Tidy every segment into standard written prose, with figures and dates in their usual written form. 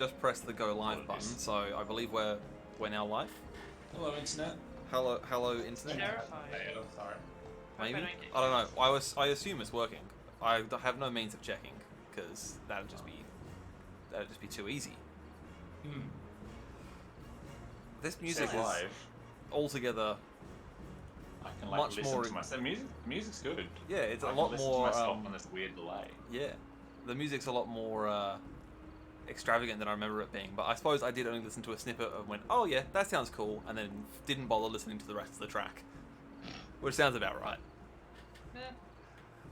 just pressed the go live button, so I believe we're now live. Hello, internet. Hello, internet. Terrifying. Hey, sorry. Maybe. I don't know. I assume it's working. I have no means of checking because that'd just be too easy. This music is live. altogether I can much listen more. to myself. Music's good. Yeah, it's I a can lot listen more. to myself on this weird delay. Yeah, the music's a lot more extravagant than I remember it being. But I suppose I did only listen to a snippet and went, "Oh yeah, that sounds cool," and then didn't bother listening to the rest of the track, which sounds about right. Eh.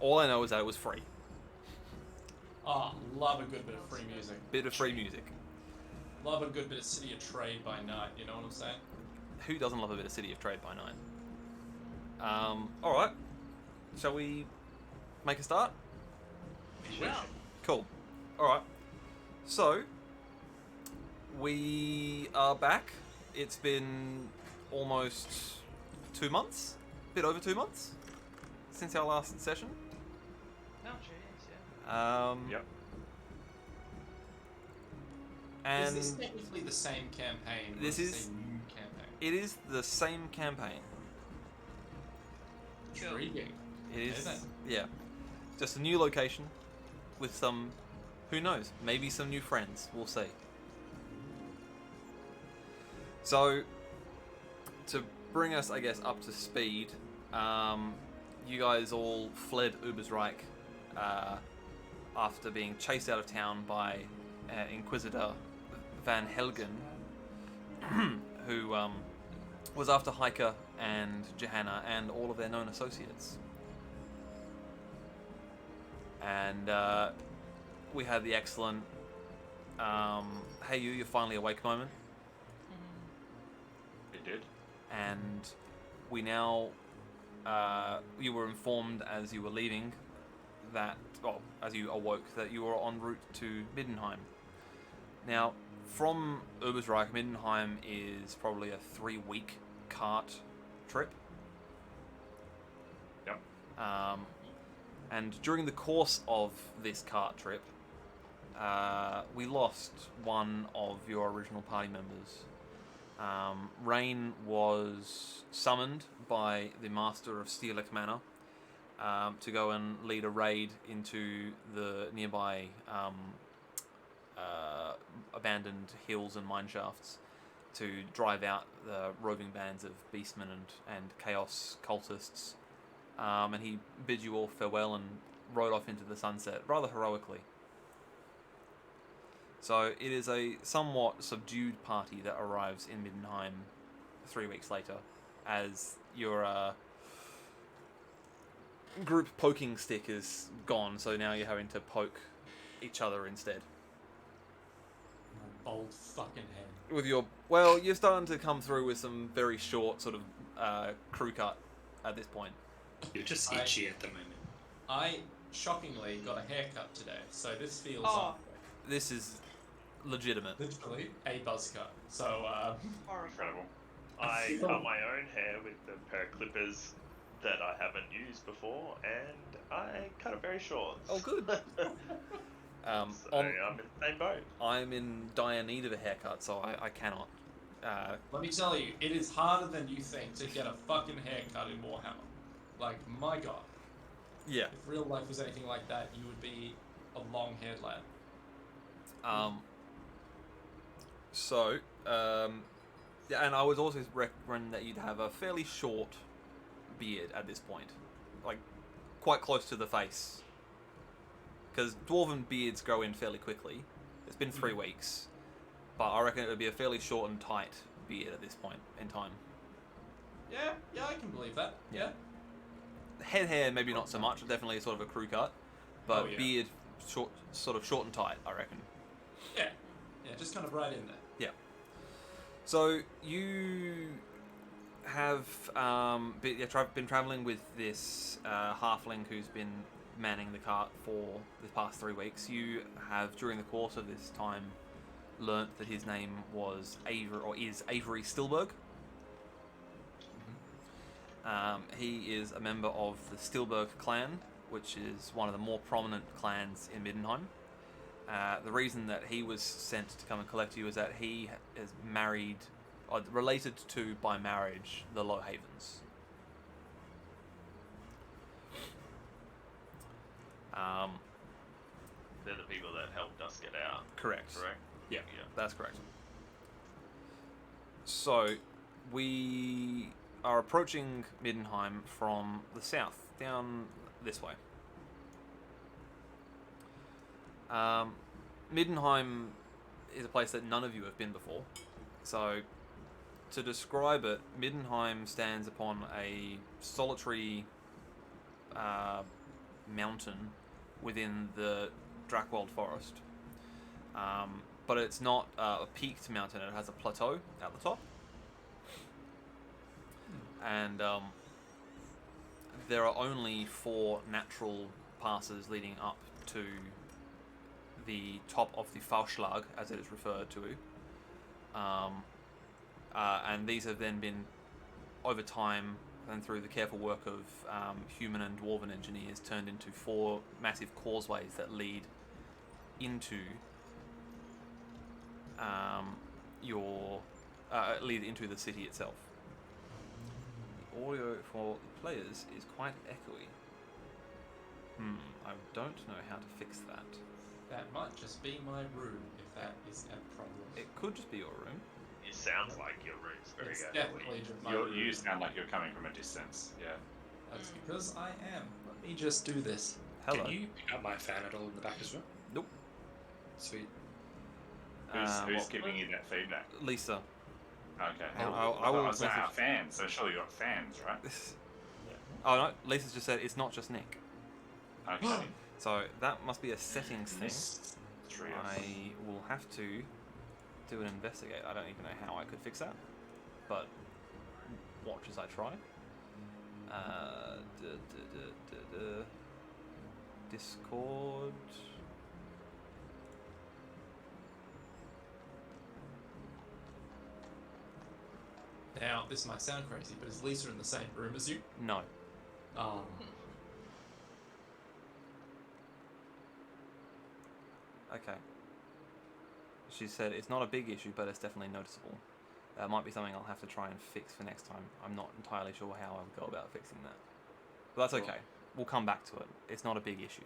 All I know is that it was free. Ah, love a good bit of free music. Bit of free music. Love a good bit of City of Trade by night, you know what I'm saying? Who doesn't love a bit of City of Trade by night? Alright. Shall we make a start? Well, Cool. Alright. So, we are back. It's been almost 2 months? A bit over 2 months? Since our last session? no, jeez, yeah. Yep. And Is this technically the same campaign? or This is is- a new campaign. it is the same campaign. Cool. Intriguing. It is, Okay, yeah. Just a new location with some, who knows, maybe some new friends. We'll see. So, to bring us, I guess, up to speed, you guys all fled Ubersreich after being chased out of town by Inquisitor Van Helgen, who was after Heike and Johanna and all of their known associates. And we had the excellent "Hey you're finally awake" moment, It did. and we now you were informed as you were leaving that, well, as you awoke, that you were en route to Middenheim. Now, from Ubersreich, Middenheim is probably a 3-week cart trip. Yep. And during the course of this cart trip, we lost one of your original party members. Rain was summoned by the Master of Steelek Manor to go and lead a raid into the nearby abandoned hills and mine shafts to drive out the roving bands of beastmen and chaos cultists. And he bid you all farewell and rode off into the sunset rather heroically. So it is a somewhat subdued party that arrives in Middenheim 3 weeks later, as your group poking stick is gone, so now you're having to poke each other instead. My bold fucking head. With your, well, you're starting to come through with some very short sort of crew cut at this point. You're just itchy at the moment. I, shockingly, got a haircut today, so this feels Oh. This is legitimate. literally a buzz cut. So, Horrible. Incredible. I cut my own hair with the pair of clippers that I haven't used before, and I cut it very short. Oh, good. So I'm in the same boat. I'm in dire need of a haircut, so I cannot. let me tell you, it is harder than you think to get a fucking haircut in Warhammer. Like, my god. Yeah. If real life was anything like that, you would be a long-haired lad. Yeah, and I would also recommend that you'd have a fairly short beard at this point, like quite close to the face, because dwarven beards grow in fairly quickly. It's been 3 weeks, but I reckon it would be a fairly short and tight beard at this point in time. Yeah, I can believe that. Yeah. Head hair, maybe not so much. Definitely sort of a crew cut, but Oh, yeah. beard, sort of short and tight, I reckon. Yeah, just kind of right in there. Yeah. So you have been traveling with this halfling who's been manning the cart for the past 3 weeks. You have, during the course of this time, learnt that his name was is Avery Stilberg. He is a member of the Stilberg clan, which is one of the more prominent clans in Middenheim. The reason that he was sent to come and collect you is that he is married, or related to by marriage, the Lowhavens. They're the people that helped us get out. Correct. Correct. Yeah, Yeah. that's correct. So, we are approaching Middenheim from the south, down this way. Middenheim is a place that none of you have been before. So, to describe it, Middenheim stands upon a solitary mountain within the Drackwald Forest. But it's not a peaked mountain, it has a plateau at the top. And there are only 4 natural passes leading up to the top of the Faustschlag, as it is referred to. And these have then been, over time, and through the careful work of human and dwarven engineers, turned into 4 massive causeways that lead into lead into the city itself. The audio for the players is quite echoey. I don't know how to fix that. That might just be my room, if that is a problem. It could just be your room. It sounds like your room's very It's echoey. definitely just my room. You sound like you're coming from a distance. Yeah. That's because I am. Let me just do this. Hello. Can you pick up my fan at all in the back as well? Nope. Sweet. Who's Well, giving you that feedback? Lisa. Okay. I will was message- fans, so surely you got fans, right? Oh no, Lisa's just said it's not just Nick. Okay. So that must be a settings thing. This 3 of I will have to do an investigate. I don't even know how I could fix that, but watch as I try. Discord. Now, this might sound crazy, but is Lisa in the same room as you? No. Oh. Okay. She said it's not a big issue, but it's definitely noticeable. That might be something I'll have to try and fix for next time. I'm not entirely sure how I'll go about fixing that. But that's okay. We'll come back to it. It's not a big issue.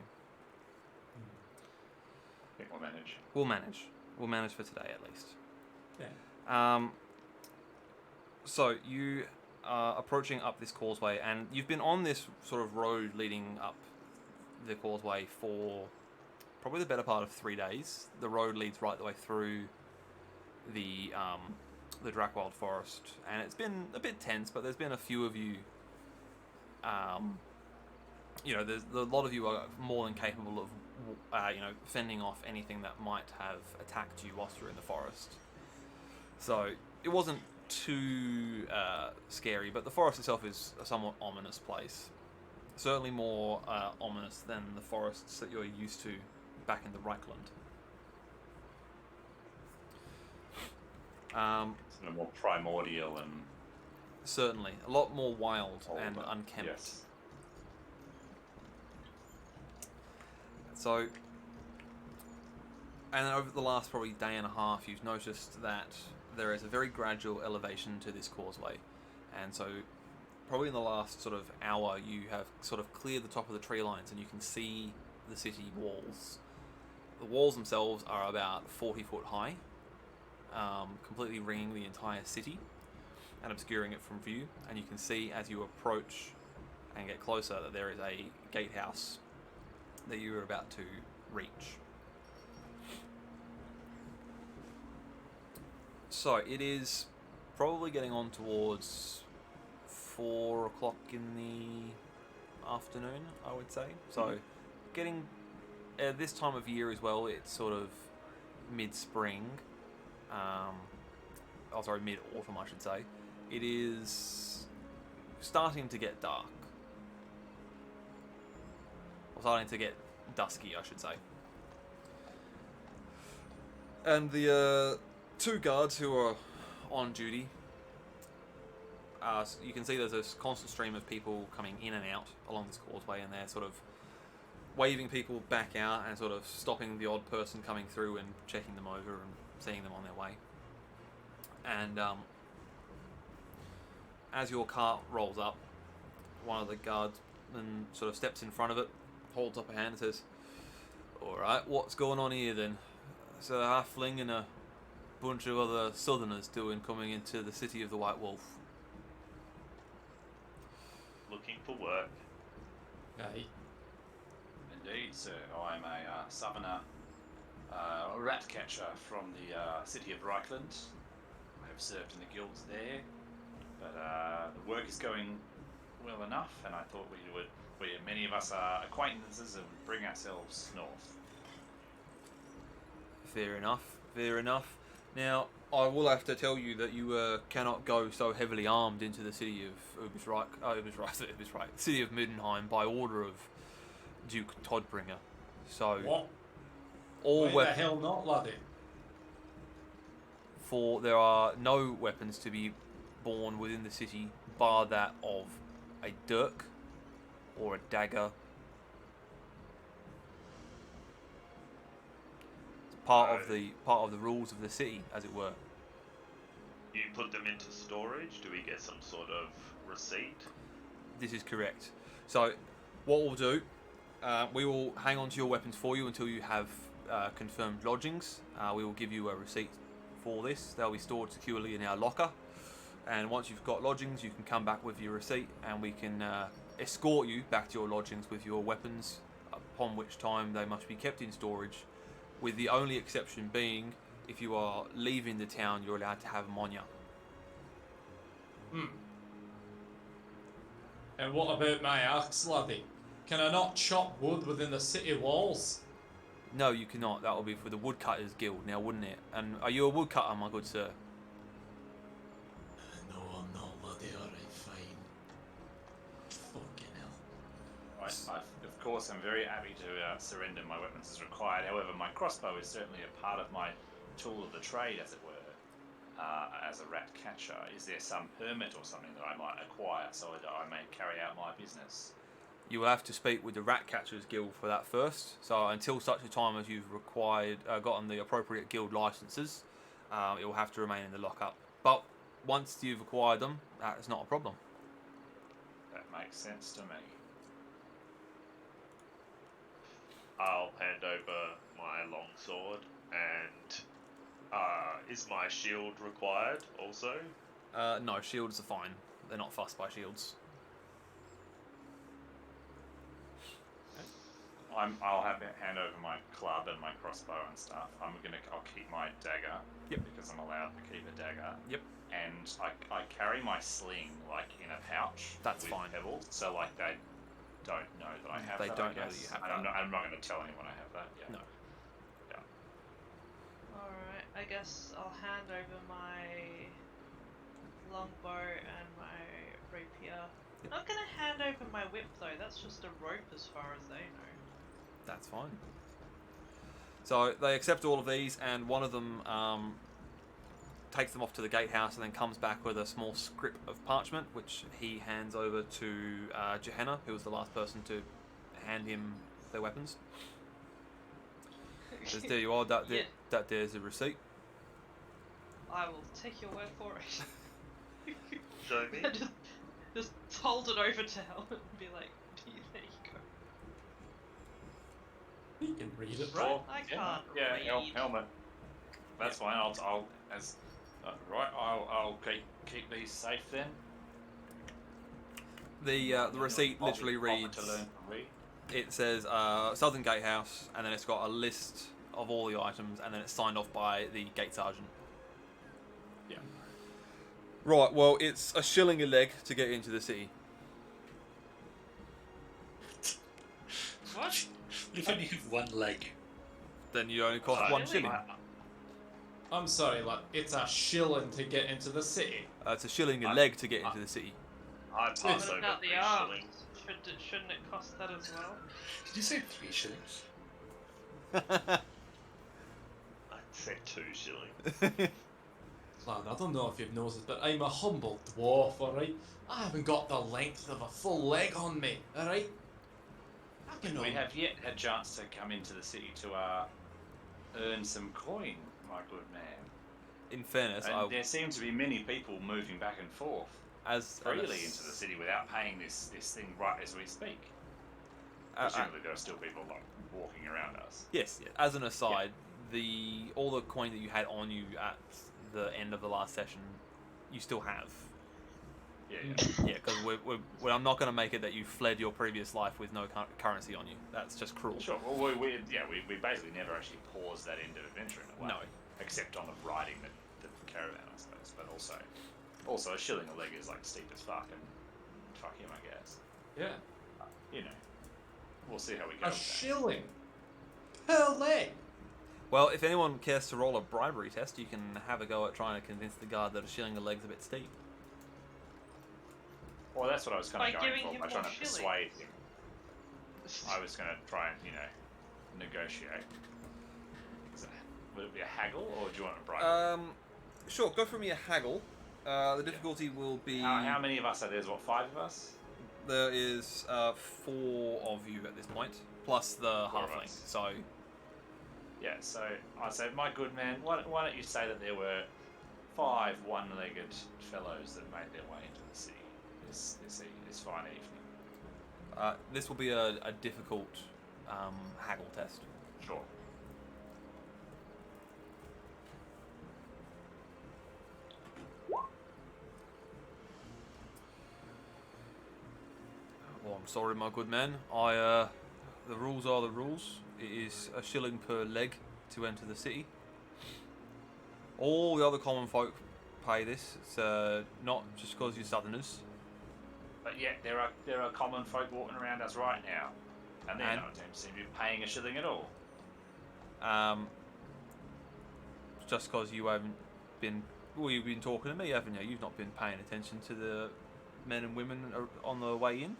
I think we'll manage. We'll manage. We'll manage for today at least. Yeah. So you are approaching up this causeway, and you've been on this sort of road leading up the causeway for probably the better part of 3 days. The road leads right the way through the Drackwald Forest, and it's been a bit tense, but there's been a few of you. There's a lot of you are more than capable of, fending off anything that might have attacked you whilst you're in the forest. So it wasn't too scary, but the forest itself is a somewhat ominous place. Certainly more ominous than the forests that you're used to back in the Reichland. Sort of more primordial and Certainly, a lot more wild older. and unkempt. Yes. So, and over the last probably day and a half, you've noticed that there is a very gradual elevation to this causeway. And so, probably in the last sort of hour, you have sort of cleared the top of the tree lines and you can see the city walls. The walls themselves are about 40 foot high, completely ringing the entire city and obscuring it from view. And you can see as you approach and get closer that there is a gatehouse that you are about to reach. So it is probably getting on towards 4 o'clock in the afternoon, I would say. So getting this time of year as well, it's sort of mid-spring. Mid-autumn, I should say. It is starting to get dark. Or starting to get dusky, I should say. And the 2 guards who are on duty, you can see there's a constant stream of people coming in and out along this causeway, and they're sort of waving people back out and sort of stopping the odd person coming through and checking them over and seeing them on their way. And as your cart rolls up, one of the guardsmen sort of steps in front of it, holds up a hand and says, "Alright, what's going on here then? It's a halfling and a bunch of other southerners doing coming into the city of the White Wolf." Looking for work. Aye. Indeed, sir. I'm a southerner, rat catcher from the city of Reichland. I have served in the guilds there, but the work is going well enough, and I thought many of us are acquaintances and bring ourselves north. Fair enough, fair enough. Now, I will have to tell you that you cannot go so heavily armed into the city of city of Middenheim by order of Duke Todbringer. So, What? all Why the weapons, hell not, laddie? for there are no weapons to be born within the city, bar that of a dirk or a dagger. It's part of the rules of the city, as it were. You put them into storage. Do we get some sort of receipt? This is correct. So, what we'll do, we will hang on to your weapons for you until you have confirmed lodgings. We will give you a receipt for this. They'll be stored securely in our locker. And once you've got lodgings, you can come back with your receipt and we can escort you back to your lodgings with your weapons, upon which time they must be kept in storage, with the only exception being if you are leaving the town, you're allowed to have them on you. And what about my axe, laddie? Can I not chop wood within the city walls? No, you cannot. That will be for the Woodcutters Guild now, wouldn't it? And are you a woodcutter, my good sir? No, I'm not, laddie. Alright, fine. Fucking hell. Of course, I'm very happy to surrender my weapons as required. However, my crossbow is certainly a part of my tool of the trade, as it were. As a rat catcher, is there some permit or something that I might acquire so that I may carry out my business? You will have to speak with the Rat Catchers Guild for that first. So until such a time as you've gotten the appropriate guild licenses, it will have to remain in the lockup. But once you've acquired them, that is not a problem. That makes sense to me. I'll hand over my longsword and is my shield required also? No, shields are fine. They're not fussed by shields. I'll hand over my club and my crossbow and stuff. I'll keep my dagger. Yep. Because I'm allowed to keep a dagger. Yep. And I carry my sling like in a pouch. That's with fine. Pebbles, so like they don't know that I have They that. don't I know that guess. you have And that. I'm not going to tell anyone I have that. Yeah. No. Alright, I guess I'll hand over my longbow and my rapier. Yep. Not gonna hand over my whip though, that's just a rope as far as they know. That's fine. So they accept all of these, and one of them takes them off to the gatehouse and then comes back with a small scrip of parchment, which he hands over to Gehenna, who was the last person to hand him their weapons. Says, there you are, that there's a receipt. I will take your word for it. Show me. just hold it over to Helen and be like, there you go. You can read it, Right. right? I Yeah, can't yeah, read. helmet. That's fine. I'll keep these safe then. The receipt I'll be literally offered reads. to learn to read. It says Southern Gatehouse, and then it's got a list of all the items, and then it's signed off by the gate sergeant. Yeah. Right. Well, it's a shilling a leg to get into the city. What? If only have one leg. Then you only cost Really? 1 shilling. I'm sorry, lad. It's a shilling to get into the city. It's a shilling a leg to get into the city. I pass What over about 3 the arms? shillings. Shouldn't it cost that as well? Did you say 3 shillings? I'd say 2 shillings. Lad, I don't know if you've noticed, but I'm a humble dwarf, alright? I haven't got the length of a full leg on me, alright? We have yet had chance to come into the city to earn some coin, my good man. In fairness, And there seem to be many people moving back and forth as freely into the city without paying this thing right as we speak. Presumably there are still people like walking around us. Yes, yeah. As an aside, all the coin that you had on you at the end of the last session, you still have. Yeah. Yeah, because I'm not going to make it that you fled your previous life with no currency on you. That's just cruel. Sure. Well, we basically never actually paused that end of adventure in a way. No. Except on the riding the caravan, I suppose. But also a shilling a leg is like steep as fuck, and fuck him, I guess. Yeah. You know, we'll see how we go. A with that. shilling per leg. Well, if anyone cares to roll a bribery test, you can have a go at trying to convince the guard that a shilling a leg's a bit steep. Well, that's what I was kind By of going giving for. him By trying to more persuade him. I was going to try and, negotiate. Would it be a haggle, or do you want a bribe? Sure, go for me a haggle. The difficulty will be... How many of us are there? There's, 5 of us? There is 4 of you at this point, plus the 4 of halfling, us. so... Yeah, so I'd say, my good man, why don't you say that there were 5 one-legged fellows that made their way into the city this fine evening? This will be a difficult haggle test. Sure. Well, I'm sorry, my good man. The rules are the rules. It is a shilling per leg to enter the city. All the other common folk pay this. It's not just because you're southerners. But yet there are common folk walking around us right now, and they don't seem to be paying a shilling at all. Just because you haven't been... Well, you've been talking to me, haven't you? You've not been paying attention to the men and women on the way in.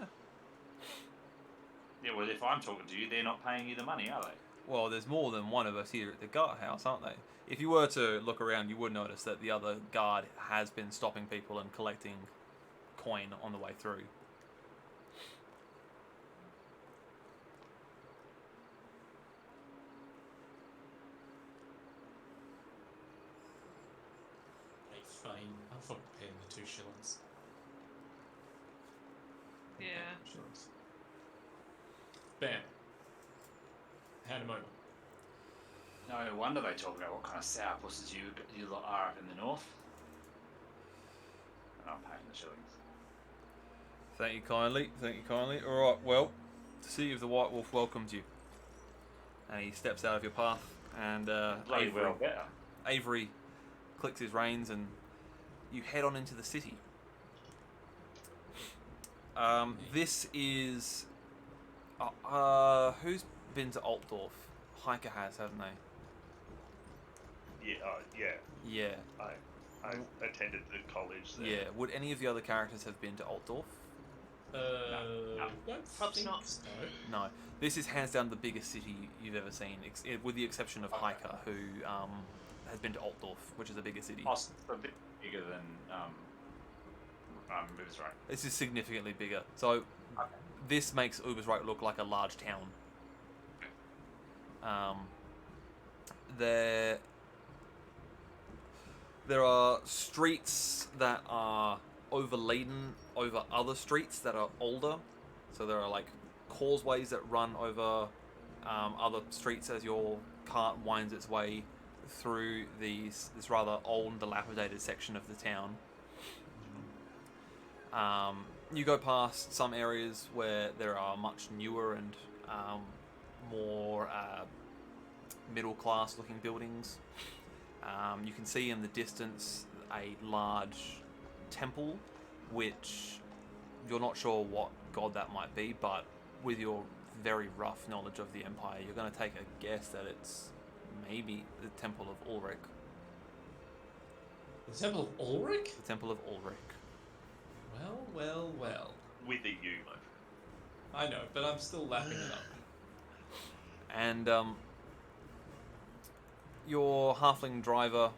Yeah, well, if I'm talking to you, they're not paying you the money, are they? Well, there's more than one of us here at the guardhouse, aren't they? If you were to look around, you would notice that the other guard has been stopping people and collecting coin on the way through. Hey, fine. I'm for paying the 2 shillings. Yeah. Shillings. Bam. Hand him over. No wonder they talk about what kind of sourpusses you lot are up in the north. And I'm paying the shillings. Thank you kindly, thank you kindly. Alright, well, to see if the White Wolf welcomes you. And he steps out of your path, and Bloody well better. Avery clicks his reins, and you head on into the city. This is... who's been to Altdorf? Hiker has, haven't they? Yeah. Yeah. I attended the college there. Yeah. Would any of the other characters have been to Altdorf? No. Don't Perhaps think not. so. No. This is hands down the biggest city you've ever seen, with the exception of Hiker, who has been to Altdorf, which is a bigger city. Oh, a bit bigger than Ubersreich. This is significantly bigger. So this makes Ubersreich look like a large town. There are streets that are overladen over other streets that are older. So there are like causeways that run over other streets as your cart winds its way through this rather old and dilapidated section of the town. You go past some areas where there are much newer and more middle-class looking buildings. You can see in the distance a large temple, which you're not sure what god that might be, but with your very rough knowledge of the Empire, you're going to take a guess that it's maybe the Temple of Ulrich. The Temple of Ulrich? The Temple of Ulrich. Well. With a U, my friend. I know, but I'm still lapping it up. And your halfling driver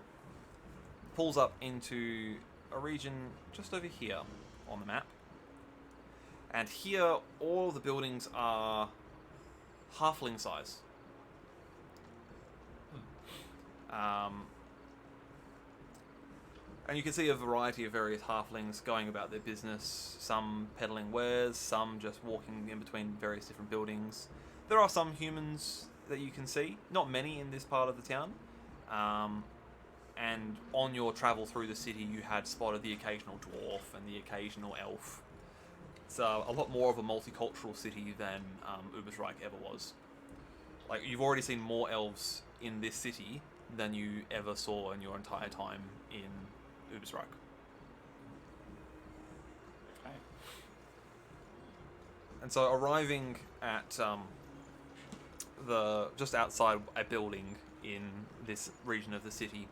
pulls up into a region just over here on the map. And here, all the buildings are halfling size. And you can see a variety of various halflings going about their business, some peddling wares, some just walking in between various different buildings. There are some humans that you can see, not many in this part of the town. And on your travel through the city, you had spotted the occasional dwarf and the occasional elf. It's a lot more of a multicultural city than Ubersreich ever was. Like, you've already seen more elves in this city than you ever saw in your entire time in Ubersreich. Okay. And so, arriving at just outside a building in this region of the city,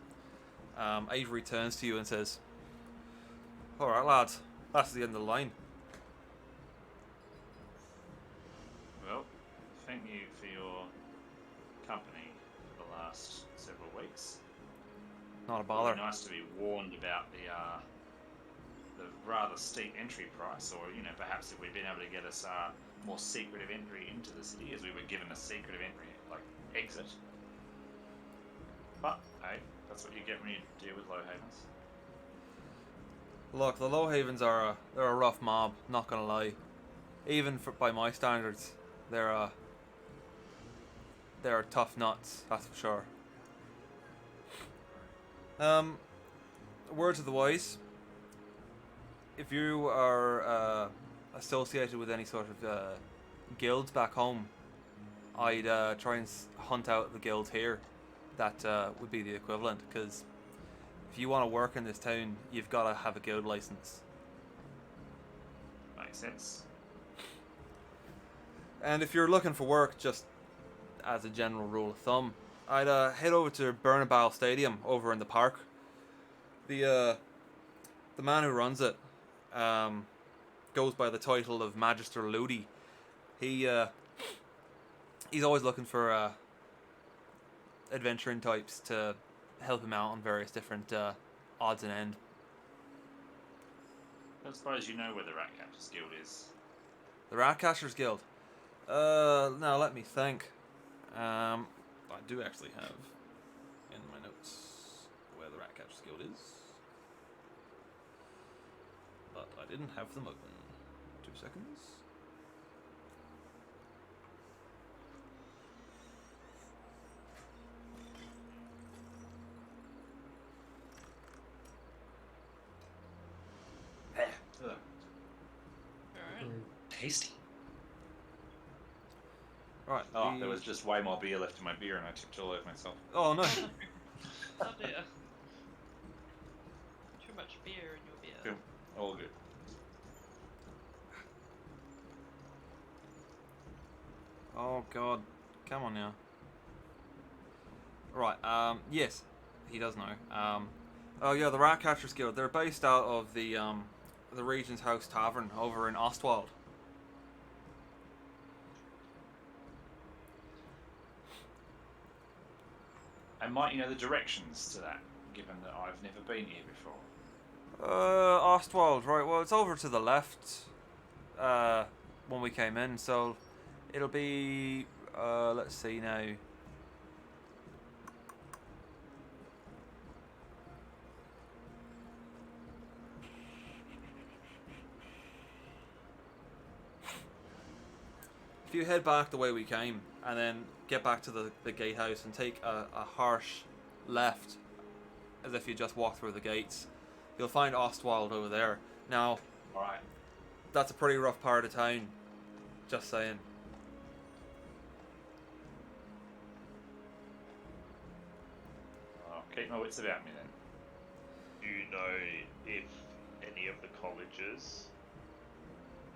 Avery turns to you and says, "Alright, lads, that's the end of the line." Well, thank you for your company for the last several weeks. Not a It bother. would be nice to be warned about the rather steep entry price, or perhaps if we'd been able to get us more secretive entry into the city, as we were given a secretive entry exit. But hey, that's what you get when you deal with Lowhavens. Look, the Lowhavens are they're a rough mob, not gonna lie. Even by my standards, they're tough nuts, that's for sure. Word to the wise. If you are associated with any sort of guilds back home, I'd try and hunt out the guild here. That would be the equivalent, because if you want to work in this town, you've got to have a guild license. Makes sense. And if you're looking for work, just as a general rule of thumb, I'd head over to Bernabeu Stadium over in the park. The man who runs it goes by the title of Magister Ludi. He's always looking for adventuring types to help him out on various different odds and end. I suppose you know where the Ratcatchers Guild is. The Ratcatchers Guild. Now let me think. I do actually have in my notes where the Ratcatchers Guild is, but I didn't have them open. 2 seconds. Alright. Tasty. Right. Oh, there was just way more beer left in my beer, and I tipped it all over myself. Oh no. Oh dear. Too much beer in your beer. Cool. All good. Oh god. Come on now. Right. Yes, he does know. Oh yeah, the Ratcatchers Guild. They're based out of the Regent's House Tavern over in Ostwald. And might you know the directions to that, given that I've never been here before? Ostwald, right, well, it's over to the left, when we came in, so it'll be, let's see now. If you head back the way we came, and then get back to the gatehouse and take a harsh left, as if you just walked through the gates, you'll find Ostwald over there. Now, Alright. that's a pretty rough part of town, just saying. I'll keep my wits about me then. Do you know if any of the colleges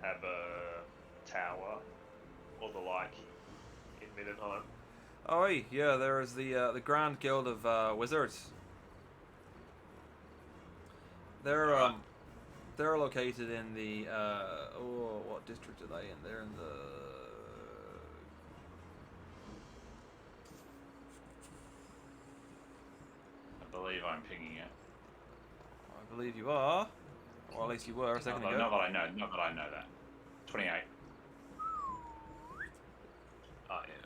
have a tower or the like in Middenheim? Oh, yeah, there is the Grand Guild of Wizards. They're located in the what district are they in? They're in the I believe I'm pinging it. I believe you are, or at least you were a second ago. Not that I know that. 28. Ah, yeah.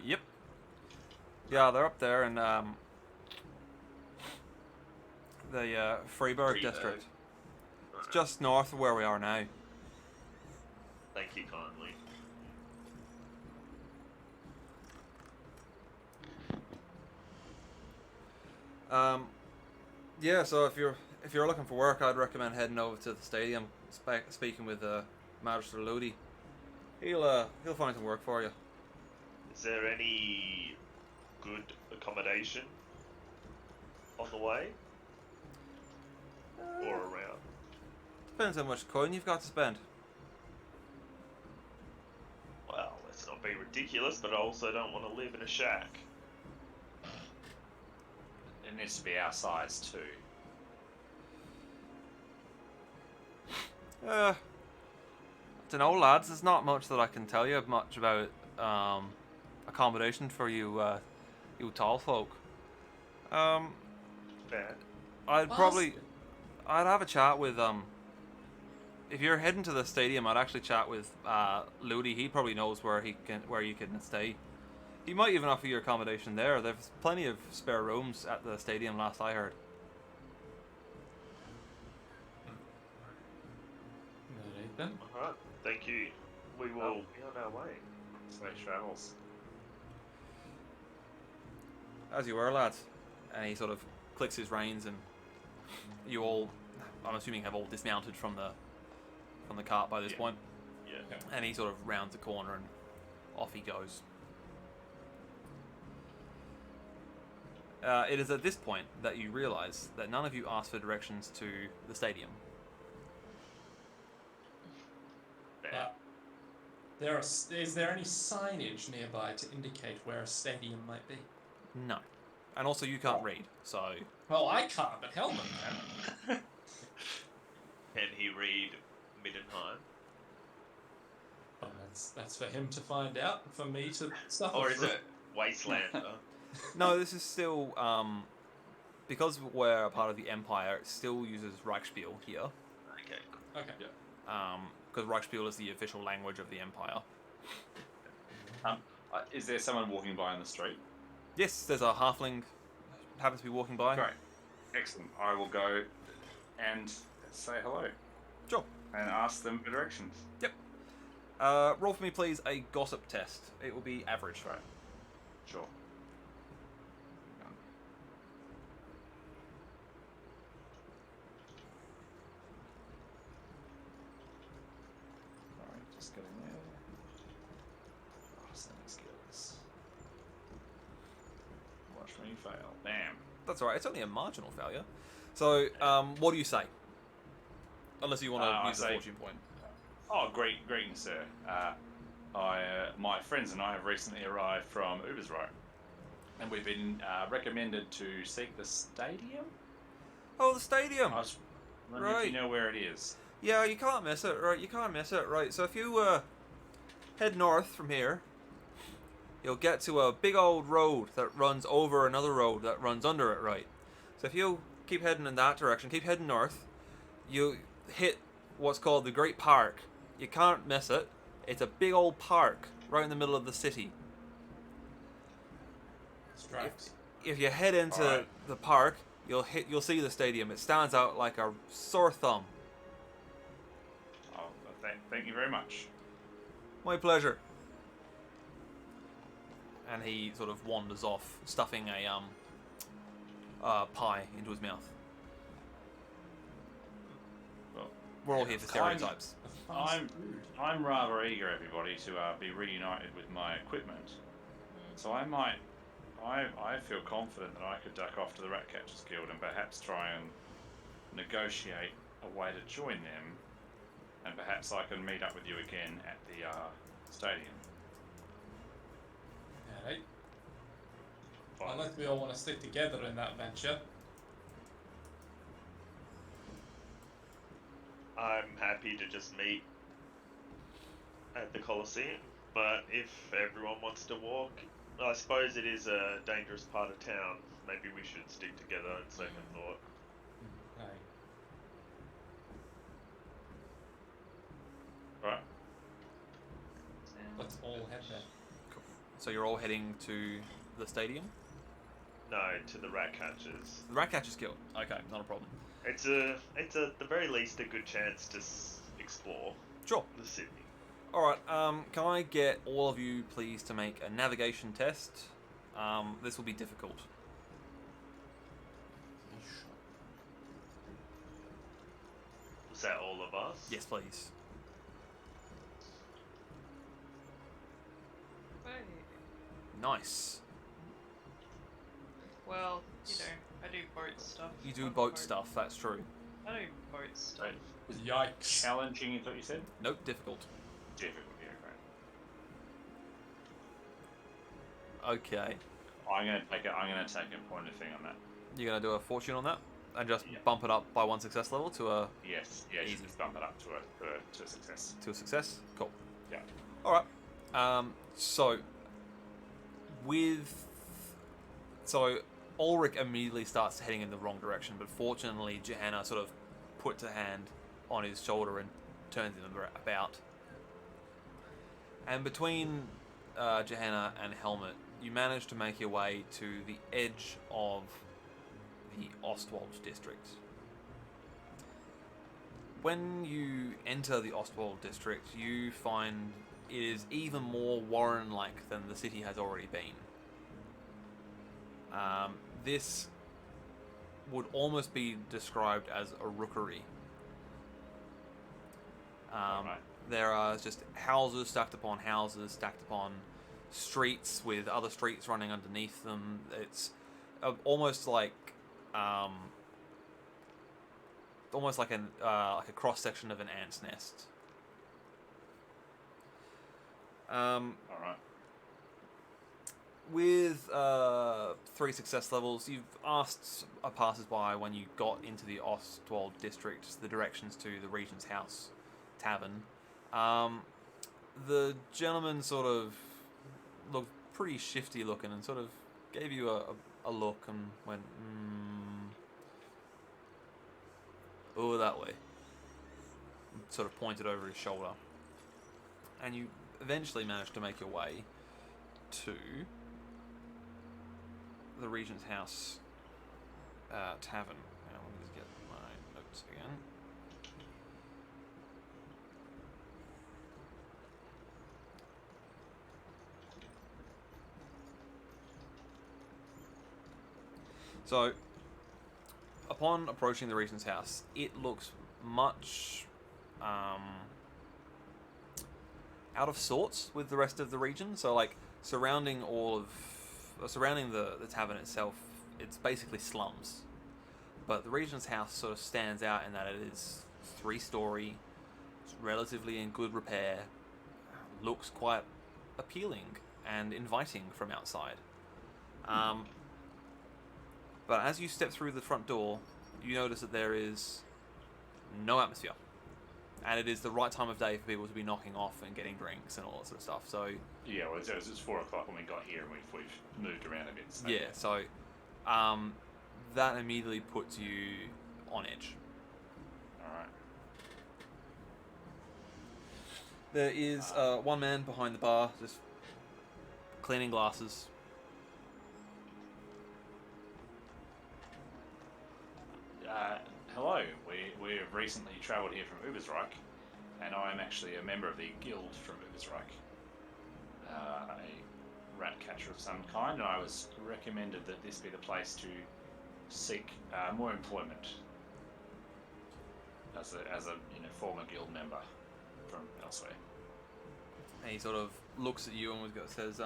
Yeah, they're up there in the Freiburg Freiburg. district. It's Right. just north of where we are now. Thank you kindly. Yeah, so if you're looking for work, I'd recommend heading over to the stadium, speaking with Magister Lodi. He'll find some work for you. Is there any good accommodation on the way or around? Depends how much coin you've got to spend. Well, let's not be ridiculous, but I also don't want to live in a shack. It needs to be our size too. I don't know, lads. There's not much that I can tell you much about accommodation for you, you tall folk. Bad. I'd have a chat with If you're heading to the stadium, I'd actually chat with Ludi. He probably knows where you can stay. He might even offer you accommodation there. There's plenty of spare rooms at the stadium, last I heard. Alright then. Alright, thank you. We will be on our way. Safe travels. As you were, lads. And he sort of clicks his reins, and you all, I'm assuming, have all dismounted from the cart by this point. Yeah. And he sort of rounds the corner and off he goes. It is at this point that you realise that none of you asked for directions to the stadium. Bad. Is there any signage nearby to indicate where a stadium might be? No. And also you can't read, so... Well, I can't, but Helmut can. Can he read Middenheim? Well, that's for him to find out, for me to suffer. Or is through. it Wastelander? No, this is still... because we're a part of the Empire, it still uses Reichsspiel here. Okay. Okay. Because Reichsspiel is the official language of the Empire. Is there someone walking by on the street? Yes, there's a halfling happens to be walking by. Great. Excellent. I will go and say hello. Sure. And ask them for directions. Yep. Roll for me, please, a gossip test. It will be average. Right. Sure. Sorry, just getting there. Oh, sending skills. Watch me fail. Bam. That's alright, it's only a marginal failure. So, what do you say? Unless you want to I use a say- fortune point. Oh, greetings, sir. My friends and I have recently arrived from Ubersreich, and we've been recommended to seek the stadium. Oh, the stadium! I was wondering if Right. you know where it is. Yeah, you can't miss it, right? You can't miss it, right? So if you head north from here, you'll get to a big old road that runs over another road that runs under it, right? So if you keep heading in that direction, keep heading north, you hit what's called the Great Park. You can't miss it. It's a big old park right in the middle of the city. Stripes. If you head into Alright. the park, you'll see the stadium. It stands out like a sore thumb. Oh, thank you very much. My pleasure. And he sort of wanders off, stuffing a pie into his mouth. Well, We're all here for stereotypes. I'm rather eager, everybody, to be reunited with my equipment. So I feel confident that I could duck off to the Ratcatchers Guild and perhaps try and negotiate a way to join them, and perhaps I can meet up with you again at the stadium. Alright. Unless we all want to stick together in that venture. I'm happy to just meet at the Colosseum, but if everyone wants to walk, I suppose it is a dangerous part of town. Maybe we should stick together on second thought. Aye. Right. Let's all head there. So you're all heading to the stadium? No, to the rat catchers. The Ratcatcher's Guild. Okay, not a problem. It's at the very least a good chance to explore Sure. the city. Alright, can I get all of you please to make a navigation test? This will be difficult. Is that all of us? Yes, please. Hey. Nice. Well, you know, I do boat stuff. You do I'm boat stuff, that's true. I do boat stuff. Right. Yikes. Challenging is what you said? Nope, difficult. Difficult, yeah, great. Okay. I'm gonna take a point of thing on that. You're gonna do a fortune on that? And just Yeah. bump it up by 1 success level to a Yes, Easy. just bump it up to a success. success? Cool. Yeah. Alright. So Ulrich immediately starts heading in the wrong direction, but fortunately Johanna sort of puts her hand on his shoulder and turns him about. And between Johanna and Helmet, you manage to make your way to the edge of the Ostwald District. When you enter the Ostwald District, you find it is even more Warren-like than the city has already been. This would almost be described as a rookery. Alright. There are just houses stacked upon houses, stacked upon streets with other streets running underneath them. It's almost like a cross section of an ant's nest. Alright. With 3 success levels, you've asked a passersby when you got into the Ostwald District the directions to the Regent's House Tavern. The gentleman sort of looked pretty shifty looking and sort of gave you a look and went, oh, that way. Sort of pointed over his shoulder. And you eventually managed to make your way to the Regent's House Tavern. Now, let me just get my notes again. So, upon approaching the Regent's House, it looks much out of sorts with the rest of the region. So, like, surrounding the tavern itself, it's basically slums. But the Regent's House sort of stands out in that it is 3-story, it's relatively in good repair, looks quite appealing and inviting from outside. But as you step through the front door, you notice that there is no atmosphere. And it is the right time of day for people to be knocking off and getting drinks and all that sort of stuff. So Yeah, well, it was 4 o'clock when we got here, and we've moved around a bit. So yeah, so that immediately puts you on edge. Alright. There is one man behind the bar just cleaning glasses. Hello, we've recently travelled here from Ubersreich, and I am actually a member of the guild from Ubersreich. A rat catcher of some kind, and I was recommended that this be the place to seek more employment as a former guild member from elsewhere. And he sort of looks at you and says,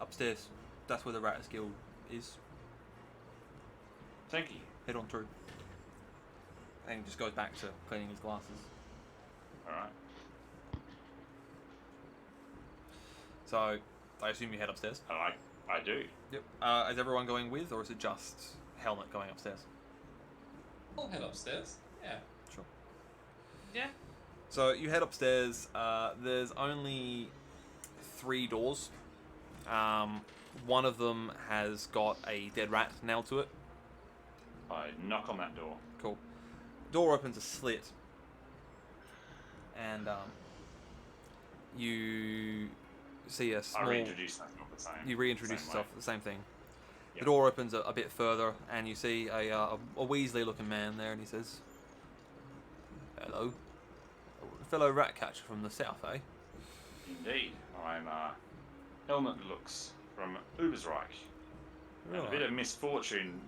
upstairs. That's where the Ratters Guild is. Thank you. Head on through. And he just goes back to cleaning his glasses. Alright. So, I assume you head upstairs. I do. Yep. Is everyone going with, or is it just Helmet going upstairs? I'll head upstairs. Yeah. Sure. Yeah. So, you head upstairs. There's only 3 doors. One of them has got a dead rat nailed to it. I knock on that door. Cool. Door opens a slit. And you see a I small. reintroduce myself the same. You reintroduce same yourself. way. The same thing. Yep. The door opens a bit further, and you see a Weasley-looking man there, and he says, "Hello, fellow rat catcher from the south, eh?" Indeed, I'm Helmut Lux from Ubersreich. And a bit of misfortune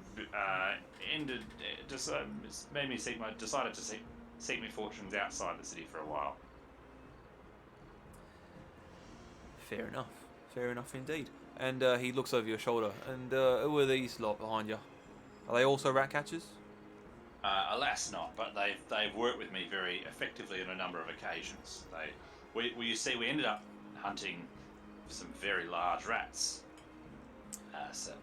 made me decided to seek my fortunes outside the city for a while. Fair enough indeed. And he looks over your shoulder. And who are these lot behind you? Are they also rat catchers? Alas, not. But they've worked with me very effectively on a number of occasions. We ended up hunting some very large rats. Some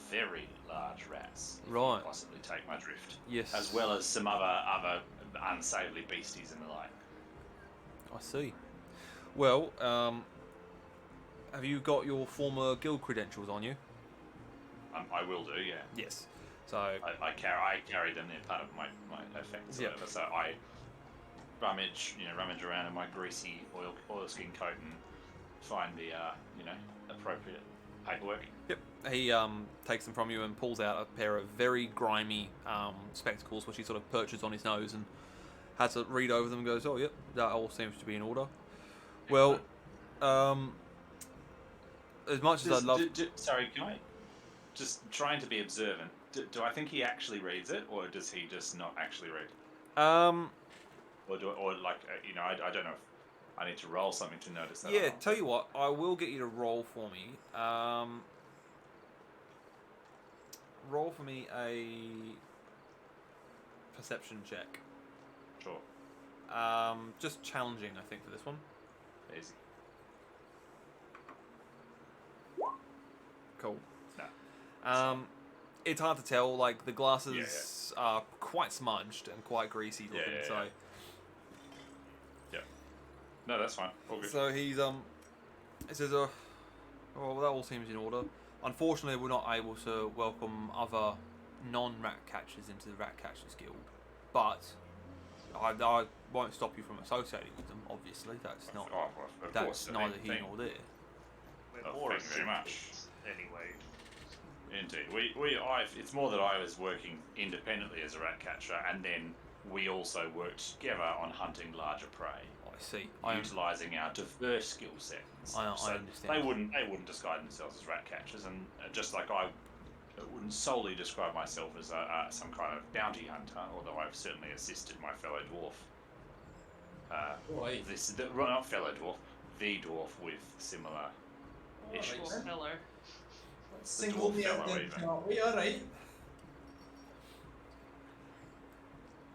very large rats. If you Right. can possibly take my drift. Yes. As well as some other unsavory beasties and the like. I see. Well, have you got your former guild credentials on you? I will do, yeah. Yes. So I carry them. They're part of my effects. Yep. Whatever. So I rummage around in my greasy oilskin coat and find the appropriate paperwork. yep, he takes them from you and pulls out a pair of very grimy spectacles, which he sort of perches on his nose and has to read over them and goes, "Oh, yep, that all seems to be in order." Well, as much as I'd love, Sorry, can I just trying to be observant? Do I think he actually reads it, or does he just not actually read? um, I don't know if I need to roll something to notice that. or yeah. not. Tell you what, I will get you to roll for me. Roll for me a perception check. Sure. Just challenging, I think, for this one. Easy. Cool. No. It's hard to tell. Like the glasses are quite smudged and quite greasy looking. Yeah, so, yeah. No, that's fine. All good. so he says, "Oh, well, that all seems in order. Unfortunately, we're not able to welcome other non-rat catchers into the Rat Catchers Guild, but I won't stop you from associating with them. Obviously, that's not. Oh, well, of That's course. neither here nor there. We're Oh, more thank you very much. recipients anyway. Indeed. It's more that I was working independently as a rat catcher, and then we also worked together on hunting larger prey, I see. utilising our diverse skill sets. I So understand. They wouldn't describe themselves as rat catchers, and just like I wouldn't solely describe myself as some kind of bounty hunter, although I've certainly assisted my fellow dwarf. Boy. Not fellow dwarf, the dwarf with similar issues. Poor fellow. Single me out fellow then, even. can't we? Alright.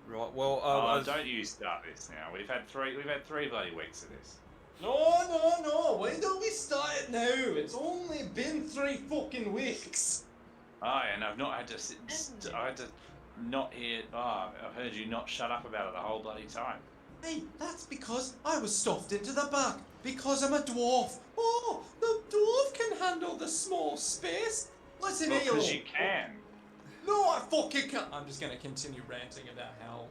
Right. Well, Don't you start this now. We've had three bloody weeks of this. No. Why don't we start it now? It's only been 3 fucking weeks. And I've not had to I had to not hear. I've heard you not shut up about it the whole bloody time. Hey, that's because I was stuffed into the back. Because I'm a dwarf. Oh, the dwarf can handle the small space. Listen here, Because you you can. No, I fucking can't. I'm just gonna continue ranting about how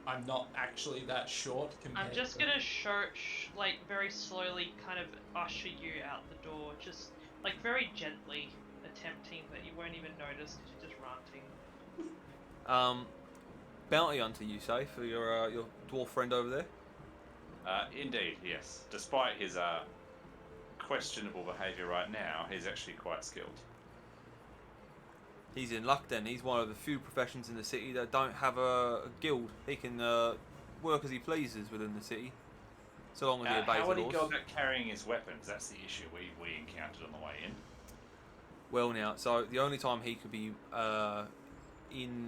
I'm not actually that short compared I'm just to... gonna very slowly kind of usher you out the door, just like very gently attempting that you won't even notice because you're just ranting. bounty hunter, you say, for your dwarf friend over there? Indeed, yes. Despite his questionable behaviour right now, he's actually quite skilled. He's in luck then. He's one of the few professions in the city that don't have a guild. He can work as he pleases within the city, so long as he obeys How the would he laws. go about carrying his weapons? That's the issue we encountered on the way in. Well, now, so the only time he could be in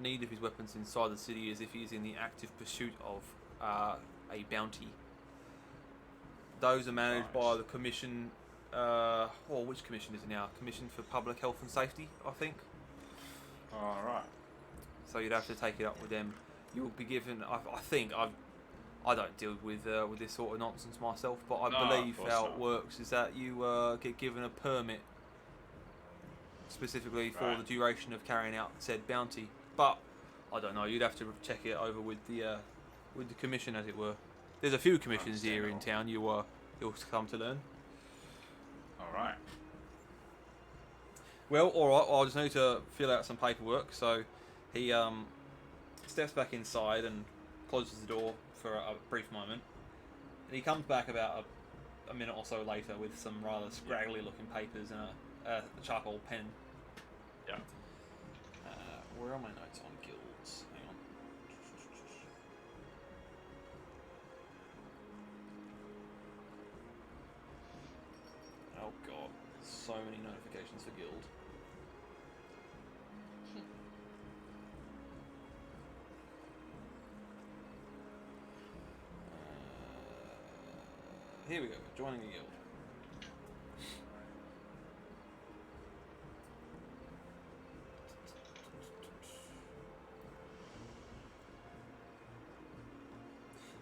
need of his weapons inside the city is if he is in the active pursuit of a bounty. Those are managed by the commission. Which commission is it now? Commission for Public Health and Safety, I think. All right. So you'd have to take it up with them. You'll be given. I don't deal with this sort of nonsense myself, but I No, of believe course how not. it works is that you get given a permit specifically for Right. the duration of carrying out said bounty. But I don't know. You'd have to check it over with the commission, as it were. There's a few commissions here in town. You'll come to learn. Alright. Well, alright, well, I just need to fill out some paperwork. So he steps back inside and closes the door for a brief moment. And he comes back about a minute or so later with some rather scraggly looking papers and a charcoal pen. Yeah. Where are my notes on guilds? Hang on. Oh god, so many notifications for guild. Here we go, joining a guild.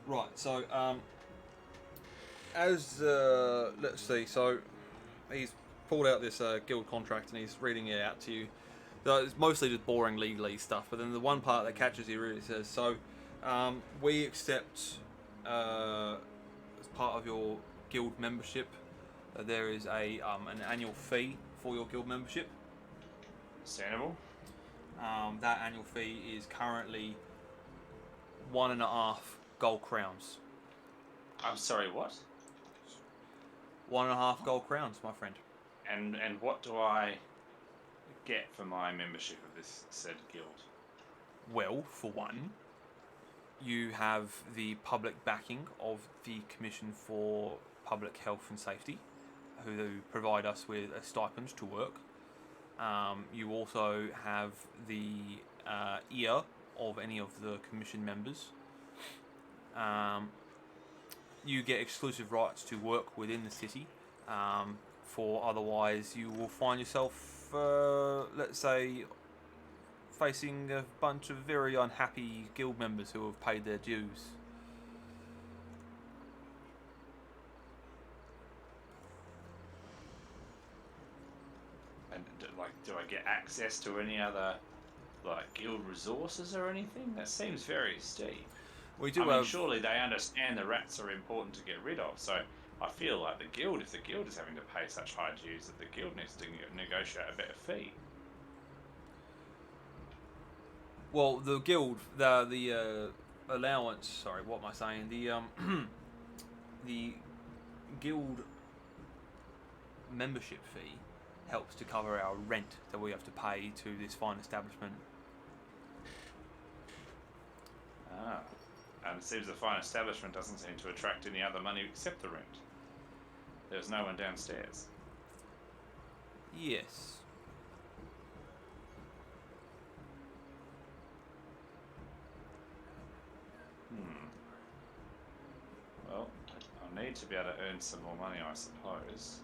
Right, so let's see, so he's pulled out this guild contract and he's reading it out to you. So it's mostly just boring legalese stuff, but then the one part that catches you really says, so we accept as part of your guild membership, there is an annual fee for your guild membership. Understandable. That annual fee is currently 1.5 gold crowns. I'm sorry, what? 1.5 gold crowns, my friend. And what do I get for my membership of this said guild? Well, for one, you have the public backing of the Commission for Public Health and Safety, who provide us with a stipend to work. You also have the ear of any of the Commission members. You get exclusive rights to work within the city, for otherwise you will find yourself, let's say, facing a bunch of very unhappy guild members who have paid their dues. And do I get access to any other guild resources or anything? That seems very steep. We do I mean, have. surely they understand the rats are important to get rid of. So I feel like if the guild is having to pay such high dues, that the guild needs to negotiate a better fee. Well, the guild, the allowance. Sorry, what am I saying? The guild membership fee helps to cover our rent that we have to pay to this fine establishment. Ah. And it seems the fine establishment doesn't seem to attract any other money except the rent. There's no one downstairs. Yes. Well, I'll need to be able to earn some more money, I suppose.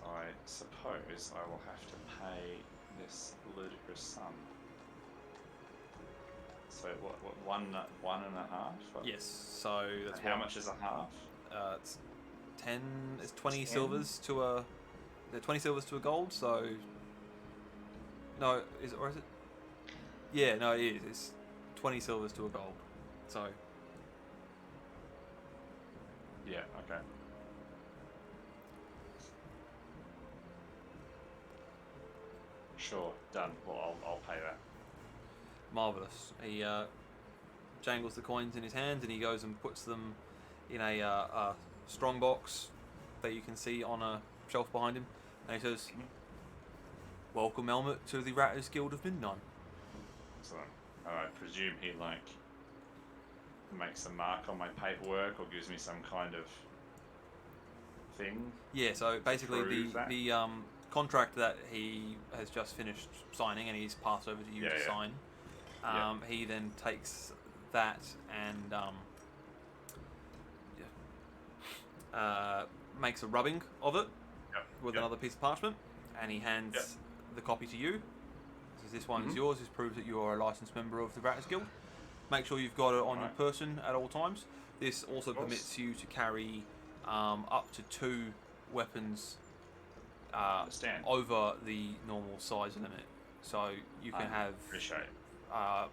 I suppose I will have to pay this ludicrous sum. So what, 1.5? Yes. So that's And how much is a half? It's 10. It's 20 10? silvers to a. 20 silvers to a gold. So. No, is it, or is it? Yeah, no, it is. It's 20 silvers to a gold. So. Yeah, okay. Sure, done. Well, I'll pay that. Marvelous. He jangles the coins in his hand and he goes and puts them in a strong box that you can see on a shelf behind him. And he says, "Welcome, Helmut, to the Ratters Guild of Middenheim." So I presume he makes a mark on my paperwork or gives me some kind of thing. Yeah. So basically, prove that? the contract that he has just finished signing and he's passed over to you to sign. He then takes that and makes a rubbing of it with another piece of parchment, and he hands the copy to you. Says, "This one is yours. This proves that you are a licensed member of the Ratters Guild. Make sure you've got it on your person at all times. This also permits you to carry up to 2 weapons over the normal size limit. So you can have Appreciate it.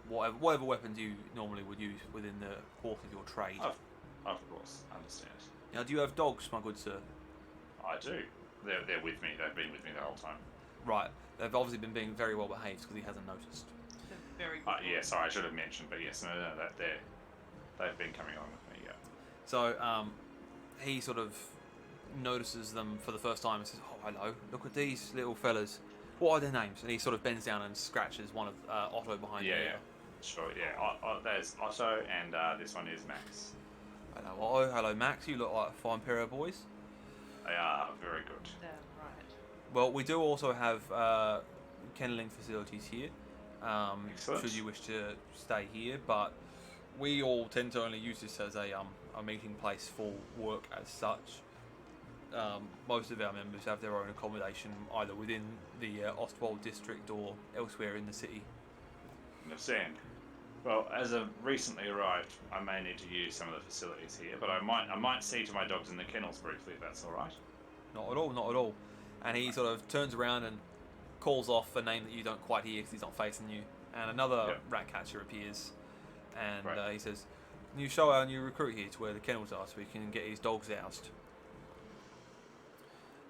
whatever weapons you normally would use within the course of your trade." Of course, understand. Now, do you have dogs, my good sir? I do. They're with me. They've been with me the whole time. Right. They've obviously been being very well behaved because he hasn't noticed. They're very good. Yeah, sorry, I should have mentioned, but yes, no, they've been coming along with me. Yeah. So he sort of notices them for the first time and says, "Oh, hello! Look at these little fellas. What are their names?" And he sort of bends down and scratches one of Otto behind Yeah, the ear. yeah. Sure, yeah. There's Otto, and this one is Max. Hello, Otto. Hello, Max. You look like a fine pair of boys. They are very good. Damn right. Well, we do also have kenneling facilities here. Excellent. Should you wish to stay here, but we all tend to only use this as a meeting place for work as such. Most of our members have their own accommodation either within the Ostwald District or elsewhere in the city. Understand. Well, as I've recently arrived, I may need to use some of the facilities here, but I might see to my dogs in the kennels briefly, if that's all right. Not at all, not at all. And he sort of turns around and calls off a name that you don't quite hear because he's not facing you. And another Yep. rat catcher appears, and Right. he says, "You show our new recruit here to where the kennels are so we can get his dogs housed."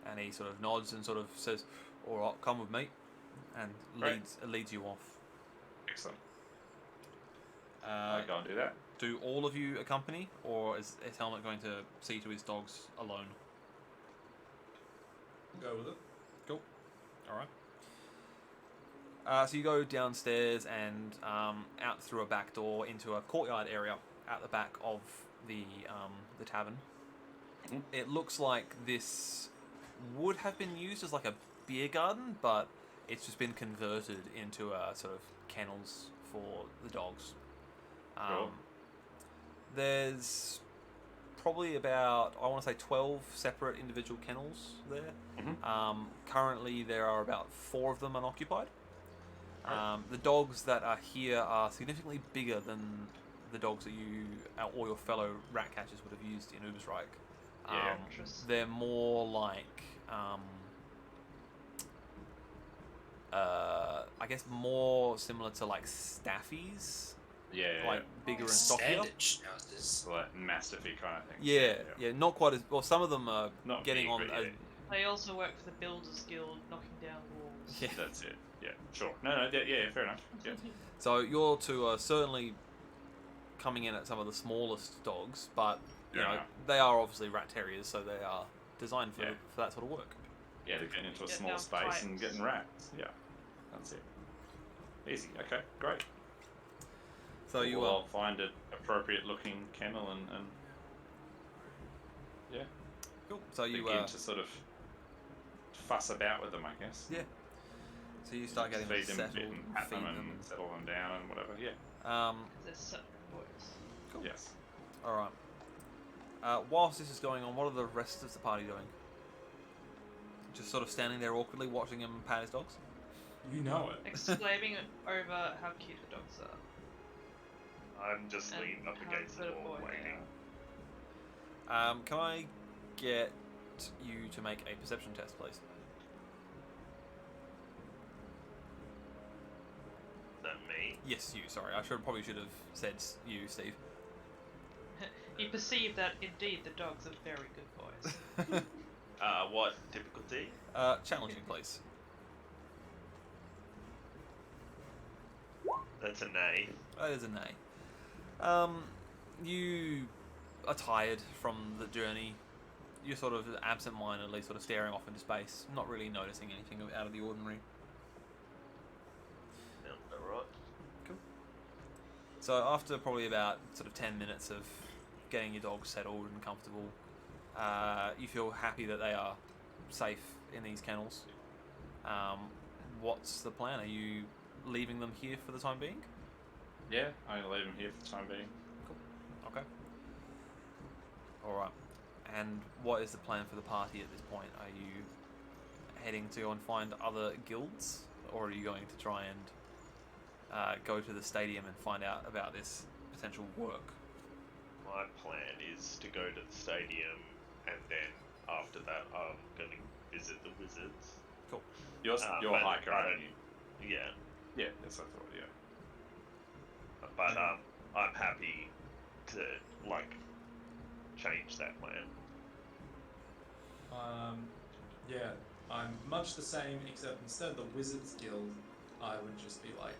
And he sort of nods and sort of says, "All right, come with me," and Right. leads you off. Excellent. I'll go and do that. Do all of you accompany, or is Helmut going to see to his dogs alone? Go with it. Cool. All right. So you go downstairs and out through a back door into a courtyard area at the back of the tavern. Mhm. It looks like this would have been used as like a beer garden, but it's just been converted into a sort of kennels for the dogs. Cool. There's probably about, I want to say, 12 separate individual kennels there. Mhm. Currently, there are about 4 of them unoccupied. The dogs that are here are significantly bigger than the dogs that you or your fellow rat catchers would have used in Ubersreich. Yeah. Interesting. They're more like, I guess, more similar to like staffies, Yeah. like bigger and stockier. Standard schnauzers. So like mastiffy kind of thing. Yeah, not quite as well. Some of them are Not getting big, on. but yeah. They also work for the Builders Guild, knocking down walls. Yeah. That's it. Yeah. Sure. No. Yeah. Fair enough. Yeah. So your two are certainly coming in at some of the smallest dogs, but you know Yeah. they are obviously rat terriers, so they are designed for Yeah. for that sort of work. Yeah. They're getting into a Get small down space and fights. getting rats. Yeah. That's it. Easy. Okay. Great. So you Well, are I'll find an appropriate looking kennel and yeah, cool. So you begin to sort of fuss about with them, I guess. yeah. So you start getting them feed them, settled, bit and pat feed them, them. and settle them down and whatever. Yeah. They're certain boys. Cool. Yes. All right. Whilst this is going on, what are the rest of the party doing? Just sort of standing there awkwardly watching him pat his dogs. You know it. Exclaiming over how cute the dogs are. I'm just And leaning up how against the good a wall boy they waiting. are. Can I get you to make a perception test, please? Is that me? Yes, you. Sorry, I probably should have said you, Steve. You perceive that indeed the dogs are very good boys. What difficulty? Challenging, please. That's an A. That is an A. You are tired from the journey. You're sort of absent-mindedly sort of staring off into space, not really noticing anything out of the ordinary. Yep, alright. So after probably about sort of 10 minutes of getting your dog settled and comfortable, you feel happy that they are safe in these kennels. What's the plan? Are you leaving them here for the time being? Yeah. I'm gonna leave them here for the time being. Okay. Alright. And what is the plan for the party at this point? Are you heading to go and find other guilds? Or are you going to try and go to the stadium and find out about this potential work? My plan is to go to the stadium and then after that I'm going to visit the wizards. Cool. You're a but hiker, I aren't don't- you? Yeah, Yeah. That's what I thought. Yeah. but I'm happy to like change that plan. Yeah, I'm much the same, except instead of the Wizards Guild, I would just be like,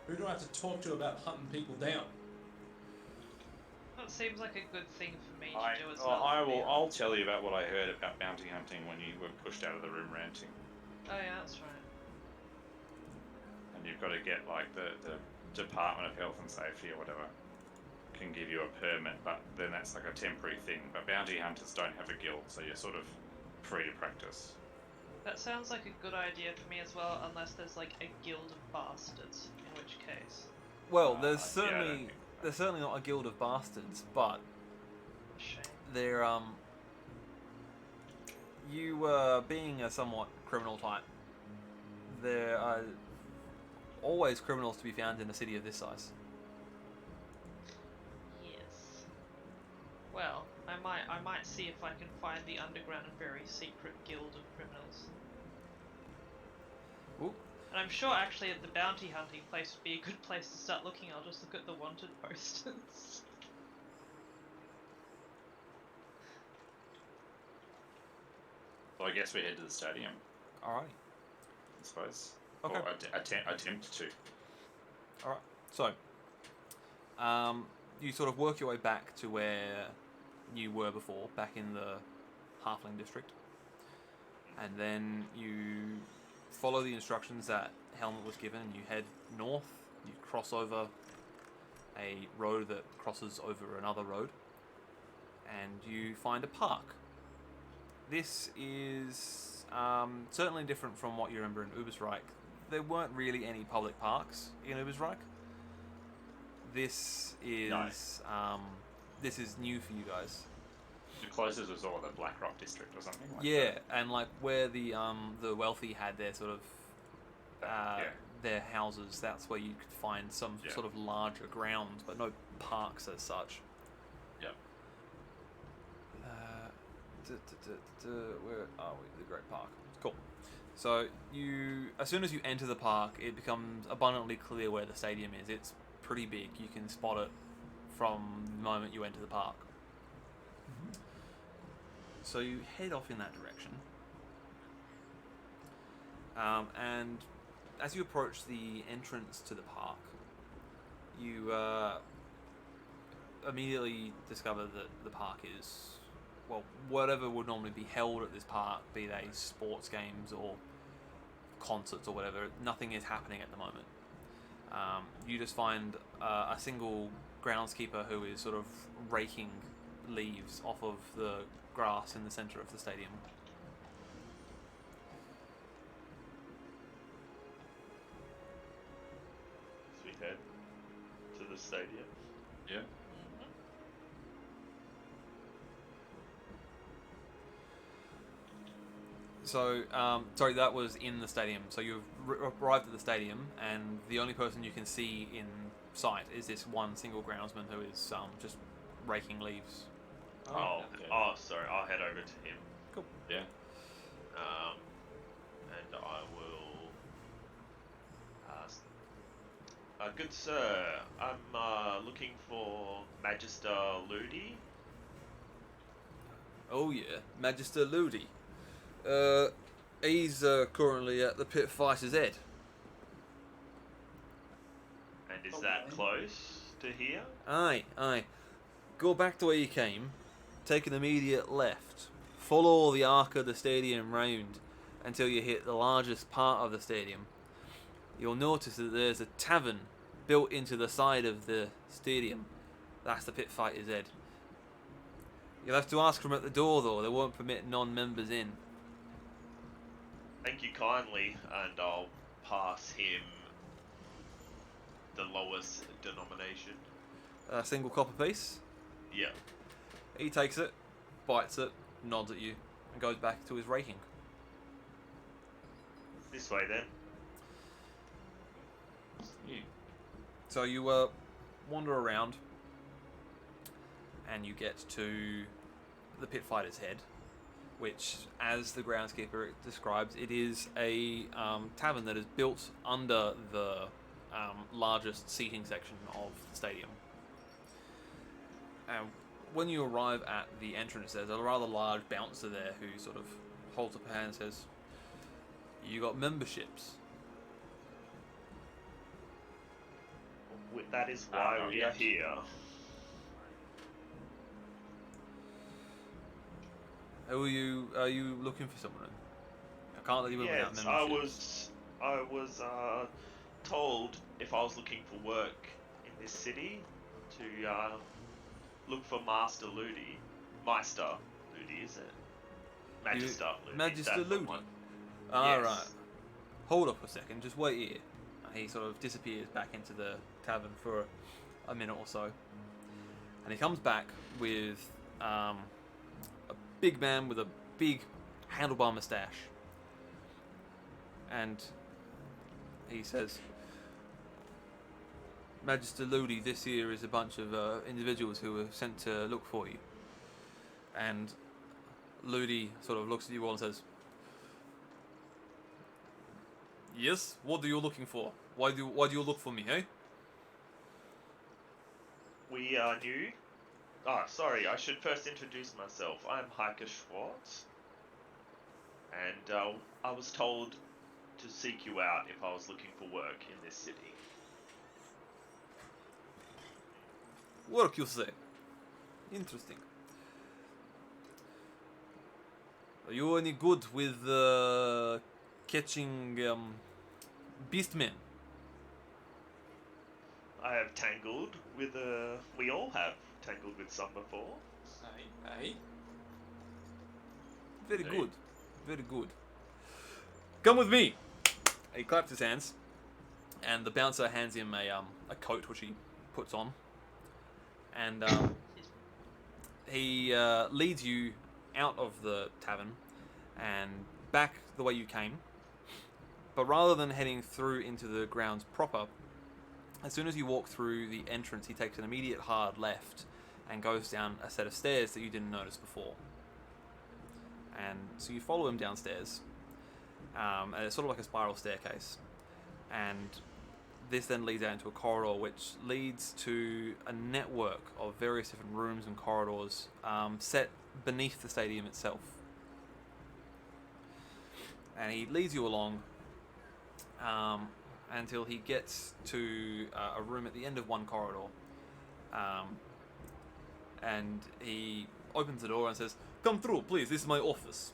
who do I have to talk to about hunting people down? That seems like a good thing for me to do as oh, well. to be honest. I'll tell you about what I heard about bounty hunting when you were pushed out of the room ranting. Oh yeah, that's right. And you've got to get like the Department of Health and Safety or whatever can give you a permit, but then that's like a temporary thing. But bounty hunters don't have a guild, so you're sort of free to practice. That sounds like a good idea for me as well, unless there's like a guild of bastards, in which case, Well, yeah, there's I don't certainly think- there's certainly not a guild of bastards, but shame. they're you being a somewhat criminal type, there are always criminals to be found in a city of this size. Yes. Well, I might see if I can find the underground and very secret guild of criminals. Ooh. And I'm sure actually at the bounty hunting place would be a good place to start looking. I'll just look at the wanted posters. So I guess we head to the stadium, Alrighty. I suppose. Okay. Or attempt to. Alright. So, you sort of work your way back to where you were before, back in the Halfling district. And then you follow the instructions that Helmet was given, and you head north. You cross over a road that crosses over another road, and you find a park. This is certainly different from what you remember in Ubersreich. There weren't really any public parks in Ubersreich. This is this is new for you guys. The closest was all the Blackrock district or something. Like Yeah, and like where the wealthy had their sort of yeah. their houses, that's where you could find some Yeah. sort of larger grounds, but no parks as such. Yep. Where are we? The Great Park. Cool. So as soon as you enter the park, it becomes abundantly clear where the stadium is. It's pretty big. You can spot it from the moment you enter the park. So you head off in that direction, and as you approach the entrance to the park, you immediately discover that the park is, well, whatever would normally be held at this park, be they sports games or concerts or whatever, nothing is happening at the moment. You just find a single groundskeeper who is sort of raking leaves off of the grass in the center of the stadium. As we head to the stadium. Yeah. So, sorry, that was in the stadium. So you've arrived at the stadium, and the only person you can see in sight is this one single groundsman who is just raking leaves. Oh, okay. sorry. I'll head over to him. Cool. Yeah. And I will ask. Good sir, I'm looking for Magister Ludi. Oh yeah, Magister Ludi. He's currently at the Pit Fighter's Head. And is that close to here? Aye. Go back to where you came, take an immediate left, follow the arc of the stadium round until you hit the largest part of the stadium. You'll notice that there's a tavern built into the side of the stadium. That's the Pit Fighter's Head. You'll have to ask from at the door though, they won't permit non-members in. Thank you kindly, and I'll pass him the lowest denomination. A single copper piece. Yeah. He takes it, bites it, nods at you, and goes back to his raking. This way then. Yeah. So you wander around, and you get to the Pit Fighter's Head, which, as the groundskeeper describes, it is a tavern that is built under the largest seating section of the stadium. when you arrive at the entrance, there's a rather large bouncer there who sort of holds up a hand and says, "You got memberships." That is why we are here. Who are you? Are you looking for someone? I can't let you in without Yes, memberships. I was told if I was looking for work in this city to look for Master Ludi. Meister Ludi, is it? Magister Ludi. Magister that's the Ludi? one. Alright. Yes. Hold up a second, just wait here. And he sort of disappears back into the tavern for a minute or so. And he comes back with a big man with a big handlebar moustache. And he says, "Magister Ludi, this here is a bunch of individuals who were sent to look for you." And Ludi sort of looks at you all and says, "Yes, what are you looking for? Why do you look for me, eh?" We are new. Ah, sorry, I should first introduce myself. I'm Heike Schwartz. And I was told to seek you out if I was looking for work in this city. Work, you say? Interesting. Are you any good with catching beastmen? I have tangled with we all have tangled with some before. Hey. Very Hey. good. Very good. Come with me. He claps his hands, and the bouncer hands him a coat which he puts on, and he leads you out of the tavern and back the way you came. But rather than heading through into the grounds proper, as soon as you walk through the entrance, he takes an immediate hard left and goes down a set of stairs that you didn't notice before. And so you follow him downstairs, and it's sort of like a spiral staircase. And this then leads out into a corridor which leads to a network of various different rooms and corridors set beneath the stadium itself. And he leads you along until he gets to a room at the end of one corridor. And he opens the door and says, "Come through, please. This is my office."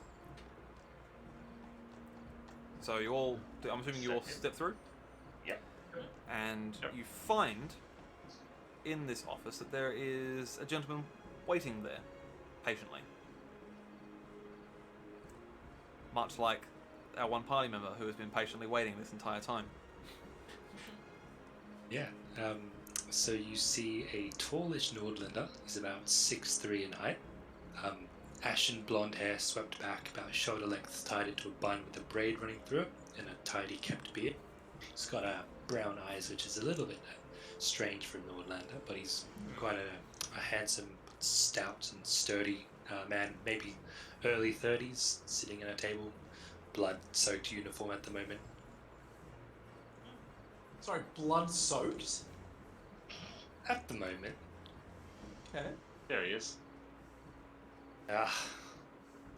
So you all, I'm assuming you all step through? Yep. And Yep. you find in this office that there is a gentleman waiting there, patiently. Much like our one party member who has been patiently waiting this entire time. Yeah. So you see a tallish Nordlander. He's about 6'3" in height. Ashen blonde hair swept back about shoulder length, tied into a bun with a braid running through it, and a tidy kept beard. He's got brown eyes, which is a little bit strange for a Nordlander, but he's quite a handsome, stout and sturdy man, maybe early 30s, sitting at a table, blood-soaked uniform at the moment. Sorry, blood soaked? At the moment. Okay. There he is.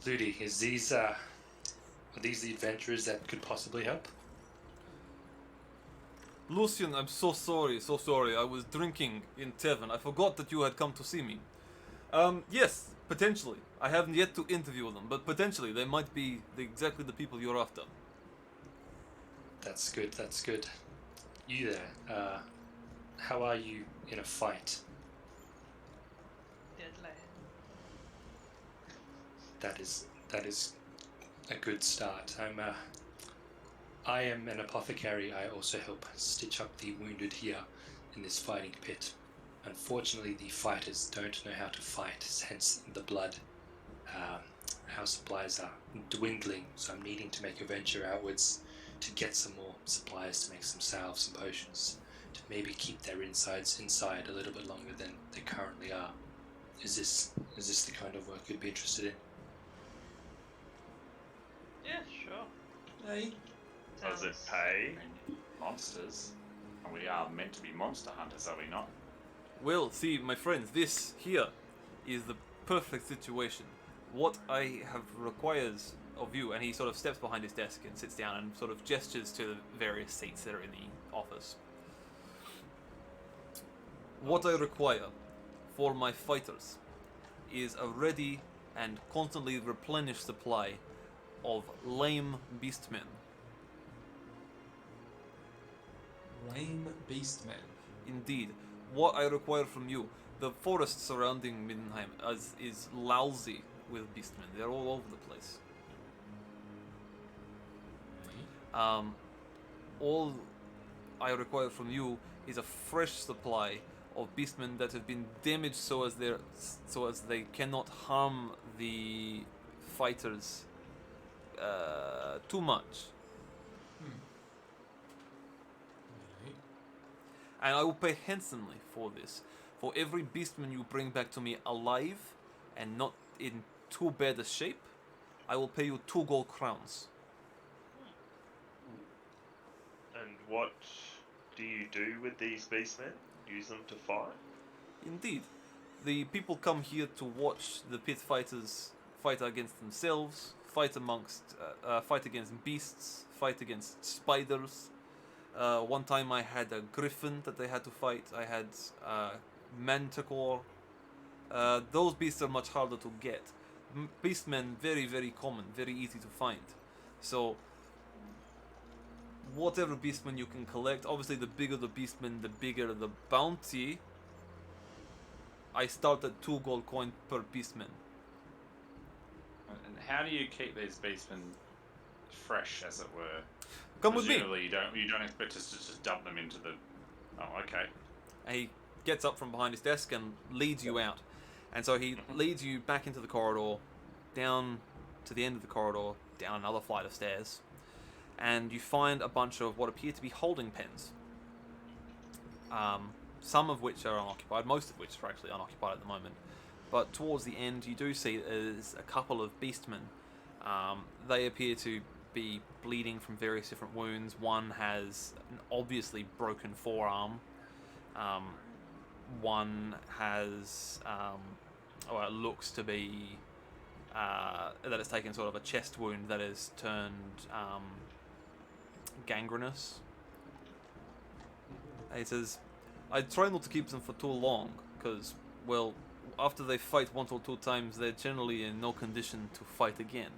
Ludi, are these the adventurers that could possibly help? Lucian, I'm so sorry. I was drinking in tavern. I forgot that you had come to see me. Yes, potentially. I haven't yet to interview them, but potentially they might be exactly the people you're after. That's good. You there, how are you in a fight? Deadly. That is a good start. I am an apothecary. I also help stitch up the wounded here in this fighting pit. Unfortunately, the fighters don't know how to fight, hence the blood. Our supplies are dwindling, so I'm needing to make a venture outwards to get some more supplies to make some salves and potions, to maybe keep their insides inside a little bit longer than they currently are. Is this the kind of work you'd be interested in? Yeah, sure. Hey. Does it pay? Monsters. And we are meant to be monster hunters, are we not? Well, see, my friends, this here is the perfect situation. What I have requires of you, and he sort of steps behind his desk and sits down and sort of gestures to the various seats that are in the office. What I require for my fighters is a ready and constantly replenished supply of lame beastmen. Lame beastmen. Indeed, what I require from you, the forest surrounding Middenheim is lousy with beastmen. They're all over the place. All I require from you is a fresh supply of beastmen that have been damaged so as they cannot harm the fighters too much. And I will pay handsomely for this. For every beastman you bring back to me alive and not in too bad a shape, I will pay you 2 gold crowns. And what do you do with these beastmen? Use them to fight? Indeed. The people come here to watch the pit fighters fight against themselves, fight against beasts, fight against spiders. One time I had a griffin that they had to fight. I had manticore. Those beasts are much harder to get. Beastmen, very, very common, very easy to find. So, whatever beastmen you can collect, obviously the bigger the beastmen, the bigger the bounty. I start at 2 gold coin per beastman. And how do you keep these beastmen fresh, as it were? Come with me. Presumably you don't expect us to just dump them into the... Oh, okay. And he gets up from behind his desk and leads you out. And so he leads you back into the corridor, down to the end of the corridor, down another flight of stairs, and you find a bunch of what appear to be holding pens. Some of which are unoccupied, most of which are actually unoccupied at the moment. But towards the end, you do see there's a couple of beastmen. They appear to be bleeding from various different wounds. One has an obviously broken forearm. One has, it looks to be that it's taken sort of a chest wound that has turned gangrenous. And he says, I try not to keep them for too long, because, well, after they fight 1 or 2 times, they're generally in no condition to fight again,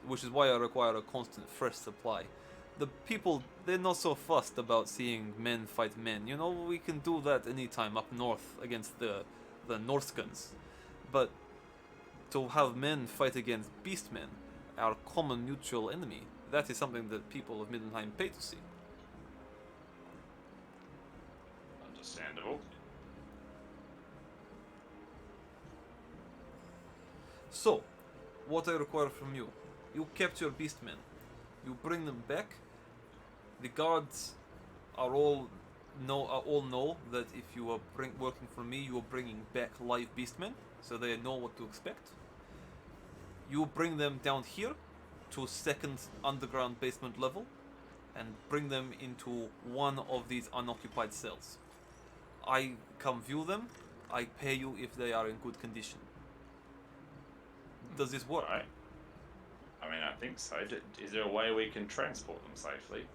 which is why I require a constant fresh supply. The people, they're not so fussed about seeing men fight men. You know, we can do that anytime up north against the Norskans. But to have men fight against beastmen, our common mutual enemy, that is something that people of Middenheim pay to see. Understandable. So, what I require from you, you capture beastmen, you bring them back. The guards are all know that if you are working for me, you are bringing back live beastmen, so they know what to expect. You bring them down here to 2nd underground basement level, and bring them into one of these unoccupied cells. I come view them. I pay you if they are in good condition. Does this work? Right. I mean, I think so. Is there a way we can transport them safely?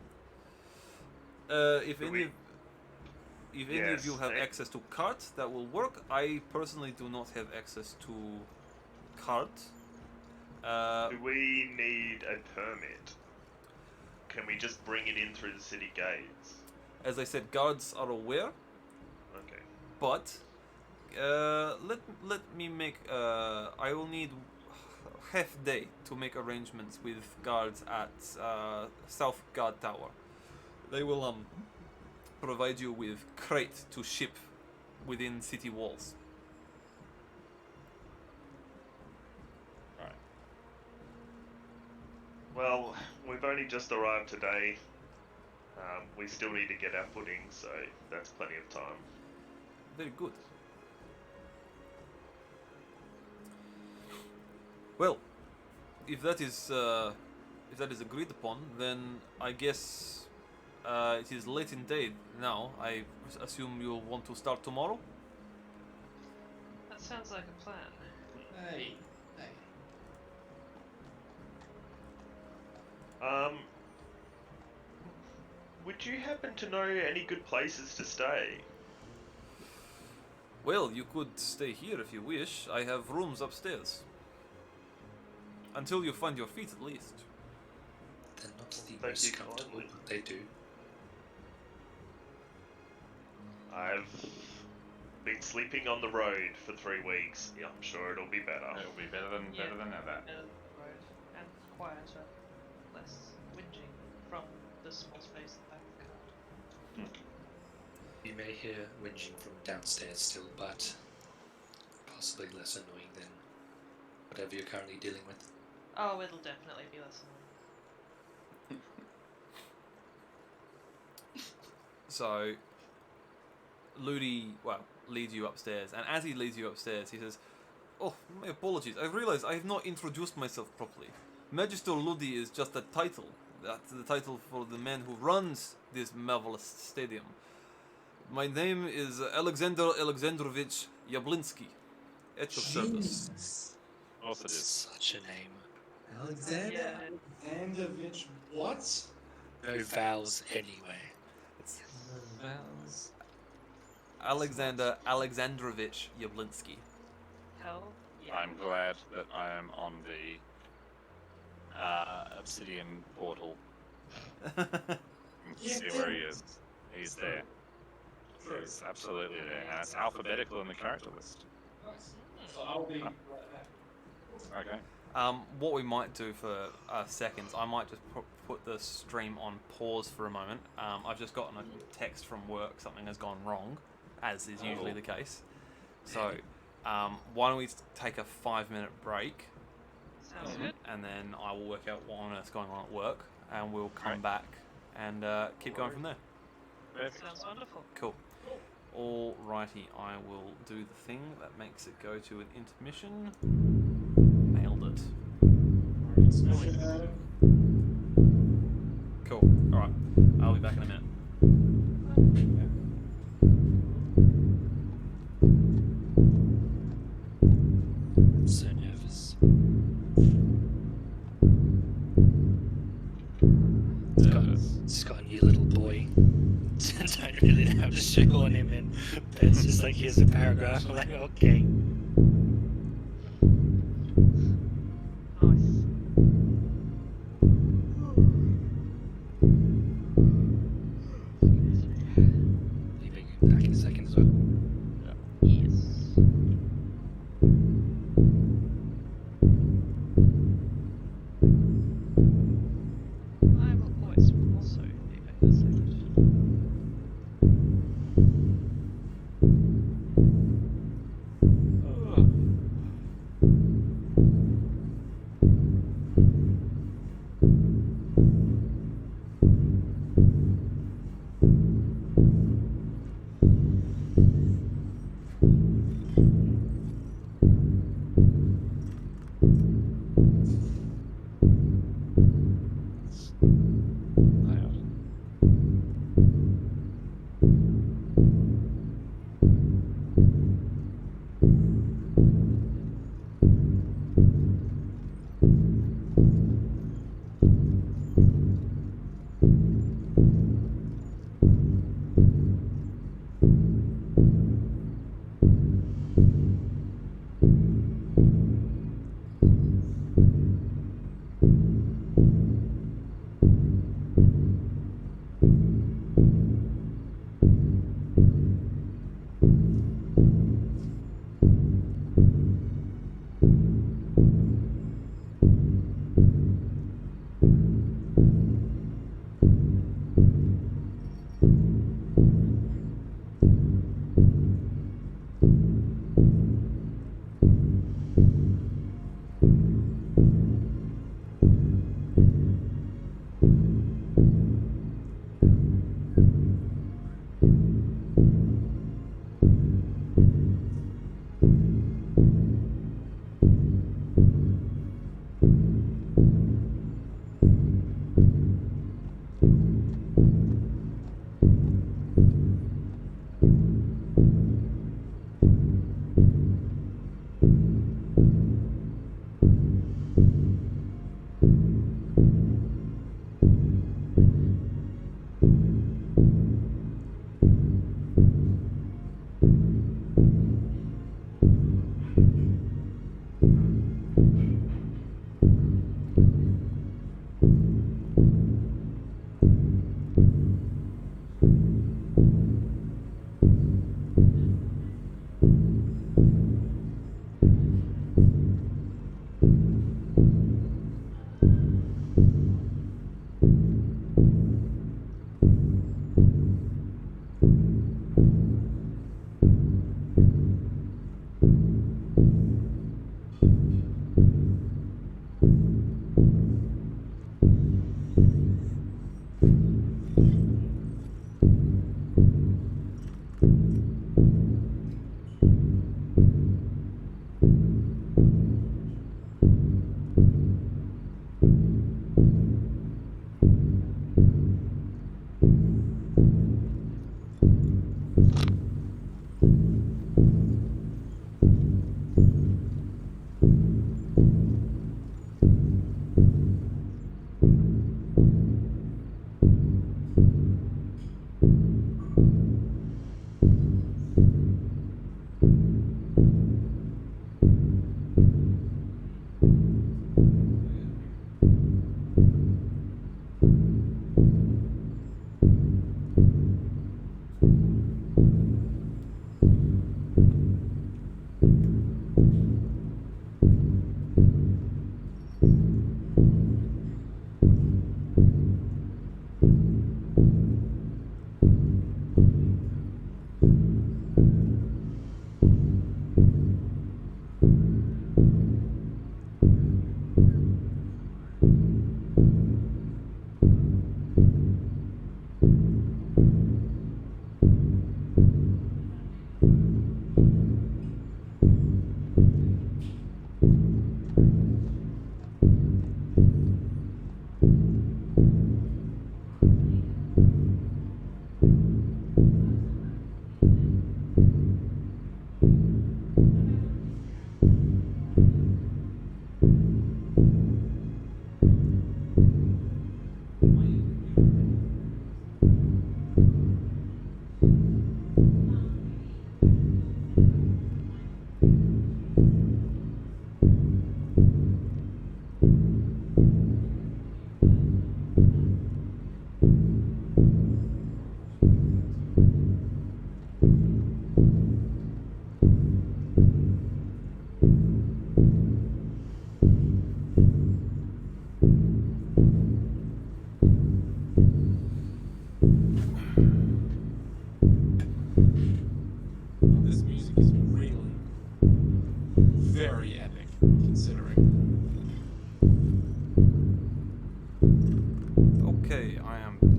If Do any of you Yes, have eh? access to cart, that will work. I personally do not have access to cart. Do we need a permit? Can we just bring it in through the city gates? As I said, guards are aware, Okay. but let me make. I will need half day to make arrangements with guards at South Guard Tower. They will provide you with crate to ship within city walls. Right. Well, we've only just arrived today. We still need to get our footing, so that's plenty of time. Very good. Well, if that is agreed upon, then I guess it is late in day now. I assume you'll want to start tomorrow. That sounds like a plan. Hey. Would you happen to know any good places to stay? Well, you could stay here if you wish. I have rooms upstairs. Until you find your feet, at least. They're not the Thank most you comfortable, kindly. but they do. I've been sleeping on the road for 3 weeks. Yeah, I'm sure it'll be better. It'll be better than Yeah. ever. Better than the road, and quieter, less whinging from the small space in the back of the cart. You may hear whinging from downstairs still, but possibly less annoying than whatever you're currently dealing with. Oh, it'll definitely be less annoying. So, Ludi, leads you upstairs, and as he leads you upstairs, he says, "Oh, my apologies. I realize I have not introduced myself properly. Magister Ludi is just a title. That's the title for the man who runs this marvelous stadium. My name is Alexander Alexandrovich Yablinski. At your service." Jesus. Also, just Such a name. Alexander Yeah. Alexandrovich, what? No vowels anyway. It's Vowels. Alexander Alexandrovich Yablinski. Hell yeah. I'm glad that I am on the Obsidian portal. You can see where he is. He's there. He's absolutely there, and it's alphabetical in the character list. Nice. So I'll be right back. Okay. What we might do for seconds, I might just put the stream on pause for a moment. I've just gotten a text from work, something has gone wrong, as is usually the case. So, why don't we take a 5-minute break, Sounds good. and then I will work out what on earth's going on at work, and we'll come Right. back and keep going from there. Perfect. Sounds wonderful. Cool. Alrighty, I will do the thing that makes it go to an intermission. Nailed it. Cool. Alright. I'll be back in a minute. So nervous. Just got a new little boy. Don't really know how to show on him, and it's just like, here's a paragraph. I'm like, okay. Nice. Leaving back in a second as well. Yes. I will always also be back in a second.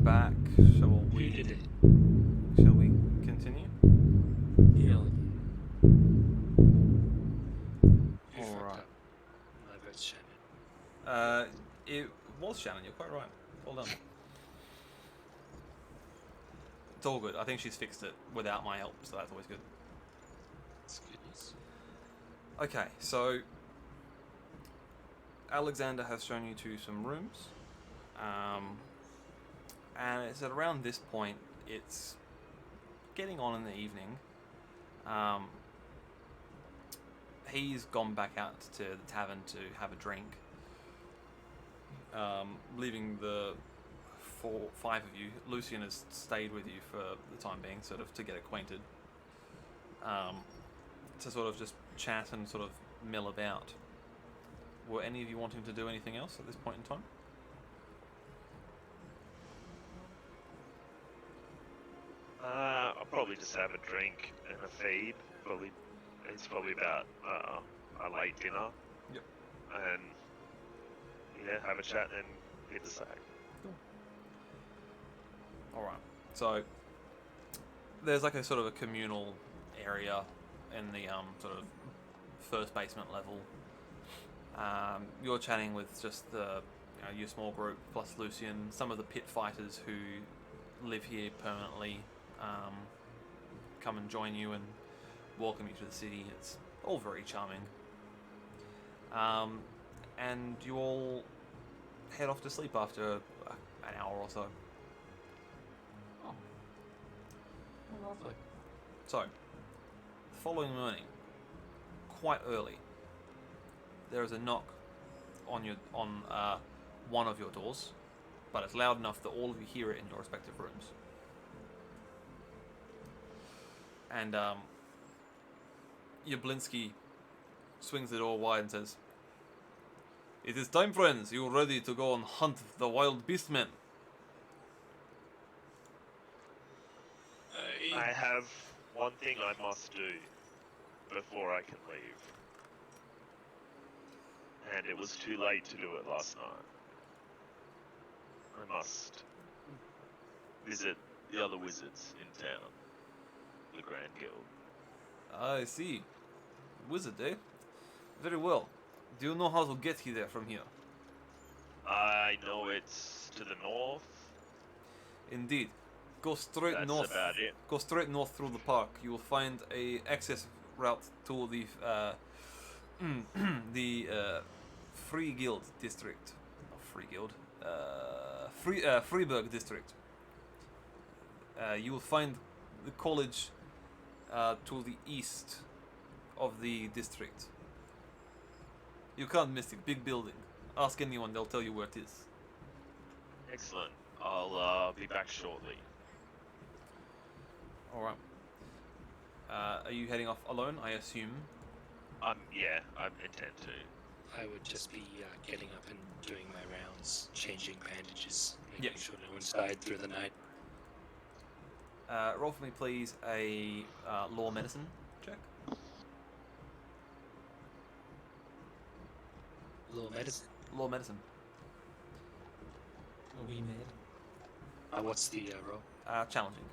back. Shall Who we? did it? Shall we continue? Hell yeah. You Alright. fucked up. My vote's Shannon. It was Shannon. You're quite right. Well done. It's all good. I think she's fixed it without my help, so that's always good. That's good news. Okay, so Alexander has shown you to some rooms, and it's at around this point. It's getting on in the evening. He's gone back out to the tavern to have a drink, leaving the five of you. Lucian has stayed with you for the time being, sort of to get acquainted, to sort of just chat and sort of mill about. Were any of you wanting to do anything else at this point in time? I'll probably just have a drink and a feed. It's probably about a late dinner. Yep. And yeah, have a chat and hit the sack. Alright, so there's like a sort of a communal area in the sort of first basement level. You're chatting with just your small group plus Lucian, some of the pit fighters who live here permanently come and join you and welcome you to the city. It's all very charming. And you all head off to sleep after an hour or so. Lovely. So, the following morning, quite early, there is a knock on one of your doors, but it's loud enough that all of you hear it in your respective rooms. And Jablinski swings the door wide and says, "It is time, friends. You ready to go and hunt the wild beastmen?" I have one thing I must do before I can leave. And it was too late to do it last night. I must visit the other wizards in town. The Grand Guild. I see. Wizard, eh? Very well. Do you know how to get there from here? I know it's to the north. Indeed. Go straight That's north. about it. Go straight north through the park. You will find a access route to the Free Guild district. Not Free Guild. Freiburg district. You will find the college to the east of the district. You can't miss it. Big building. Ask anyone; they'll tell you where it is. Excellent. I'll be back shortly. All right. Are you heading off alone? I assume. Yeah, I intend to. I would just be getting up and doing my rounds, changing bandages, making Yep. sure no one's died through the night. Roll for me, please, a law medicine check. Law medicine. Law medicine. Are we mad? What's the roll? Challenging.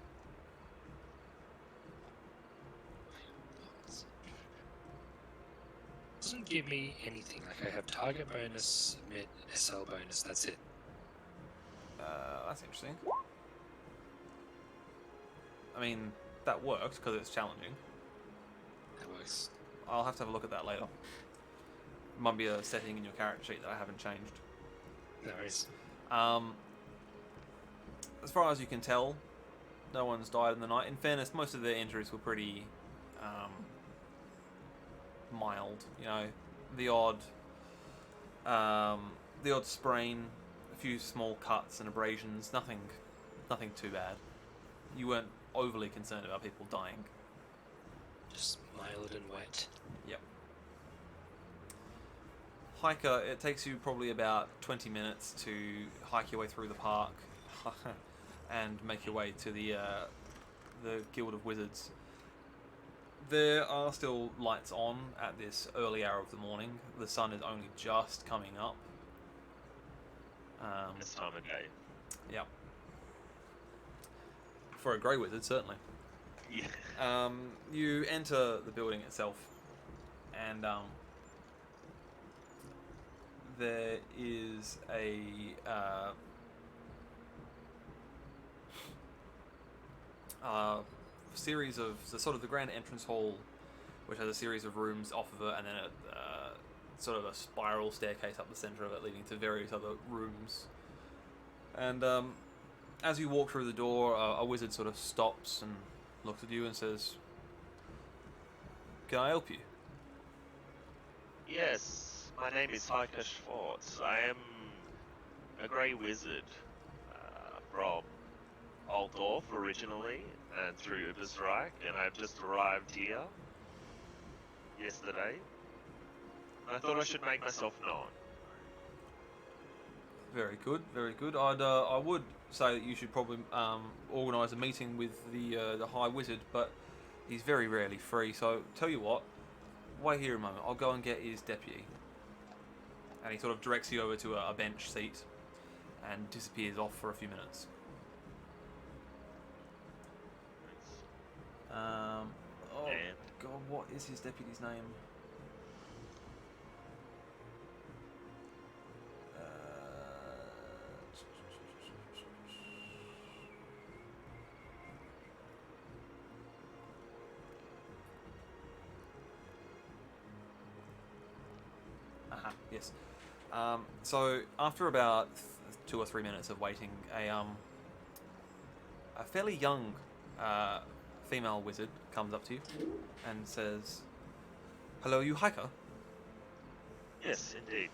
Doesn't give me anything. Like I have target bonus, submit, SL bonus. That's it. That's interesting. I mean, that works because it's challenging. That works. I'll have to have a look at that later. Might be a setting in your character sheet that I haven't changed. No worries. As far as you can tell, no one's died in the night. In fairness, most of their injuries were pretty mild. You know, the odd sprain, a few small cuts and abrasions. Nothing too bad. You weren't overly concerned about people dying. Just mild and wet. Yep. Hiker, it takes you probably about 20 minutes to hike your way through the park and make your way to the Guild of Wizards. There are still lights on at this early hour of the morning. The sun is only just coming up. This time of day. Yep. for a grey wizard, certainly. Yeah. You enter the building itself, and there is a series of the grand entrance hall, which has a series of rooms off of it, and then sort of a spiral staircase up the center of it, leading to various other rooms. And as you walk through the door, a wizard sort of stops and looks at you and says, "Can I help you?" Yes, my name is Heike Schwartz. I am a grey wizard from Altdorf originally, and through Übersreich, and I've just arrived here yesterday. I thought I should make myself known. Very good, very good. I would say that you should probably organise a meeting with the High Wizard, but he's very rarely free. So tell you what, wait here a moment. I'll go and get his deputy. And he sort of directs you over to a bench seat, and disappears off for a few minutes. Oh And God, what is his deputy's name? Yes. So after about 2 or 3 minutes of waiting, a fairly young female wizard comes up to you and says, "Hello, you hiker? yes, indeed.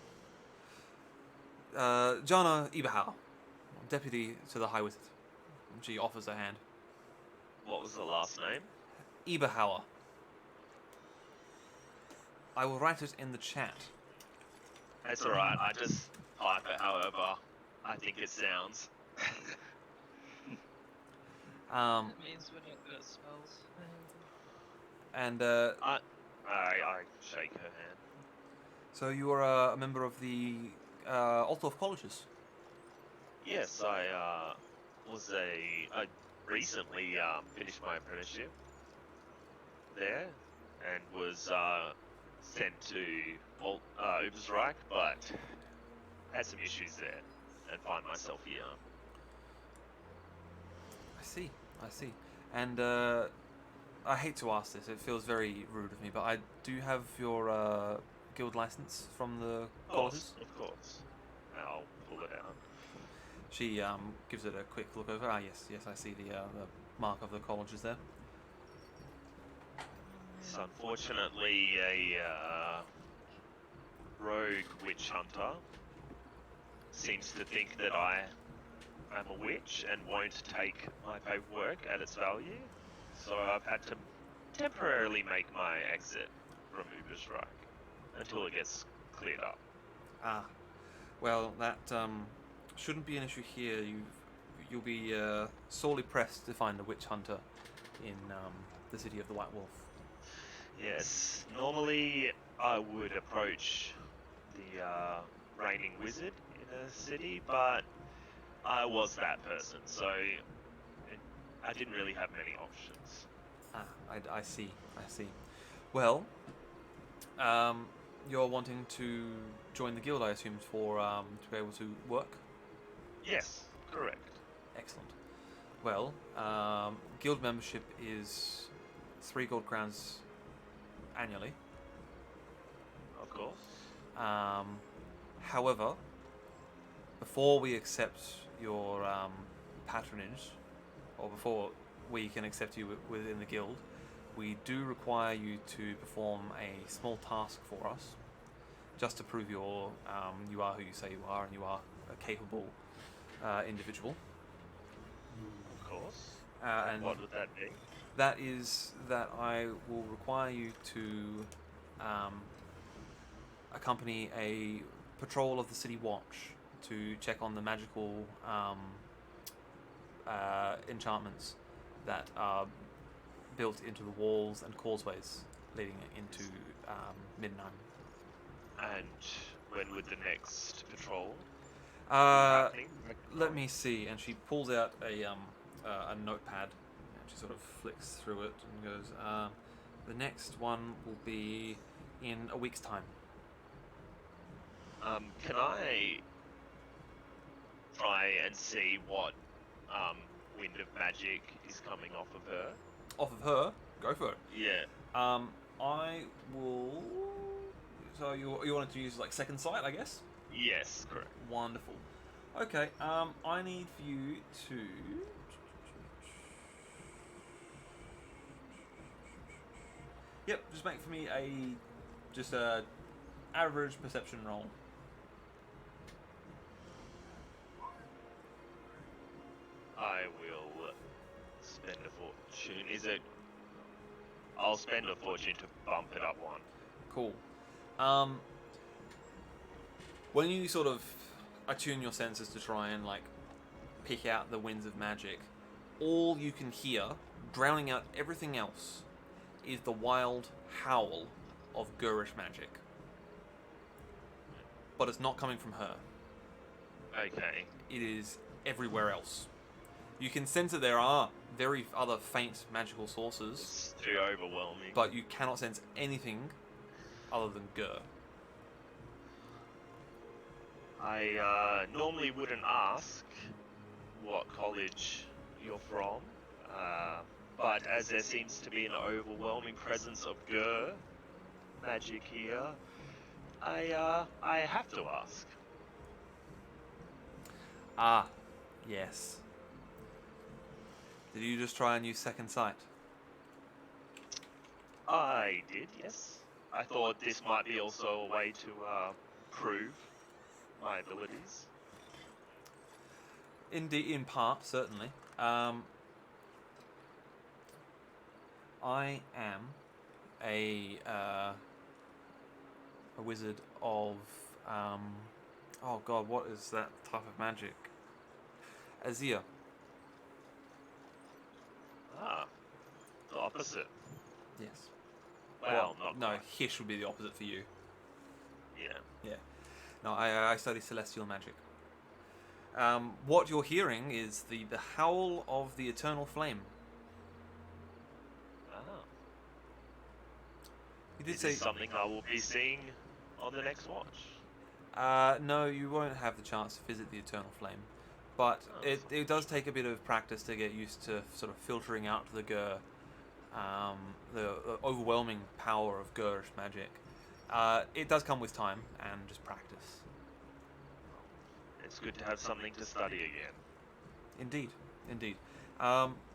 Jana Eberhau, deputy to the High Wizard." And she offers her hand. What was the last name? Eberhauer. I will write it in the chat. That's alright, I just type it however I think it sounds. Um, It means we're not good at spells. and I shake her hand. so you are a member of the Altdorf colleges. Yes, I recently finished my apprenticeship there and was sent to Übersreich, but had some issues there and find myself here. I see. And I hate to ask this, it feels very rude of me, but I do have your guild license from the colleges. Of course. I'll pull it out. She gives it a quick look over. Yes, I see the mark of the colleges there. It's unfortunately a rogue witch hunter seems to think that I am a witch and won't take my paperwork at its value, so I've had to temporarily make my exit from Übersreich until it gets cleared up. Ah, well, that shouldn't be an issue here. You'll be sorely pressed to find a witch hunter in the city of the White Wolf. Yes, normally I would approach the reigning wizard in a city, but I was that person, so I didn't really have many options. Ah, I see. Well, you're wanting to join the guild, I assume, for to be able to work? Yes, correct. Excellent. Well, guild membership is 3 gold crowns annually. Of course. However, before we accept your patronage, or before we can accept you within the guild, we do require you to perform a small task for us, just to prove you are who you say you are, and you are a capable individual. Of course. And What would that be? that is that I will require you to accompany a patrol of the city watch to check on the magical enchantments that are built into the walls and causeways leading into Middenheim. And when would the next patrol be Uh, happening? let me see. And she pulls out a notepad, and she sort of flicks through it and goes, "The next one will be in a week's time." Can I try and see what wind of magic is coming off of her? Off of her, go for it. Yeah. I will. So you wanted to use like second sight, I guess. Yes, correct. Wonderful. Okay. I need for you to. Yep. Just make for me a average perception roll. I will spend a fortune. Is it? I'll spend a fortune to bump it up one. Cool. When you sort of attune your senses to try and like pick out the winds of magic, all you can hear, drowning out everything else, is the wild howl of Gurish magic. But it's not coming from her. Okay. It is everywhere else. You can sense that there are very other faint magical sources, It's too overwhelming. but you cannot sense anything other than Gur. I normally wouldn't ask what college you're from, but as there seems to be an overwhelming presence of Gur magic here, I have to ask. Ah, yes. Did you just try and use second sight? I did, yes. I thought this might be also a way to prove my abilities. Indeed, in part, certainly. I am a wizard of oh god, what is that type of magic? Azir. Ah, the opposite. Yes. Well, Well, not no, quite. Hish would be the opposite for you. Yeah. Yeah. No, I study celestial magic. What you're hearing is the howl of the eternal flame. Ah. You did Is say this something I will be seeing on the next watch? no, you won't have the chance to visit the eternal flame, but Oh, it does take a bit of practice to get used to sort of filtering out the Gur, the overwhelming power of Gurish magic. It does come with time and just practice. It's good to have something to study again. Indeed, indeed.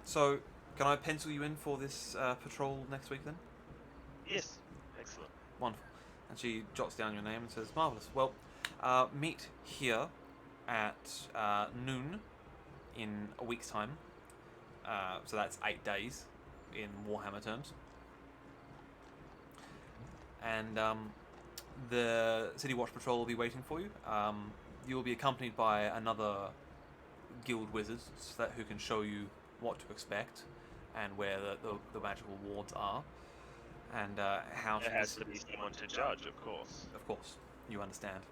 So, can I pencil you in for this patrol next week then? Yes. Excellent. Wonderful. And she jots down your name and says, "Marvelous. Well, meet here at noon in a week's time. So that's 8 days in Warhammer terms. And the City Watch Patrol will be waiting for you. You will be accompanied by another guild wizard who can show you what to expect and where the magical wards are. And how There to has to be someone to judge, of course. Of course, you understand.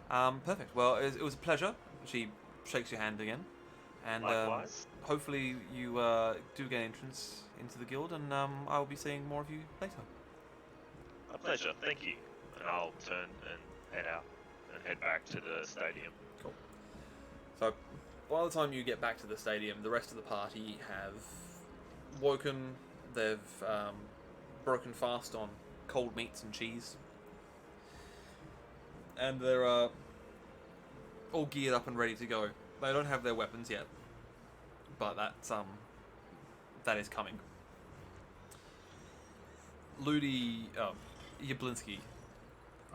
Perfect. Well, it was a pleasure. She shakes your hand again, and Likewise. hopefully you do get entrance into the guild, and I will be seeing more of you later. A pleasure. Thank you. And I'll turn and head out and head back to the stadium. Cool. So, by the time you get back to the stadium, the rest of the party have woken. They've broken fast on cold meats and cheese, and they're all geared up and ready to go. They don't have their weapons yet, but that is coming. Ludi, Yablinski.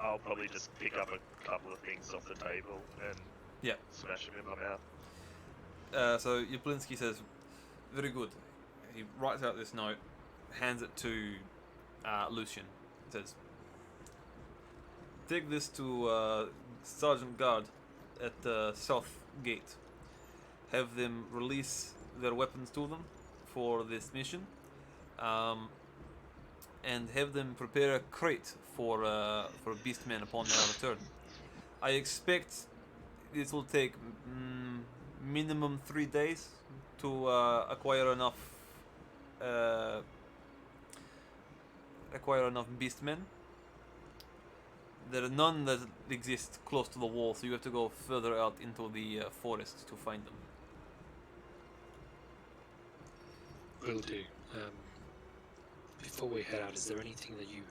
I'll probably just pick up a couple of things off the table and Yeah. smash them in my mouth. So Yablinski says, "Very good." He writes out this note, hands it to Lucian. Says, "Take this to Sergeant Guard at the South Gate. Have them release their weapons to them for this mission, and have them prepare a crate for beastmen upon their return. I expect this will take minimum 3 days to acquire enough beastmen. There are none that exist close to the wall, so you have to go further out into the forest to find them. Will do. Before we head out, is there anything that you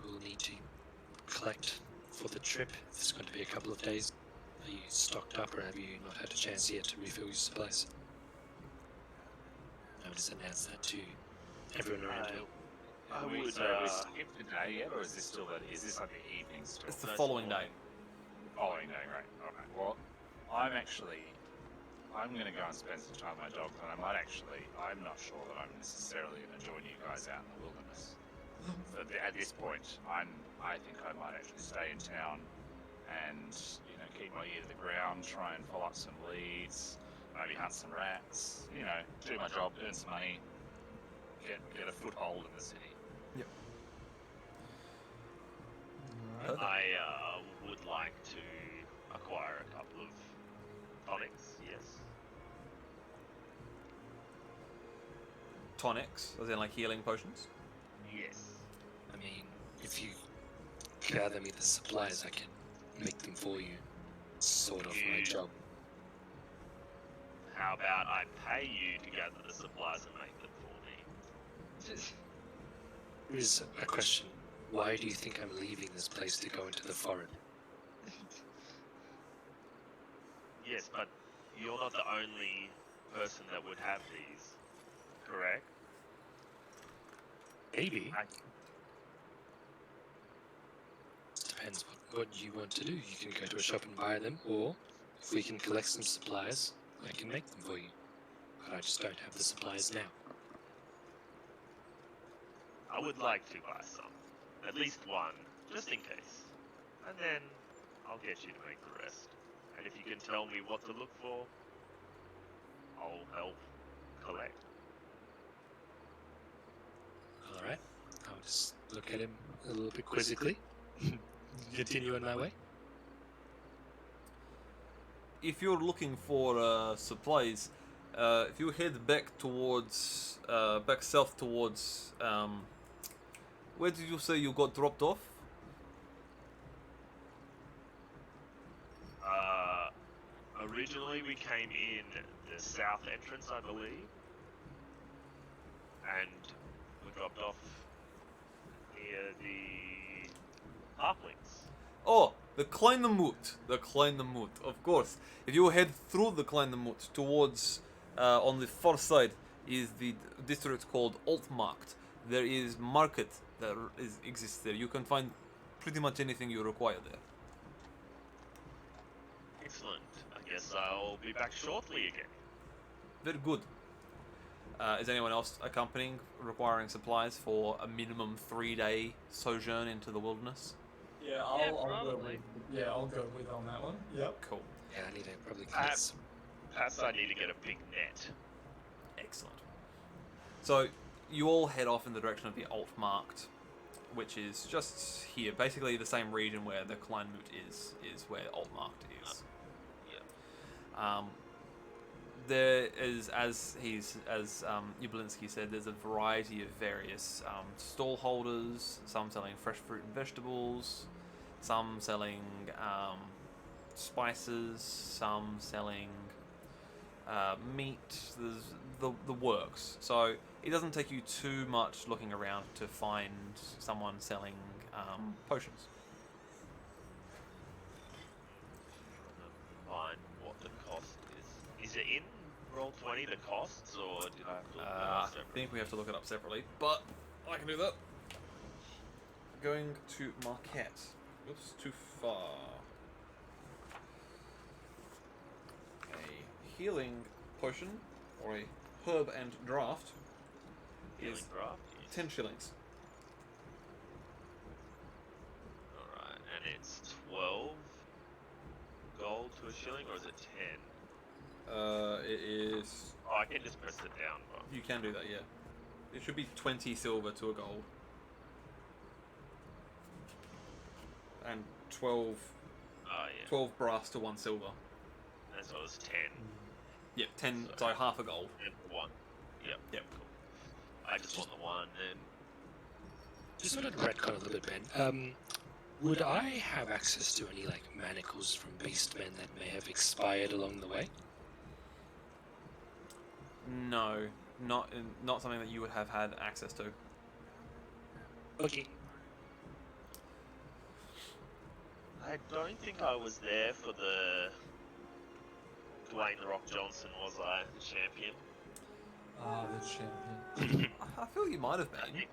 will need to collect for the trip? If it's going to be a couple of days, are you stocked up, or have you not had a chance yet to refill your supplies? I would just announce that to everyone around me. Have we skipped a day yet, or is this still is this like the evening still? It's the following day. Following day, right? Alright. Well, I'm going to go and spend some time with my dog, and I'm not sure that I'm necessarily going to join you guys out in the wilderness. So at this point, I think I might actually stay in town and, keep my ear to the ground, try and follow up some leads, maybe hunt some rats, do my job, earn some money, get a foothold in the city. Yep. I would like to acquire a couple of tonics, yes. Tonics, as in like healing potions. Yes. I mean, if you gather me the supplies, I can make them for you. It's sort of my job. How about I pay you to gather the supplies and make them for me? Here's a question. Why do you think I'm leaving this place to go into the foreign? Yes, but you're not the only person that would have these, correct? Maybe. Depends what you want to do. You can go to a shop and buy them, or if we can collect some supplies, I can make them for you. But I just don't have the supplies now. I would like to buy some. At least one, just in case. And then I'll get you to make the rest. And if you can tell me what to look for, I'll help collect. Alright, I'll just look at him a little bit quizzically. Continue on my way. If you're looking for supplies, if you head back towards, back south towards, where did you say you got dropped off? Originally we came in the south entrance, I believe. And we dropped off near the halflings. Oh, the Kleinemut. The Kleinemut, of course. If you head through the Kleinemut towards, on the far side, is the district called Altmarkt. There is market that exists there. You can find pretty much anything you require there. Excellent. I guess I'll be back shortly again. Very good. Is anyone else accompanying, requiring supplies for a minimum 3-day sojourn into the wilderness? Yeah, Yeah, I'll go probably. with. Yeah, I'll go with on that one. Yep. Cool. Yeah, I need to probably Perhaps I need to get a big net. Excellent. So, you all head off in the direction of the Altmarkt, which is just here. Basically the same region where the Kleinmut is where Altmarkt is. There is, as Jablinski said, there's a variety of various stall holders, some selling fresh fruit and vegetables, some selling spices, some selling meat. There's the works. So it doesn't take you too much looking around to find someone selling potions. Find what the cost is. Is it in Roll20 the costs, or did I have to look that I up separately? think we have to look it up separately, but I can do that. Going to Marquette. Oops, too far. A healing potion, or a herb and draft, Healing is draft? 10 shillings. Alright, and it's 12 gold to a shilling, or is it 10? It is. Oh, I can just press it down, but You can do that, yeah. It should be 20 silver to a gold. And 12 yeah. 12 brass to 1 silver. And so it's 10. Yep, 10, So- so half a gold. And one. Yep. Yep. Cool. I just want the one, and Just wanted to retcon a little bit, Ben. Would I have access to any like manacles from Beastmen that may have expired along the way? No, not something that you would have had access to. Okay. I don't think I was there for the Dwayne The Rock Johnson, was I? The champion. Ah, the champion. I feel you might have I been. think.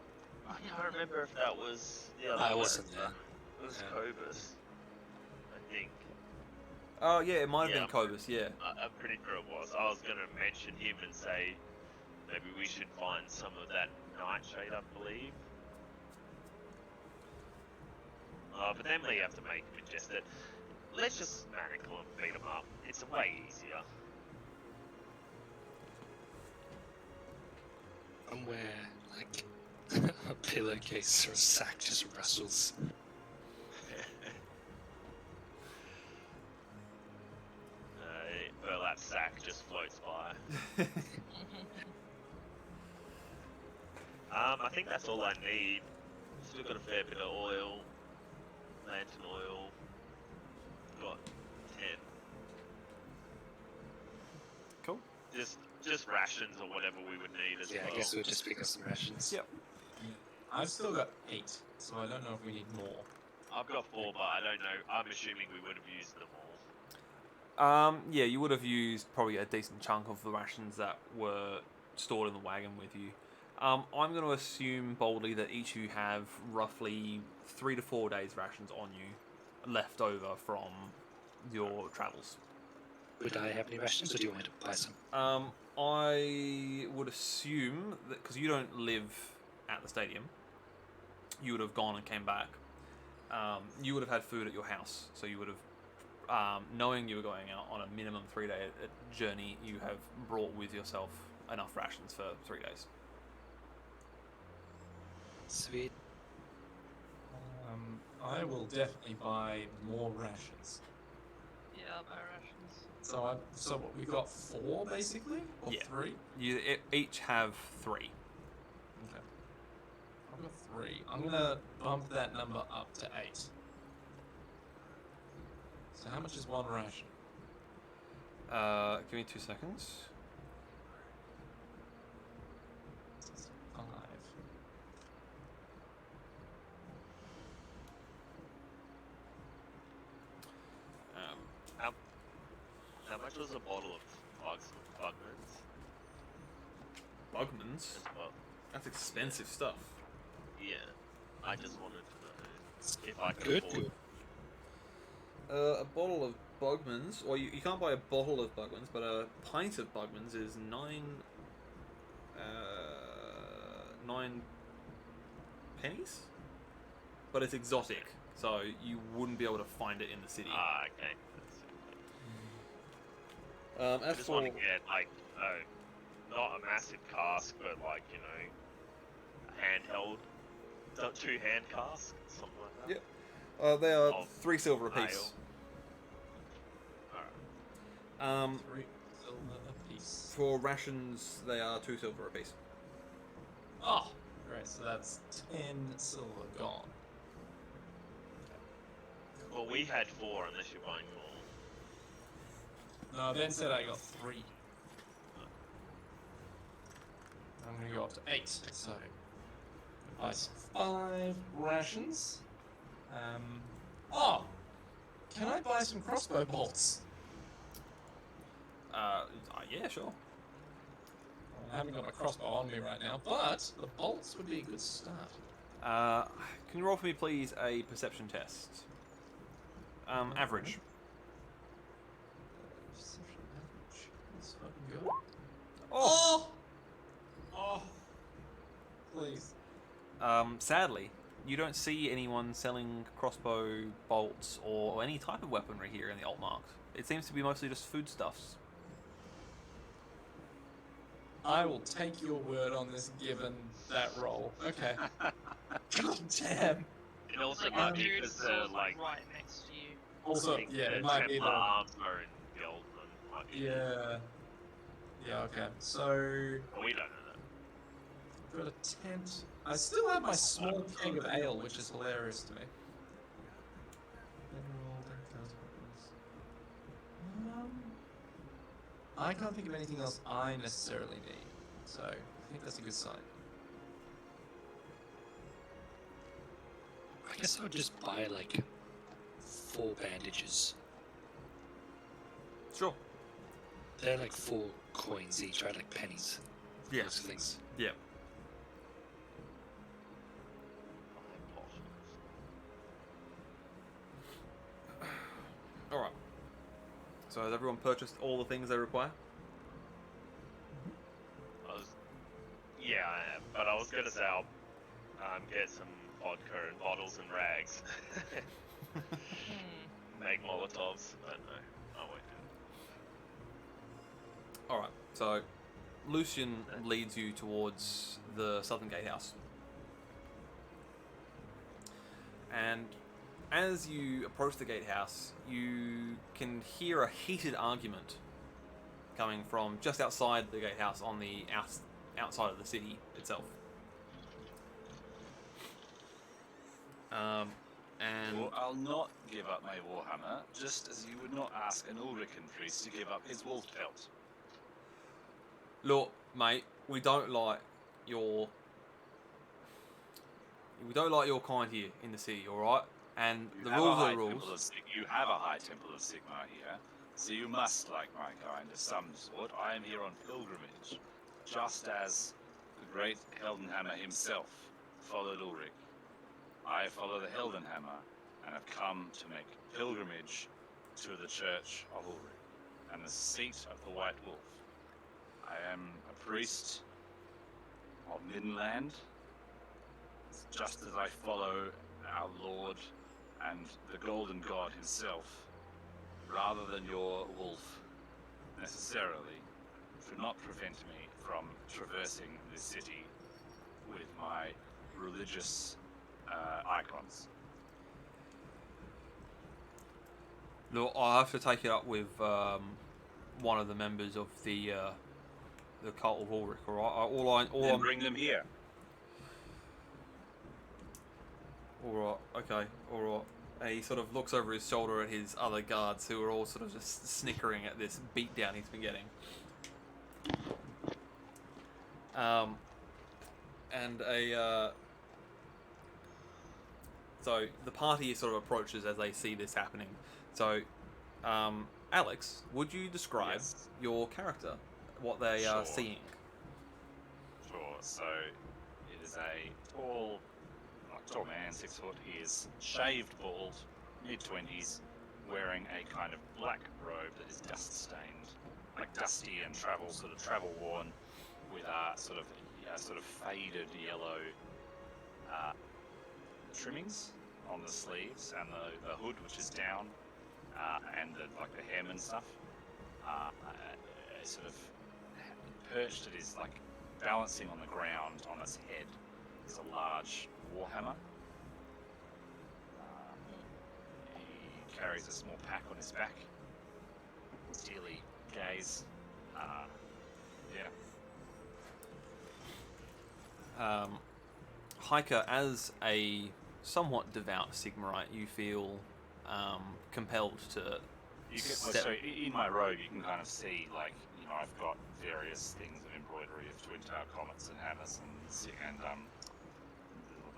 I can't remember if that was the other I one. wasn't there. It was Yeah. Cobus, I think. Oh yeah, it might have Yeah. been Cobus. Yeah. I'm pretty sure it was. I was going to mention him and say maybe we should find some of that nightshade, I believe. But then we have to make him ingest it. Let's just manacle and beat him up. It's way easier. Somewhere like a pillowcase or a sack just rustles. Burlap sack just floats by. I think that's all I need. Still got a fair bit of oil, lantern oil. Got 10. Cool. Just rations or whatever we would need as Yeah, well. I guess we'll just pick up some rations. Yep. I've still got 8, so I don't know if we need more. I've got 4, but I don't know. I'm assuming we would have used them all. Yeah, you would have used probably a decent chunk of the rations that were stored in the wagon with you. I'm going to assume boldly that each of you have roughly 3 to 4 days rations on you left over from your travels. Would I have any rations, or do you want me to buy some? I would assume that because you don't live at the stadium, you would have gone and came back. You would have had food at your house, so you would have, knowing you were going out on a minimum 3-day journey, you have brought with yourself enough rations for 3 days. Sweet. I will definitely buy more rations. Yeah, my rations. So what, we got 4 basically? Or Yeah. 3? You each have 3. Okay. I've got 3. I'm gonna bump that number up to 8. So how much is one ration? Give me 2 seconds. 5. How much was a bottle of Bugman's Bugman's? as well? That's expensive stuff. Yeah. I just wanted to know if I could Good, afford. good. A bottle of Bugman's, or you can't buy a bottle of Bugman's, but a pint of Bugman's is 9 pennies? But it's exotic, so you wouldn't be able to find it in the city. Ah, okay. I As just for want to get like not a massive cask, but like a handheld, 2 hand casks, something like that. Yep. They are Of 3 silver apiece. Alright. 3 silver apiece. For rations, they are 2 silver apiece. Oh, great. So that's 10 silver gone. Well, we had 4, unless you're buying more. No, Ben said I got 3. I'm gonna go up to 8. So buy some 5 rations. Oh, can I buy some crossbow bolts? Yeah, sure. I haven't got my crossbow on me right now, but the bolts would be a good start. Can you roll for me, please, a perception test? Average. Perception average. Let's fucking go. Oh! Oh! Please. Sadly, you don't see anyone selling crossbow bolts or any type of weaponry here in the Altmark. It seems to be mostly just foodstuffs. I will take your word on this given that roll. Okay. God damn. It also Like might the be dude because sort like of right next to you. Also, I think yeah, the it might be Templar the... arms are in Gelton. Might be Yeah. Yeah, okay. So, We don't know that. I've got a tent. I still have my small keg of ale, which is hilarious to me. I can't think of anything else I necessarily need, so I think that's a good sign. I guess I would just buy like 4 bandages. Sure. They're like 4 coins each, right? Like pennies. Yeah. Those things. Yeah. Alright. So has everyone purchased all the things they require? Yeah, I am. But I was gonna say I'll get some vodka and bottles and rags. Make Molotovs, but no, I won't do it. Alright, so Lucian leads you towards the southern gatehouse. And as you approach the gatehouse, you can hear a heated argument coming from just outside the gatehouse on the outside of the city itself. And Well, I'll not give up my warhammer, just as you would not ask an Ulrican priest to give up his wolf pelt. look, mate, we don't like your kind here in the city, all right? And the rules are rules. You have a high Temple of Sigmar here, so you must like my kind of some sort. I am here on pilgrimage, just as the great Heldenhammer himself followed Ulrich. I follow the Heldenhammer, and have come to make pilgrimage to the Church of Ulrich, and the seat of the White Wolf. I am a priest of Middenland, just as I follow our Lord and the Golden God himself, rather than your wolf, necessarily, should not prevent me from traversing this city with my religious icons. Look, I have to take it up with one of the members of the cult of Ulrich. All right, Then bring them here. all right, okay, all right. And he sort of looks over his shoulder at his other guards, who are all sort of just snickering at this beatdown he's been getting. So the party sort of approaches as they see this happening. So, Alex, would you describe Yes. your character, what they are Sure. seeing? Sure, so it is a tall man, 6 foot. He is shaved bald, mid-20s, wearing a kind of black robe that is dust-stained, like dusty and travel-worn, with sort of faded yellow trimmings on the sleeves and the hood, which is down, and the hem and stuff. Sort of perched at his, balancing on the ground on its head is a large warhammer. He carries a small pack on his back. Steely gaze. Hiker, as a somewhat devout Sigmarite, you feel compelled to So in my robe, you can kind of see, I've got various things of embroidery of twin-tailed comets and hammers and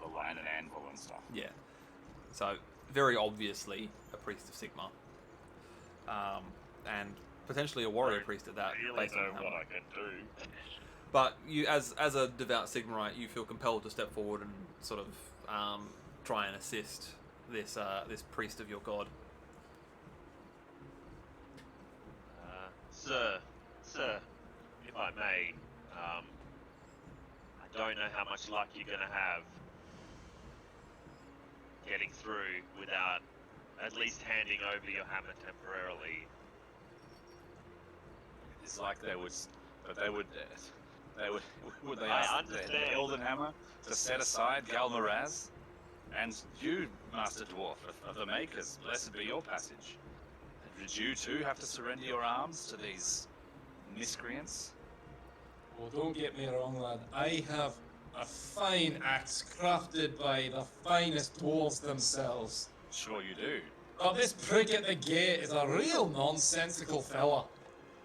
the line and anvil and stuff. Yeah. So, very obviously a priest of Sigmar. And potentially a warrior priest at that. I really based on know how- what I can do. But you, as a devout Sigmarite, you feel compelled to step forward and sort of try and assist this priest of your god. Sir, if I may, I don't know how much luck you're gonna have getting through without at least handing over your hammer temporarily. It's like they would they I ask understand. the Eldenhammer to set aside Galmaraz, and you, Master Dwarf of the Makers, blessed be your passage. Did you too have to surrender your arms to these miscreants? Oh, don't get me wrong, lad. I have a fine axe crafted by the finest dwarves themselves. Sure you do. But this prig at the gate is a real nonsensical fella.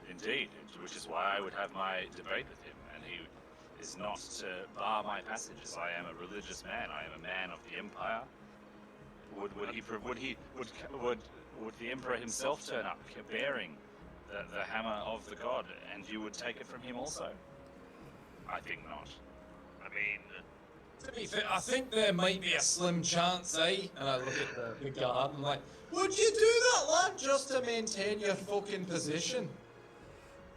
Indeed, which is why I would have my debate with him, and he is not to bar my passage, as I am a religious man. I am a man of the Empire. Would the Emperor himself turn up bearing the hammer of the god, and you would take it from him also? I think not. I mean, To be fair, I think there might be a slim chance, eh? And I look at the guard and like, would you do that, lad, just to maintain your fucking position?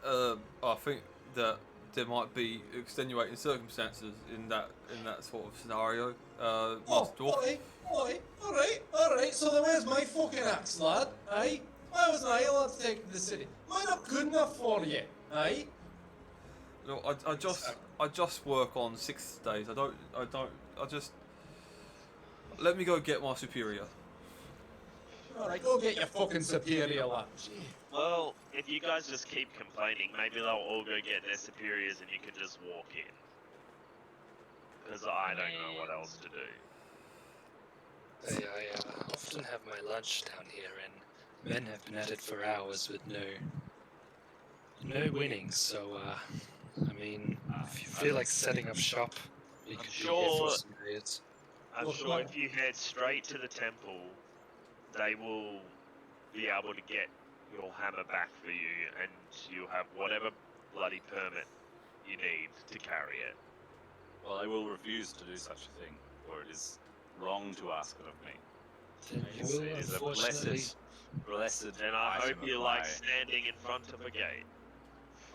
I think that there might be extenuating circumstances in that sort of scenario. Master Dwarf. Alright, so then where's my fucking axe, lad? Aye? Why wasn't I allowed to take it to the city? Am I not good enough for you? Aye? No, I just work on 6 days. I just let me go get my superior. Alright, go get your fucking superior, lad. well, if you guys just keep complaining, maybe they'll all go get their superiors and you can just walk in. Because I don't know what else to do. I often have my lunch down here, and men have been at it for hours with no winnings. So, I mean, if you feel like setting up shop, we could be here for some days. I'm Well, sure well- if you head straight to the temple, they will be able to get your hammer back for you, and you'll have whatever bloody permit you need to carry it. Well, I will refuse to do such a thing, for it is wrong to ask it of me. Then you It will, is a unfortunately. blessed And I item hope you of like my- standing in front of a gate.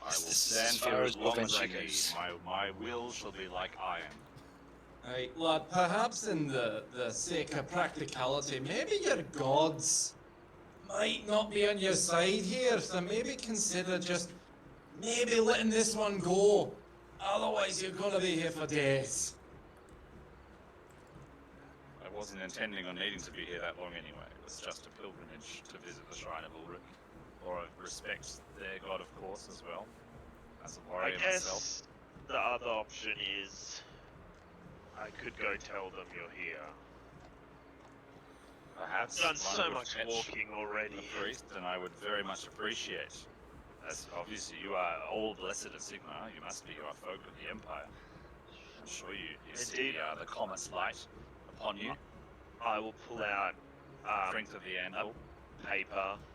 I will This is stand as here far as as long as I revenge need. goes. My will shall be like iron. Right, lad, perhaps in the sake of practicality, maybe your gods might not be on your side here, so maybe consider just maybe letting this one go. Otherwise, you're gonna be here for days. I wasn't intending on needing to be here that long anyway. It was just a pilgrimage to visit the Shrine of Ulrich, or I respect their god, of course, as well, as a I warrior myself. guess the other option is I could go tell them you're here. Perhaps Done one so would much fetch walking already. a priest, and I would very much appreciate. As obviously you are all blessed of Sigma, you must be your folk of the Empire. I'm sure you see Indeed. the comet's light upon you, I will pull out strength of the anvil.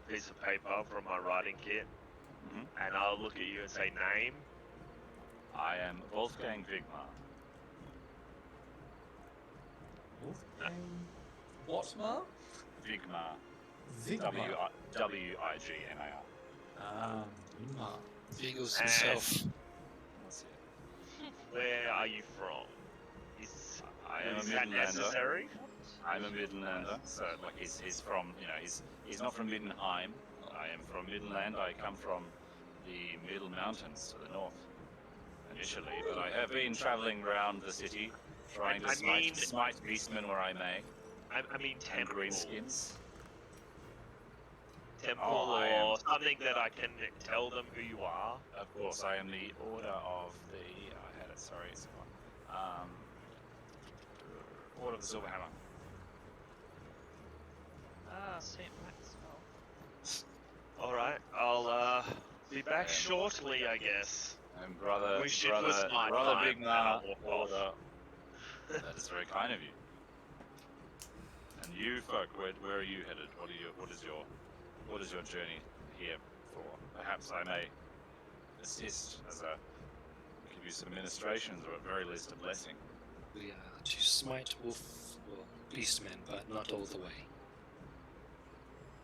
piece of paper from my writing kit, Mhm. and I'll look at you and say name. I am Wolfgang Vigmar. What, ma? Vigmar. Vigmar. W-I-G-M-A-R. Ma. Vigils And- himself. That's it. Where are you from? Is I am a that Middenlander. necessary? I'm a Middenlander, so like he's from, he's not from Middenheim. I am from Middenland. I come from the Middle Mountains to the north initially, but I have been traveling around the city trying to I mean- smite beastmen where I may, I mean and temple. greenskins. Temple Oh, I or am- something that I can tell them who you are. Of course, I am the Order of the. I had it. Sorry, it's gone. Order of the Silver Hammer. Ah, St. Maxwell. Alright, I'll be back shortly, I guess. And brother, Wish it was my brother time, Big and I'll Ma, walk off. Order. That is very kind of you. And you folk, where are you headed? What is your journey here for? Perhaps I may assist as a give you some ministrations, or at very least a blessing. We are to smite beastmen, but not all the way.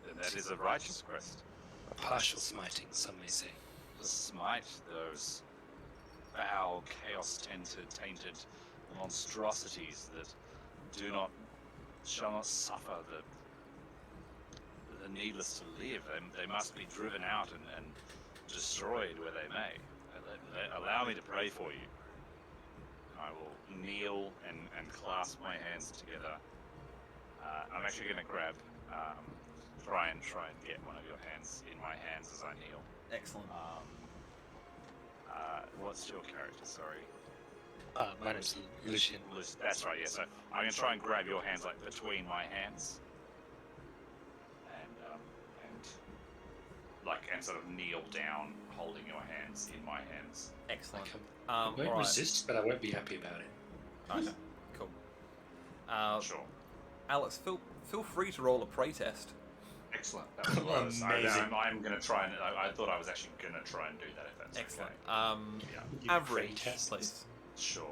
Then that is a righteous quest. A partial smiting, some may say. To smite those foul, chaos-tainted monstrosities that shall not suffer the needless to live. They must be driven out and destroyed where they may. Allow me to pray for you. I will kneel and clasp my hands together. I'm actually going to try and get one of your hands in my hands as I kneel. Excellent. What's your character? Sorry. My name's Lucian. That's right. Yeah. So I'm gonna try and grab your hands like between my hands, and sort of kneel down, holding your hands in my hands. Excellent. I won't alright. resist, but I won't be happy about it. Okay, cool. Sure. Alex, feel free to roll a prey test. Excellent. That was what I was. Amazing. I'm gonna try and. I thought I was actually gonna try and do that if that's Excellent. okay. Yeah. You prey Average, tests. please. Sure.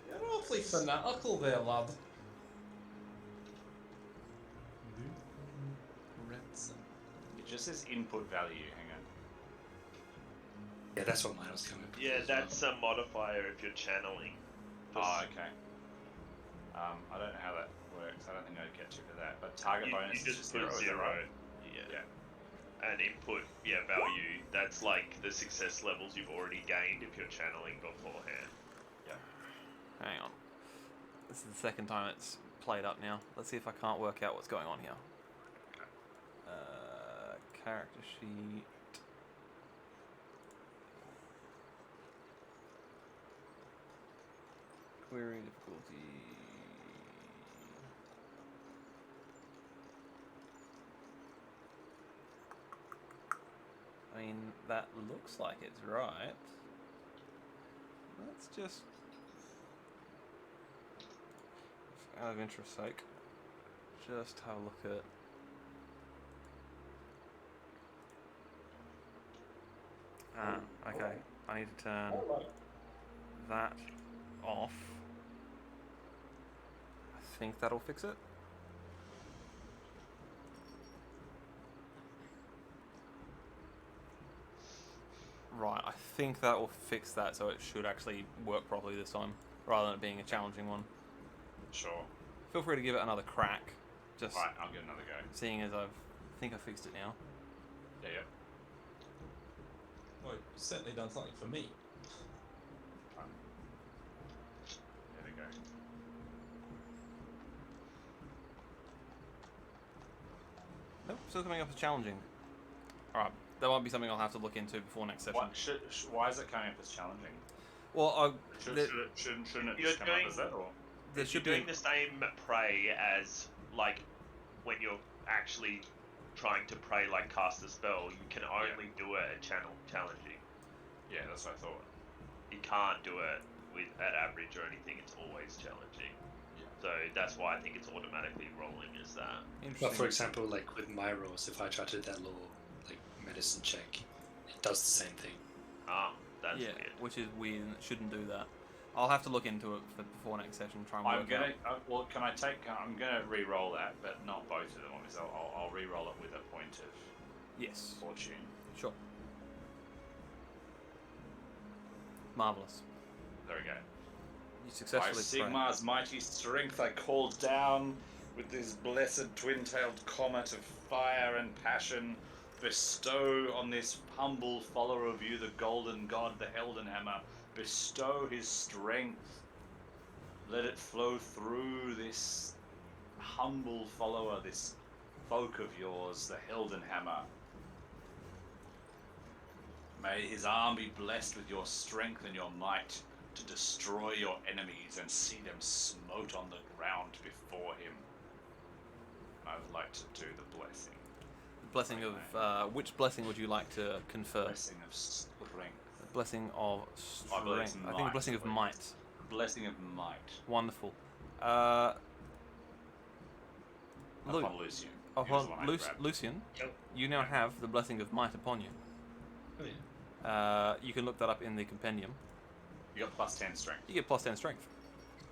You're awfully fanatical there, lad. It just says input value. Hang on. Yeah, that's what mine was coming up with Yeah, as well. that's a modifier if you're channeling. Oh, okay. I don't know how that works. I don't think I'd get to for that. But target You bonus is just just put 0. is that zero. right? Yeah. Yeah. And input, value. That's like the success levels you've already gained if you're channeling beforehand. Hang on. This is the second time it's played up now. Let's see if I can't work out what's going on here. Character sheet. Query difficulty. I mean, that looks like it's right. Let's just, out of interest's sake, just have a look at. Okay. I need to turn that off. I think that'll fix it. Right, I think that will fix that, so it should actually work properly this time, rather than it being a challenging one. Sure. Feel free to give it another crack, just Right, I'll get another go. seeing as I think I fixed it now. Yeah. Well, you've certainly done something for me. There we go. Nope, still coming up as challenging. Alright, that might be something I'll have to look into before next session. Why is it coming up as challenging? Well, Shouldn't it You're just come up doing- as that, or? there You're should doing be. the same prey as like when you're actually trying to pray like cast a spell. You can only do it at challenging. Yeah, that's what I thought. You can't do it at average or anything. It's always challenging. Yeah. So that's why I think it's automatically rolling as that. Interesting. But for example, like with my rolls, if I try to do that little like medicine check, it does the same thing. That's yeah, weird. which is weird and it shouldn't do that. I'll have to look into it before next session. Try and work I'm gonna. out. Well, can I take? I'm gonna re-roll that, but not both of them. Obviously, I'll re-roll it with a point of Yes, fortune. sure. Marvelous. There we go. You By successfully prayed. Sigmar's mighty strength, I called down with this blessed twin-tailed comet of fire and passion. Bestow on this humble follower of you, the golden god, the Heldenhammer. Bestow his strength. Let it flow through this humble follower, this folk of yours, the Heldenhammer. May his arm be blessed with your strength and your might to destroy your enemies and see them smote on the ground before him. I would like to do the blessing. Blessing of which blessing would you like to confer? Blessing of strength. Blessing of I believe it's strength. I think a might, blessing of please. might. Blessing of might. Wonderful. Upon Lucian. He was Upon the one I grabbed. Lucian, Yep. you now have the blessing of might upon you. Oh yeah. You can look that up in the compendium. You got plus 10 strength. You get plus 10 strength.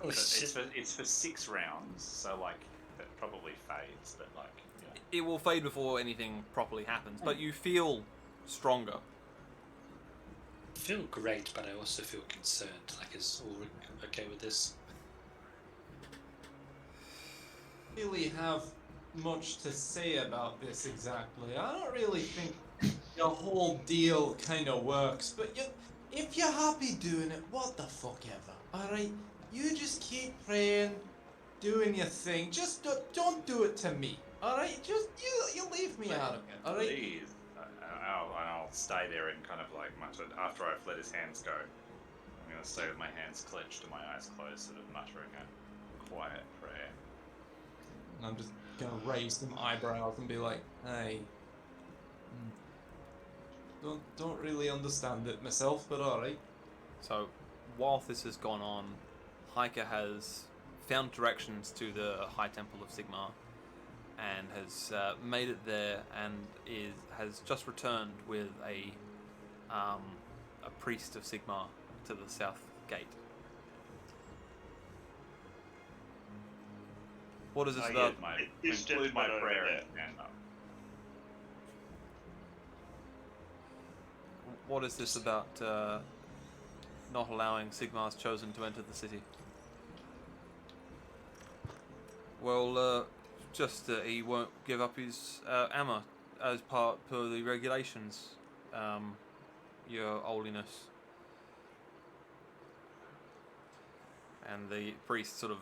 Oh But shit. it's for 6 rounds, so like that probably fades, but like It will fade before anything properly happens, but you feel stronger. I feel great, but I also feel concerned. Like, is Ulrich okay with this? Really have much to say about this exactly. I don't really think your whole deal kind of works, but if you're happy doing it, what the fuck ever. Alright? You just keep praying, doing your thing. Just don't do it to me. Alright? Just, you leave me out of it. Alright? Please, I'll stay there and kind of like mutter after I've let his hands go. I'm gonna stay with my hands clenched and my eyes closed, sort of muttering a quiet prayer. And I'm just gonna raise some eyebrows and be like, hey. Don't really understand it myself, but alright. So, while this has gone on, Hiker has found directions to the High Temple of Sigmar and has made it there and has just returned with a priest of Sigmar to the south gate. What is this about? This Conclude my gentleman over prayer there. and stand up. What is this about not allowing Sigmar's chosen to enter the city? Well, he won't give up his armor as per the regulations, Your Holiness. And the priest sort of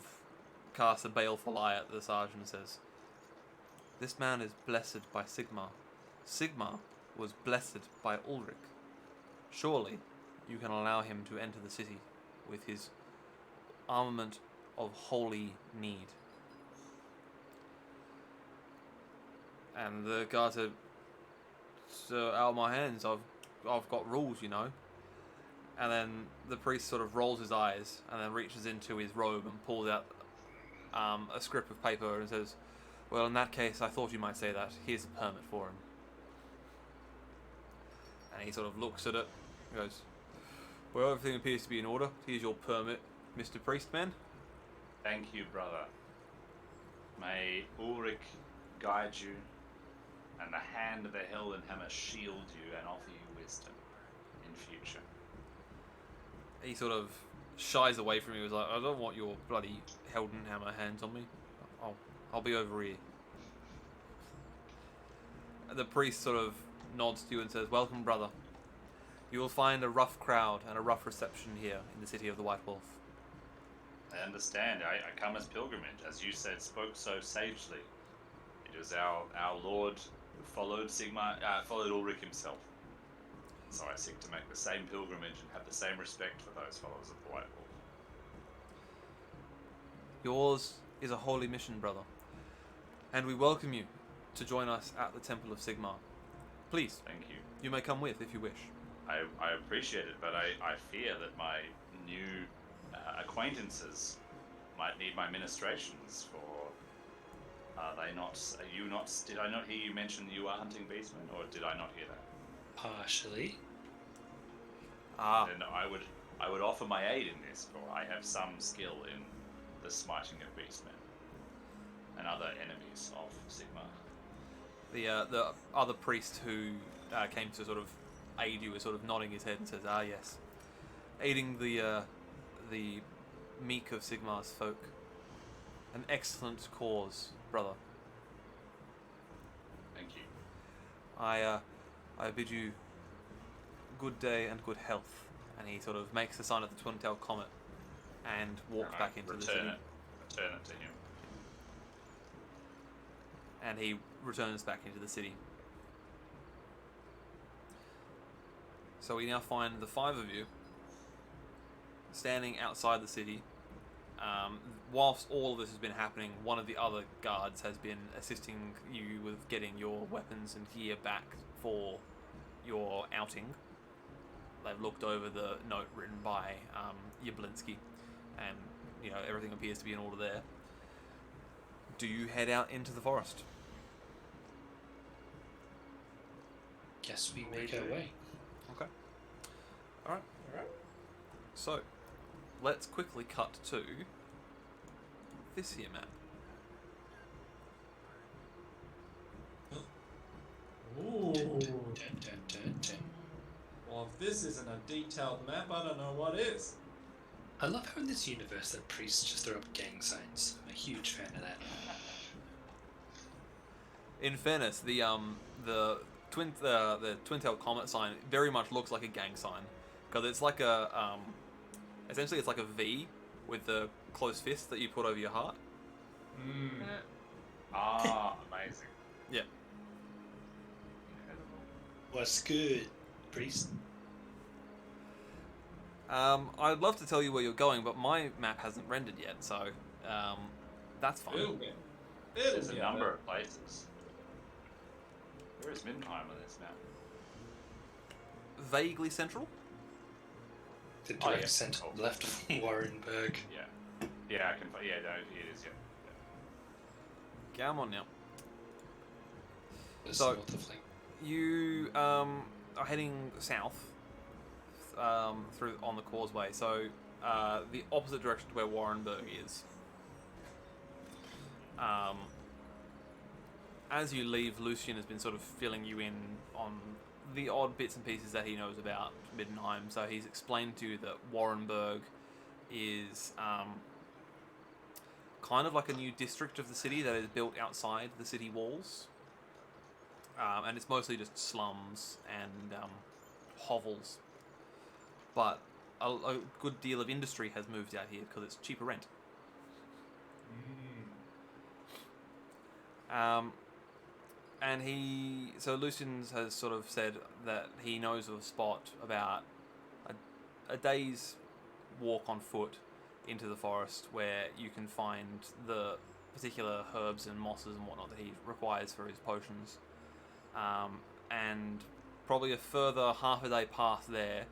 casts a baleful eye at the sergeant and says, "This man is blessed by Sigmar. Sigmar was blessed by Ulrich. Surely you can allow him to enter the city with his armament of holy need." And the guy said, "So out of my hands, I've got rules, you know." And then the priest sort of rolls his eyes and then reaches into his robe and pulls out a scrip of paper and says, "Well, in that case, I thought you might say that. Here's a permit for him." And he sort of looks at it and goes, "Well, everything appears to be in order. Here's your permit, Mr. Priestman." Thank you, brother. May Ulrich guide you, and the hand of the Heldenhammer shield you and offer you wisdom in future. He sort of shies away from you. He's like, "I don't want your bloody Heldenhammer hands on me. I'll be over here." The priest sort of nods to you and says, "Welcome, brother. You will find a rough crowd and a rough reception here in the city of the White Wolf." I understand. I come as pilgrimage, as you said, spoke so sagely. It was our Lord who followed followed Ulrich himself. So I seek to make the same pilgrimage and have the same respect for those followers of the White Wolf. Yours is a holy mission, brother, and we welcome you to join us at the Temple of Sigmar. Please, Thank you. you may come with if you wish. I appreciate it, but I fear that my new acquaintances might need my ministrations for. Are you not? Did I not hear you mention you are hunting beastmen, or did I not hear that? Partially. Then I would offer my aid in this, for I have some skill in the smiting of beastmen and other enemies of Sigmar. The other priest who came to sort of aid you is sort of nodding his head and says, "Ah, yes, aiding the meek of Sigmar's folk. An excellent cause, brother. Thank you. I bid you good day and good health." And he sort of makes the sign of the twin-tailed comet and walks back into the city. Return it to him. And he returns back into the city. So we now find the five of you standing outside the city. Whilst all of this has been happening, one of the other guards has been assisting you with getting your weapons and gear back for your outing. They've looked over the note written by Yablinski, and everything appears to be in order there. Do you head out into the forest? Guess we make our way. Okay. Alright. So, let's quickly cut to this here map. Ooh. Dun, dun, dun, dun. Well, if this isn't a detailed map, I don't know what is. I love how in this universe that priests just throw up gang signs. I'm a huge fan of that. In fairness, the twin-tailed comet sign very much looks like a gang sign, because it's like a essentially it's like a V with the closed fist that you put over your heart. Ah, amazing. Yeah. Incredible. What's good, priest? I'd love to tell you where you're going, but my map hasn't rendered yet, so that's fine. It'll get. There's a get number there. of places. Where is Middenheim on this map? Vaguely central. The Oh, direct yeah. center Cool. left of Warrenburg. Yeah. Yeah, I can. Yeah, no, it is. Yeah. Come on now. Just So- north of like You are heading south through on the causeway, so the opposite direction to where Warrenburg is. As you leave, Lucian has been sort of filling you in on the odd bits and pieces that he knows about Middenheim. So he's explained to you that Warrenburg is kind of like a new district of the city that is built outside the city walls. And it's mostly just slums and hovels. But a good deal of industry has moved out here because it's cheaper rent. And so Lucian has sort of said that he knows of a spot about a day's walk on foot into the forest where you can find the particular herbs and mosses and whatnot that he requires for his potions. And probably a further half a day path there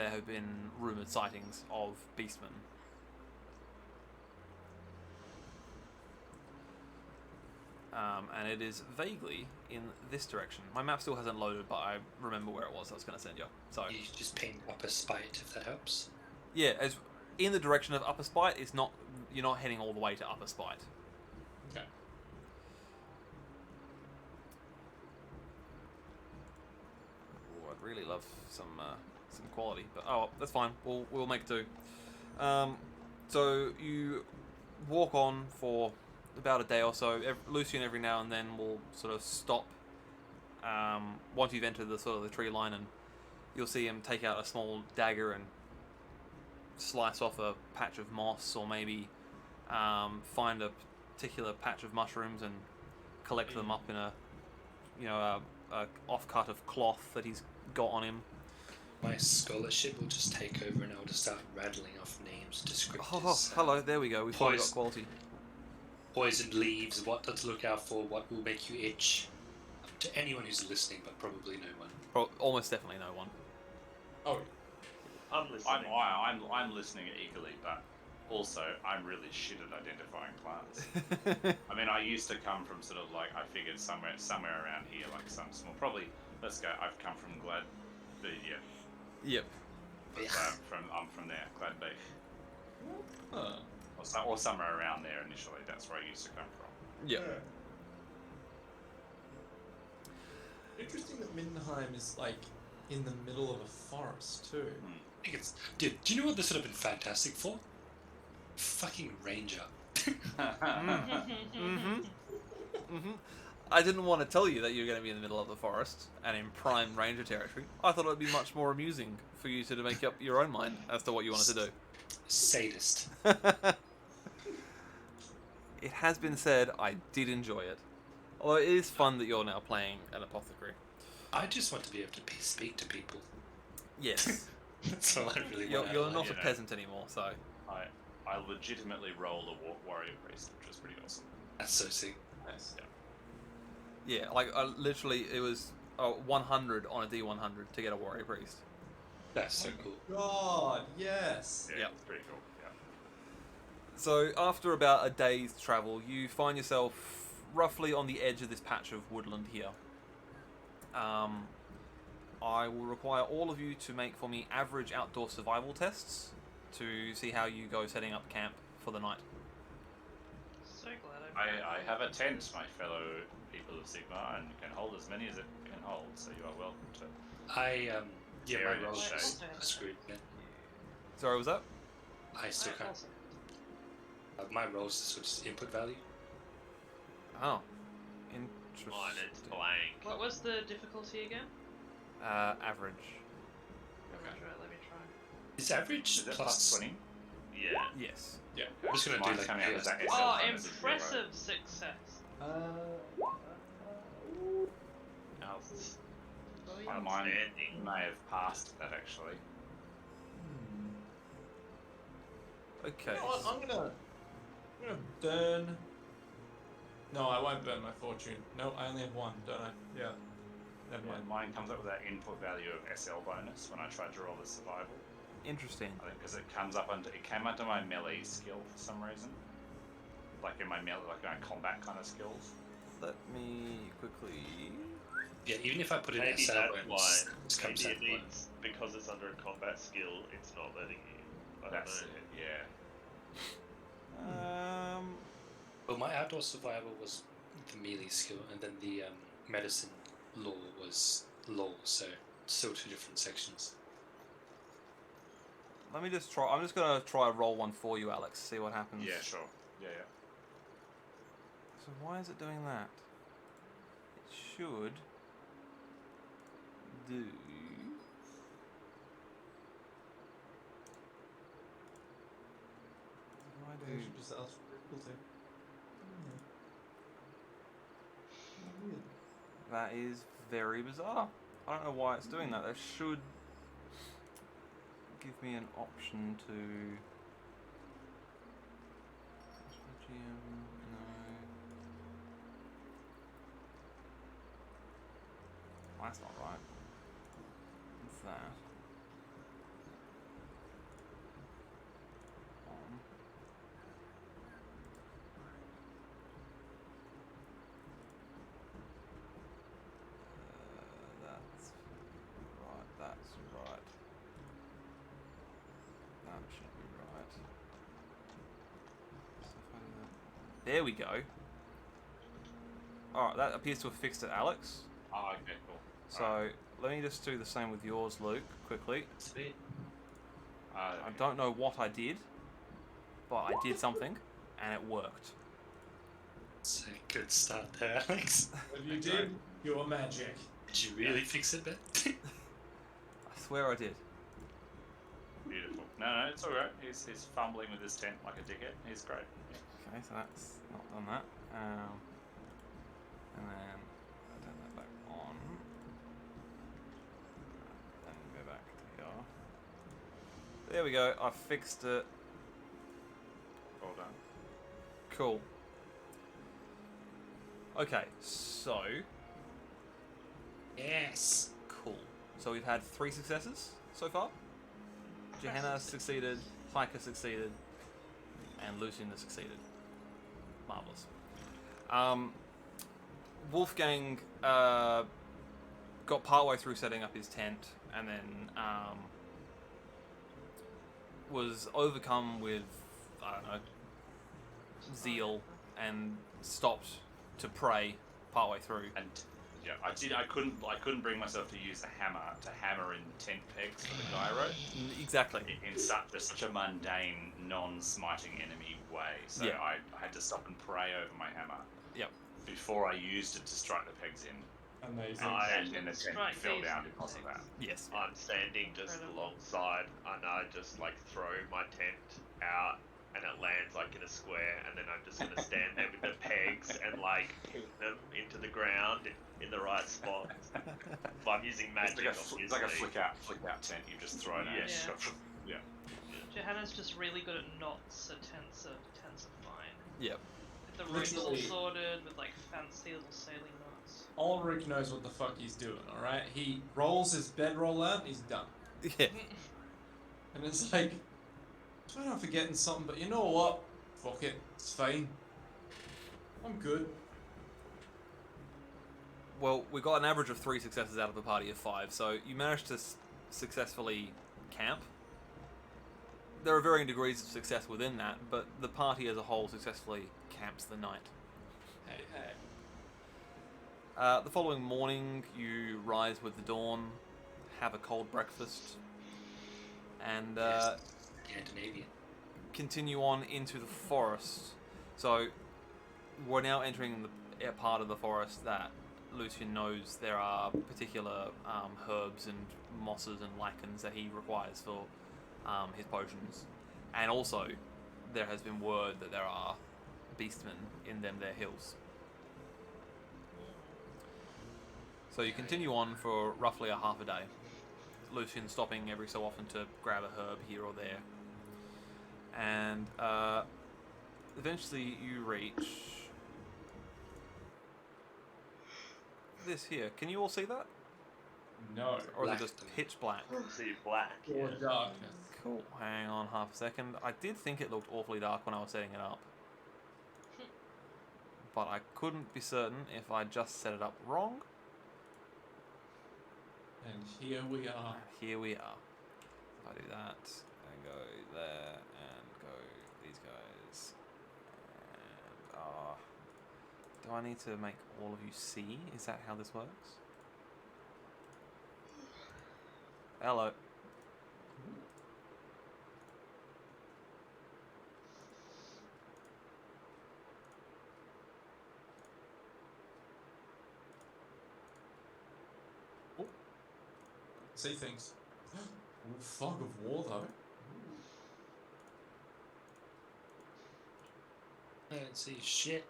have been rumoured sightings of beastmen. And it is vaguely in this direction. My map still hasn't loaded, but I remember where it was I was going to send you. So you just ping up a spite if that helps. yeah, as in the direction of Upper Spite, it's not, you're not heading all the way to Upper Spite. Okay. Ooh, I'd really love some quality, but oh, that's fine. We'll make do. So you walk on for about a day or so. Lucian every now and then will sort of stop once you've entered the sort of the tree line, and you'll see him take out a small dagger and slice off a patch of moss, or maybe find a particular patch of mushrooms and collect them up in a offcut of cloth that he's got on him. My scholarship will just take over and I'll just start rattling off names, descriptors. Oh, hello, there we go. We've finally got quality. Poisoned leaves, what to look out for, what will make you itch. To anyone who's listening, but probably no one. Almost definitely no one. Oh, I'm listening. I'm listening eagerly, but also I'm really shit at identifying plants. I mean, I used to come from sort of like, I figured somewhere around here, like some small, probably. Let's go. I've come from Gladbedia. Yep. I'm from there, Gladbeach. huh. Or somewhere around there initially. That's where I used to come from. Yep. Interesting that Middenheim is like in the middle of a forest too. I think it's, dude, do you know what this would have been fantastic for? Fucking ranger. I didn't want to tell you that you're going to be in the middle of the forest and in prime ranger territory. I thought it would be much more amusing for you to make up your own mind as to what you wanted to Sadist. do. It has been said I did enjoy it. Although it is fun that you're now playing an apothecary. I just want to be able to speak to people. Yes. That's all I really You're want. not you a know. peasant anymore, so... I legitimately rolled a warrior priest, which was pretty awesome. That's so sick. Yes. Yeah, like literally it was 100 on a D100 to get a warrior priest. That's so cool. God, yes. Yeah, Yep. it's pretty cool. Yeah. So after about a day's travel, you find yourself roughly on the edge of this patch of woodland here. I will require all of you to make for me average outdoor survival tests to see how you go setting up camp for the night. So glad I have a tent, my fellow people of Sigma, and can hold as many as it can hold, so you are welcome to. Yeah, Very my rolls nice. are screwed, man. Sorry, was that? I still can't. Also, My rolls is just input value. Oh, interesting. Mine, it's blank. what was the difficulty again? Average. Right, let me try. Is average Is it plus plus 20? Yeah. Yes. Yeah, I'm just gonna do Mine's like coming out as that SL Oh, time as a zero. impressive success. How's yeah. Mine Outstanding. may have passed that actually. Okay. You know what? I'm gonna burn. No, I won't burn my fortune. No, I only have one, don't I? Yeah. Never Yeah, mind. mine comes up with that input value of SL bonus when I try to roll the survival. Interesting. I think because it came under my melee skill for some reason, like in my combat kind of skills. Let me quickly. Yeah, even if I put in Maybe SL that's bonus, why. this comes Maybe out it needs, because it's under a combat skill, it's not letting you. I don't That's know. it. Yeah. Well, my outdoor survival was the melee skill, and then the medicine law was law, so still two different sections. Let me just try. I'm just gonna try roll one for you, Alex. See what happens. Yeah, sure. Yeah. So why is it doing that? It should do. Why Maybe I do? should just ask for difficulty. Weird. That is very bizarre. I don't know why it's doing that. They should give me an option to. GM, no. Well, that's not right. What's that? On. That's right. That's right. That should be right. There we go. Alright, that appears to have fixed it, Alex. Oh, okay, cool. So, let me just do the same with yours, Luke, quickly. Sweet. I don't know what I did, but I did something, and it worked. It's a good start there, Alex. What you did, your magic. Did you really fix it, Ben? I swear I did. Beautiful. No, it's alright. He's fumbling with his tent like a dickhead. He's great. Okay, so that's not done that. And then I turn that back on. Then go back to here. There we go. I fixed it. Well done. Cool. Okay, so Yes. cool. So we've had 3 successes so far. Johanna succeeded, Hiker succeeded, and Lucian succeeded. Marvelous. Wolfgang got partway through setting up his tent, and then was overcome with, I don't know, zeal, and stopped to pray partway through. And yeah, I couldn't bring myself to use the hammer to hammer in the tent pegs for the gyro Exactly. in such a mundane, non-smiting enemy way. So Yeah. I had to stop and pray over my hammer. Yep. Before I used it to strike the pegs in, Amazing. and then the tent Strike fell these down because of that. Yes. I'm standing just Incredible. alongside, and I just like throw my tent out, and it lands like in a square, and then I'm just gonna stand there with the pegs and like hit them into the ground in the right spot. But I'm using It's magic. like a flick out tent you've just thrown out. Yeah. Yeah. Johanna's just really good at knots, so tents are fine. Yep. With the ropes all Literally. sorted, with like fancy little sailing knots. Ulrich knows what the fuck he's doing, alright? He rolls his bedroll out and he's done. Yeah. And it's like, I swear I'm forgetting something, but you know what? Fuck it, it's fine. I'm good. Well, we got an average of 3 successes out of a party of 5, so you managed to successfully camp. There are varying degrees of success within that, but the party as a whole successfully camps the night. Hey, hey. The following morning, you rise with the dawn, have a cold breakfast, and Scandinavian. continue on into the forest. So, we're now entering the part of the forest that Lucian knows there are particular herbs and mosses and lichens that he requires for his potions. And also, there has been word that there are beastmen in them there hills. So you continue on for roughly a half a day. Lucian stopping every so often to grab a herb here or there. And eventually you reach this here. Can you all see that? No. Or is it Black. just pitch black? See black. Or Yeah. darkness. Cool. Hang on half a second. I did think it looked awfully dark when I was setting it up. But I couldn't be certain if I just set it up wrong. And here we are. Here we are. If I do that, and go there, and go these guys. And, do I need to make all of you see? Is that how this works? Hello. See things. Ooh, fog of war, though. I don't see shit.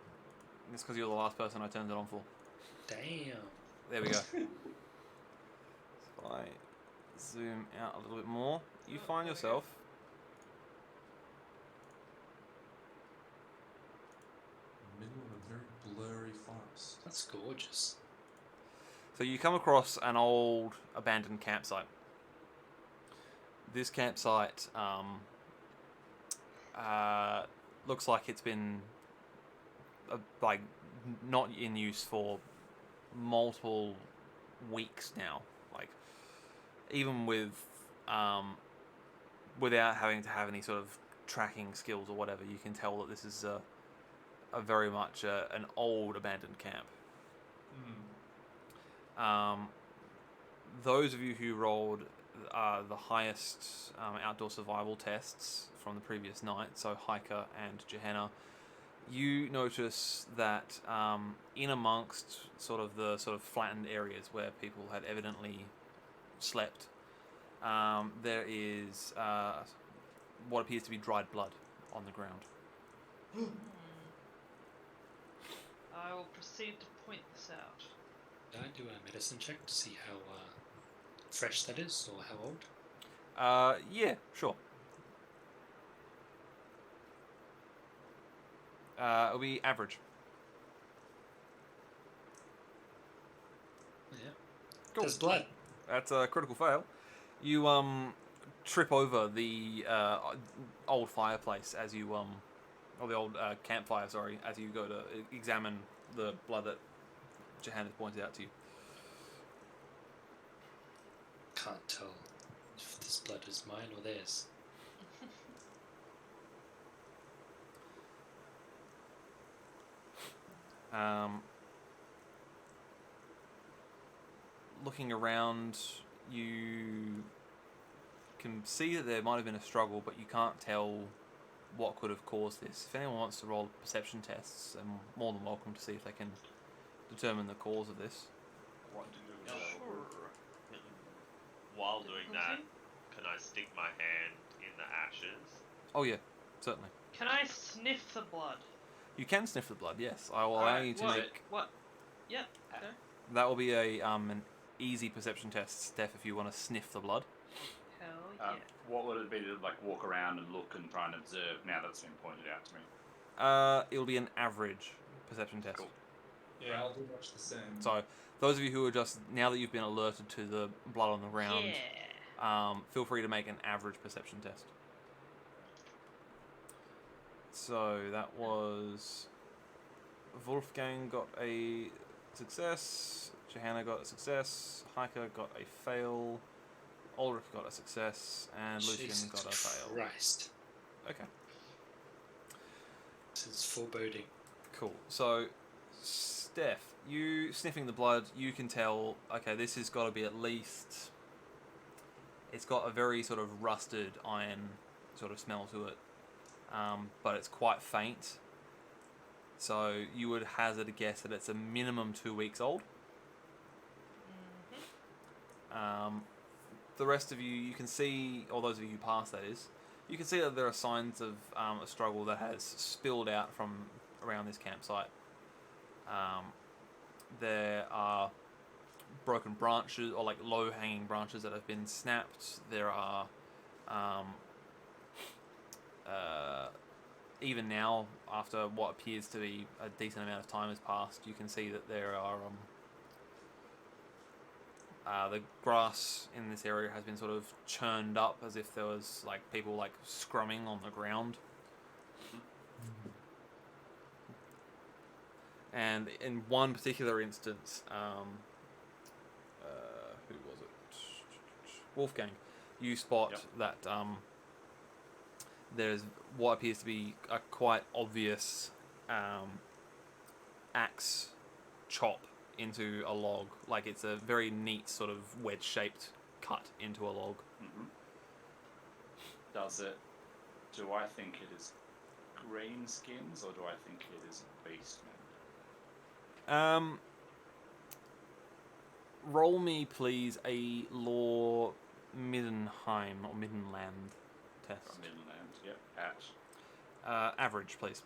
It's because you're the last person I turned it on for. Damn. There we go. So if I zoom out a little bit more, you find yourself Middle of a very blurry forest. That's gorgeous. So you come across an old abandoned campsite. This campsite looks like it's been like not in use for multiple weeks now. Like even with without having to have any sort of tracking skills or whatever, you can tell that this is a very much an old abandoned camp. Those of you who rolled the highest outdoor survival tests from the previous night, so Hiker and Johanna, you notice that in amongst the flattened areas where people had evidently slept, there is what appears to be dried blood on the ground. I will proceed to point this out. Can I do a medicine check to see how fresh that is, or how old? Yeah, sure. It'll be average. Yeah. Cool. There's blood. That's a critical fail. You trip over the old fireplace as you or the old campfire, sorry, as you go to examine the blood that Johanna pointed out to you. Can't tell if this blood is mine or theirs. Looking around, you can see that there might have been a struggle, but you can't tell what could have caused this. If anyone wants to roll perception tests, they're more than welcome to see if they can determine the cause of this. What do you Yeah, know? sure. While doing that, can I stick my hand in the ashes? Oh yeah, certainly. Can I sniff the blood? You can sniff the blood, yes. I will allow you to what? make... What? Yep. Okay. That will be an easy perception test, Steph, if you want to sniff the blood. Hell yeah. What would it be to like walk around and look and try and observe now that's been pointed out to me? It'll be an average perception test. Cool. Yeah, I'll do much the same. So, those of you who are just, now that you've been alerted to the blood on the ground, Yeah. feel free to make an average perception test. So, that was... Wolfgang got a success, Johanna got a success, Hiker got a fail, Ulrich got a success, and Lucian Jesus got a fail. Christ. Okay, This is foreboding. cool. So, Steph, you sniffing the blood, you can tell, okay, this has got to be at least... It's got a very sort of rusted iron sort of smell to it, but it's quite faint. So you would hazard a guess that it's a minimum 2 weeks old. The rest of you can see, or those of you who pass that is, you can see that there are signs of a struggle that has spilled out from around this campsite. There are broken branches or like low-hanging branches that have been snapped. There are, even now, after what appears to be a decent amount of time has passed, you can see that there are the grass in this area has been sort of churned up as if there was like people like scrumming on the ground. And in one particular instance, who was it? Wolfgang, you spot that there's what appears to be a quite obvious axe chop into a log. Like it's a very neat sort of wedge-shaped cut into a log. Mm-hmm. Do I think it is greenskins or do I think it is beastmen? Roll me, please, a law Middenheim or Middenland test. From Middenland, yep. At Average, please.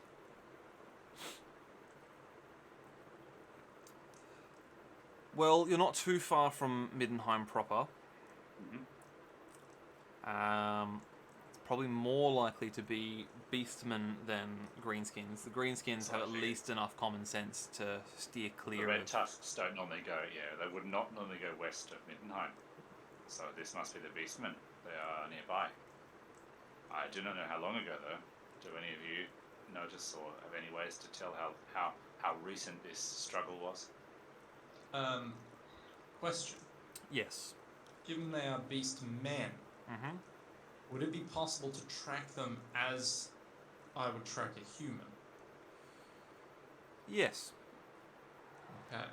Well, you're not too far from Middenheim proper. It's probably more likely to be beastmen than greenskins. The greenskins have at least enough common sense to steer the clear red of. tusks don't normally go. Yeah, they would not normally go west of Middenheim. So this must be the beastmen. They are nearby. I do not know how long ago though. Do any of you notice or have any ways to tell how recent this struggle was? Question. Yes. Given they are beast men, Mm-hmm. would it be possible to track them as I would track a human? Yes. Okay.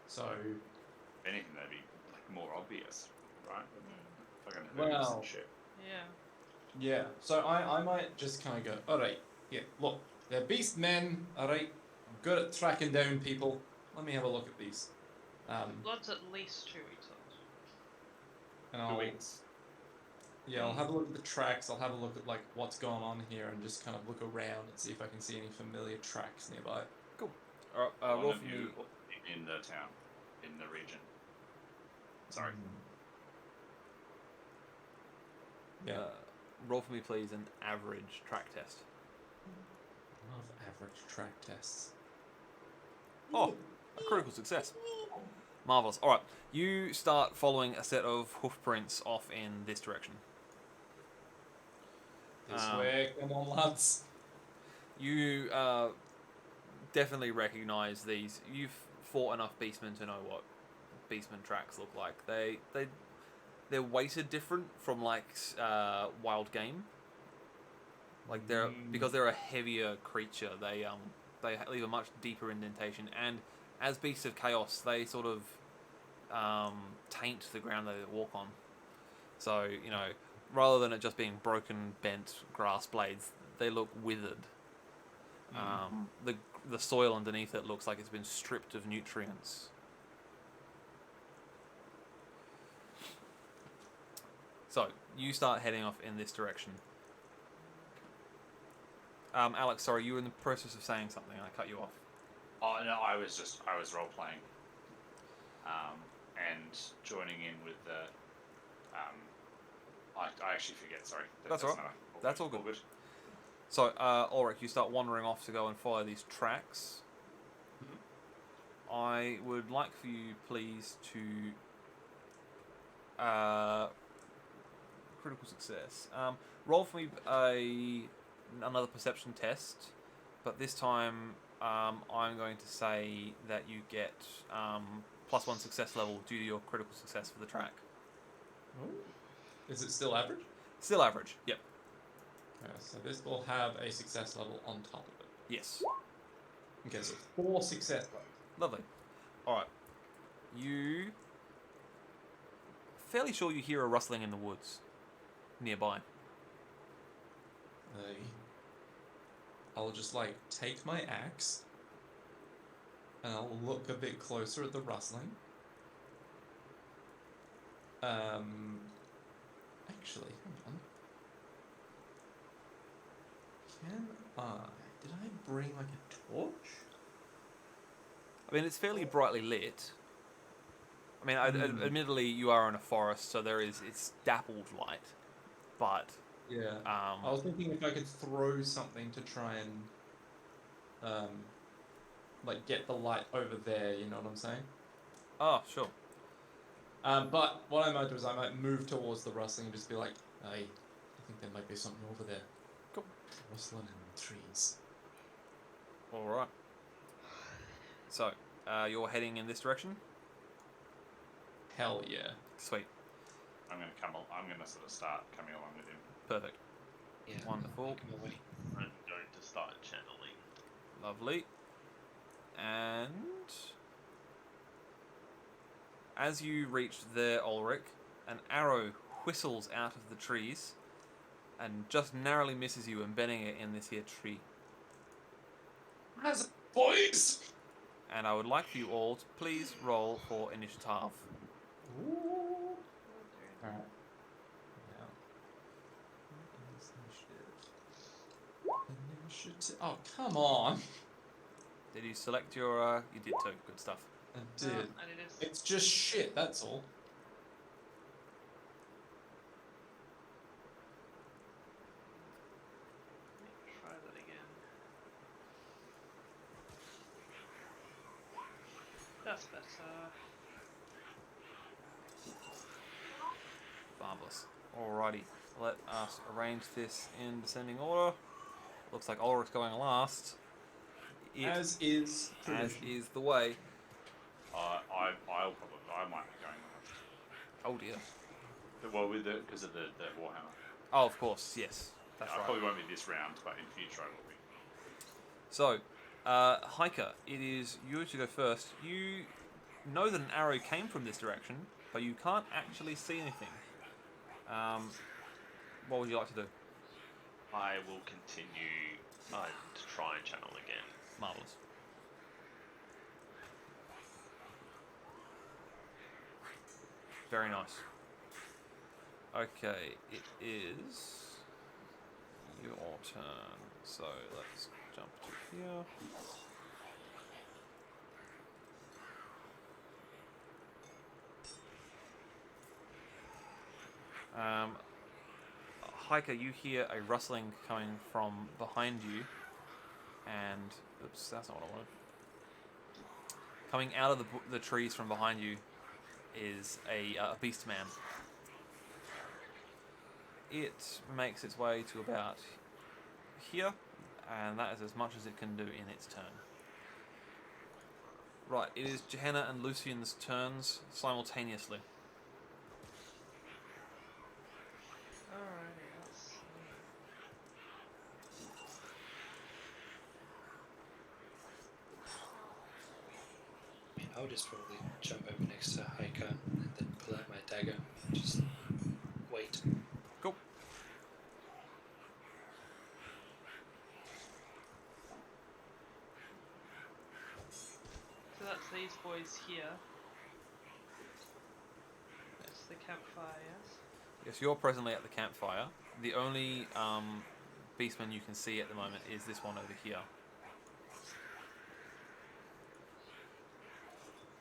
So, If anything, that'd be like more obvious, right? Fucking hooves Well- and shit. Yeah. yeah. So I might just kind of go, alright, yeah, look, they're beast men, alright, I'm good at tracking down people. Let me have a look at these. Blood's at least 2 weeks old. And 2 I'll, weeks. yeah, I'll have a look at the tracks, I'll have a look at like what's going on here and just kind of look around and see if I can see any familiar tracks nearby. Alright, One roll of for you me. in the town, in the region. Sorry. Yeah. Roll for me, please, an average track test. I love average track tests. Oh, a critical success. Marvelous. All right, you start following a set of hoof prints off in this direction. This way, come on, lads. You definitely recognise these. You've fought enough beastmen to know what beastmen tracks look like. They're weighted different from like wild game. Like because they're a heavier creature. They leave a much deeper indentation, and as beasts of chaos, they sort of taint the ground they walk on. So rather than it just being broken, bent grass blades, they look withered. The soil underneath it looks like it's been stripped of nutrients. So you start heading off in this direction. Alex, sorry, you were in the process of saying something. I cut you off. Oh no, I was role playing, and joining in with the. I actually forget. Sorry. That's all right. not That's all good. So, Ulrich, you start wandering off to go and follow these tracks. I would like for you, please, to critical success. Roll for me another perception test, but this time I'm going to say that you get +1 success level due to your critical success for the track. Is it still average? Still average. Yep. Okay, so this will have a success level on top of it. Yes. Okay, so 4 success levels. Lovely. All right. You fairly sure you hear a rustling in the woods nearby. I'll just like take my axe and I'll look a bit closer at the rustling. Actually, hang on. Did I bring like a torch? I mean, it's fairly brightly lit. I mean, admittedly, you are in a forest, so it's dappled light, but Yeah. I was thinking if I could throw something to try and like get the light over there. You know what I'm saying? oh, sure. But what I might do is I might move towards the rustling and just be like, "Hey, I think there might be something over there." Cool. Rustling in the trees. All right. So, you're heading in this direction. Hell yeah. Sweet. I'm gonna sort of start coming along with him. Perfect. Yeah. Wonderful. Come away. I'm going to start channeling. Lovely. And as you reach there, Ulrich, an arrow whistles out of the trees and just narrowly misses you, embedding it in this here tree. As boys. And I would like for you all to please roll for initiative. Ooh. Alright. Initiative. Oh, come on. Did you select your? You did too. Good stuff. I did. And it is. It's just shit, that's all. Try that again. That's better. Marvelous. Alrighty. Let us arrange this in descending order. Looks like Ulrich's going last. As is As tradition. is the way. I might be going last. Oh dear. Well, because of the Warhammer. Oh, of course. Yes. That's I right. probably won't be this round, but in future I will be. So, Hiker, it is you to go first. You know that an arrow came from this direction, but you can't actually see anything. What would you like to do? I will continue to try and channel again. Marvelous. Very nice. Okay, it is your turn. So let's jump to here. Hiker, you hear a rustling coming from behind you, and oops, that's not what I wanted. Coming out of the trees from behind you is a beast man. It makes its way to about here, and that is as much as it can do in its turn. Right, it is Johanna and Lucian's turns simultaneously. Alrighty, let's see. I mean, I'll just probably jump over next to Hiker and then pull out my dagger. Just wait. Cool. So that's these boys here. That's the campfire, yes? Yes, you're presently at the campfire. The only beastman you can see at the moment is this one over here.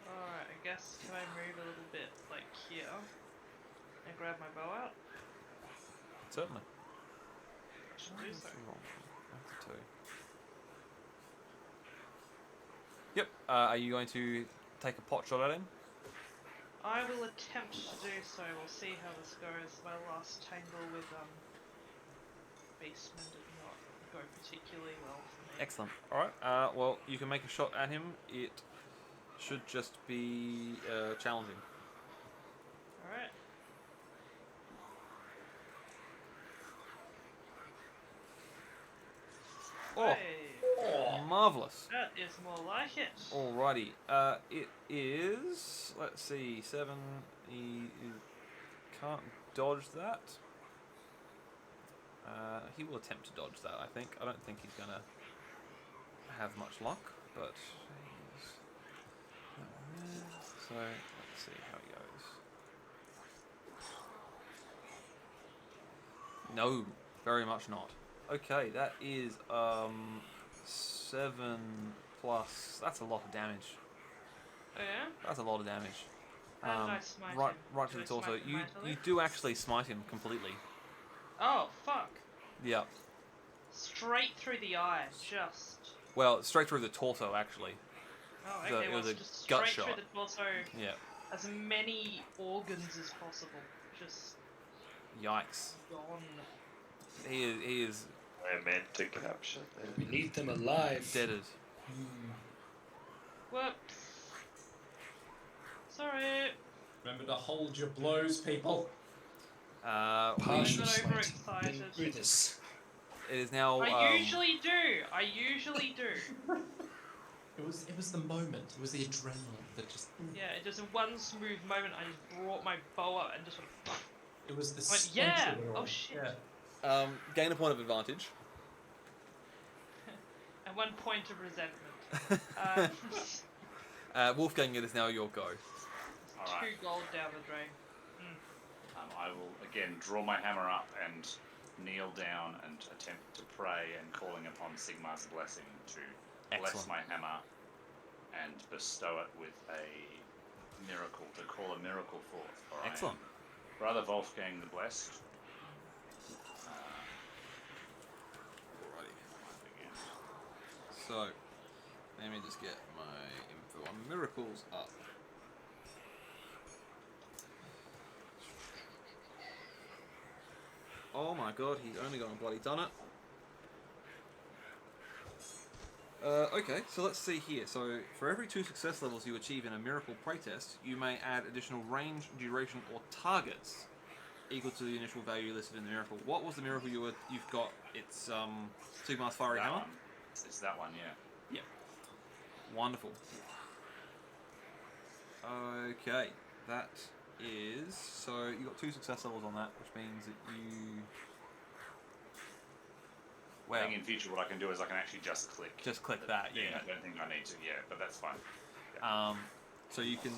Alright, I guess can I move a little bit like here and grab my bow out? Certainly. I should do so. Yep. Are you going to take a pot shot at him? I will attempt to do so. We'll see how this goes. My last tangle with Beastman did not go particularly well for me. Excellent. All right. Well, you can make a shot at him. It should just be challenging. Alright. Oh, Hey, marvelous. that is more like it. Alrighty. It is. Let's see. 7. He can't dodge that. He will attempt to dodge that. I think. I don't think he's gonna have much luck, but he's so let's see how he goes. No, very much not. Okay, that is 7 plus. That's a lot of damage. Oh yeah? That's a lot of damage. How did I smite right, him? right to Did the I torso. smite him You mightily? do actually smite him completely. Oh, fuck. Yeah. Straight through the eye, just. Well, straight through the torso actually. Oh, So okay, it well, was a just gut straight through shot. the torso. Yeah. As many organs as possible. Just Yikes. gone. He is We're meant to capture We them. need them alive. deaded. Whoops. Sorry. Remember to hold your blows, people. Partial got smiting. overexcited. Been through this. It is now. I usually do. I usually do. It was the moment. It was the adrenaline that just. Yeah, just in one smooth moment, I just brought my bow up and just went. It was the. Went, stench yeah! of it all. Oh, shit. Yeah. Gain a point of advantage. And 1 point of resentment. Wolfgang, it is now your go. Alright. 2 gold down the drain. I will again draw my hammer up and kneel down and attempt to pray and calling upon Sigmar's blessing to bless Excellent. my hammer and bestow it with a miracle, to call a miracle forth. For I am Excellent. Brother Wolfgang the Blessed. So, let me just get my info on miracles up. Oh my god, he's only got a bloody done it. Okay, so let's see here. So, for every 2 success levels you achieve in a miracle playtest, you may add additional range, duration, or targets equal to the initial value listed in the miracle. What was the miracle you've got? It's Sigmar's Fiery That Hammer? one. It's that one, yeah. Yep. Wonderful. Okay, that is... So, you got 2 success levels on that, which means that you... I think in future what I can do is I can actually just click. Just click that, thing. yeah. I don't think I need to, yeah, but that's fine. So you can...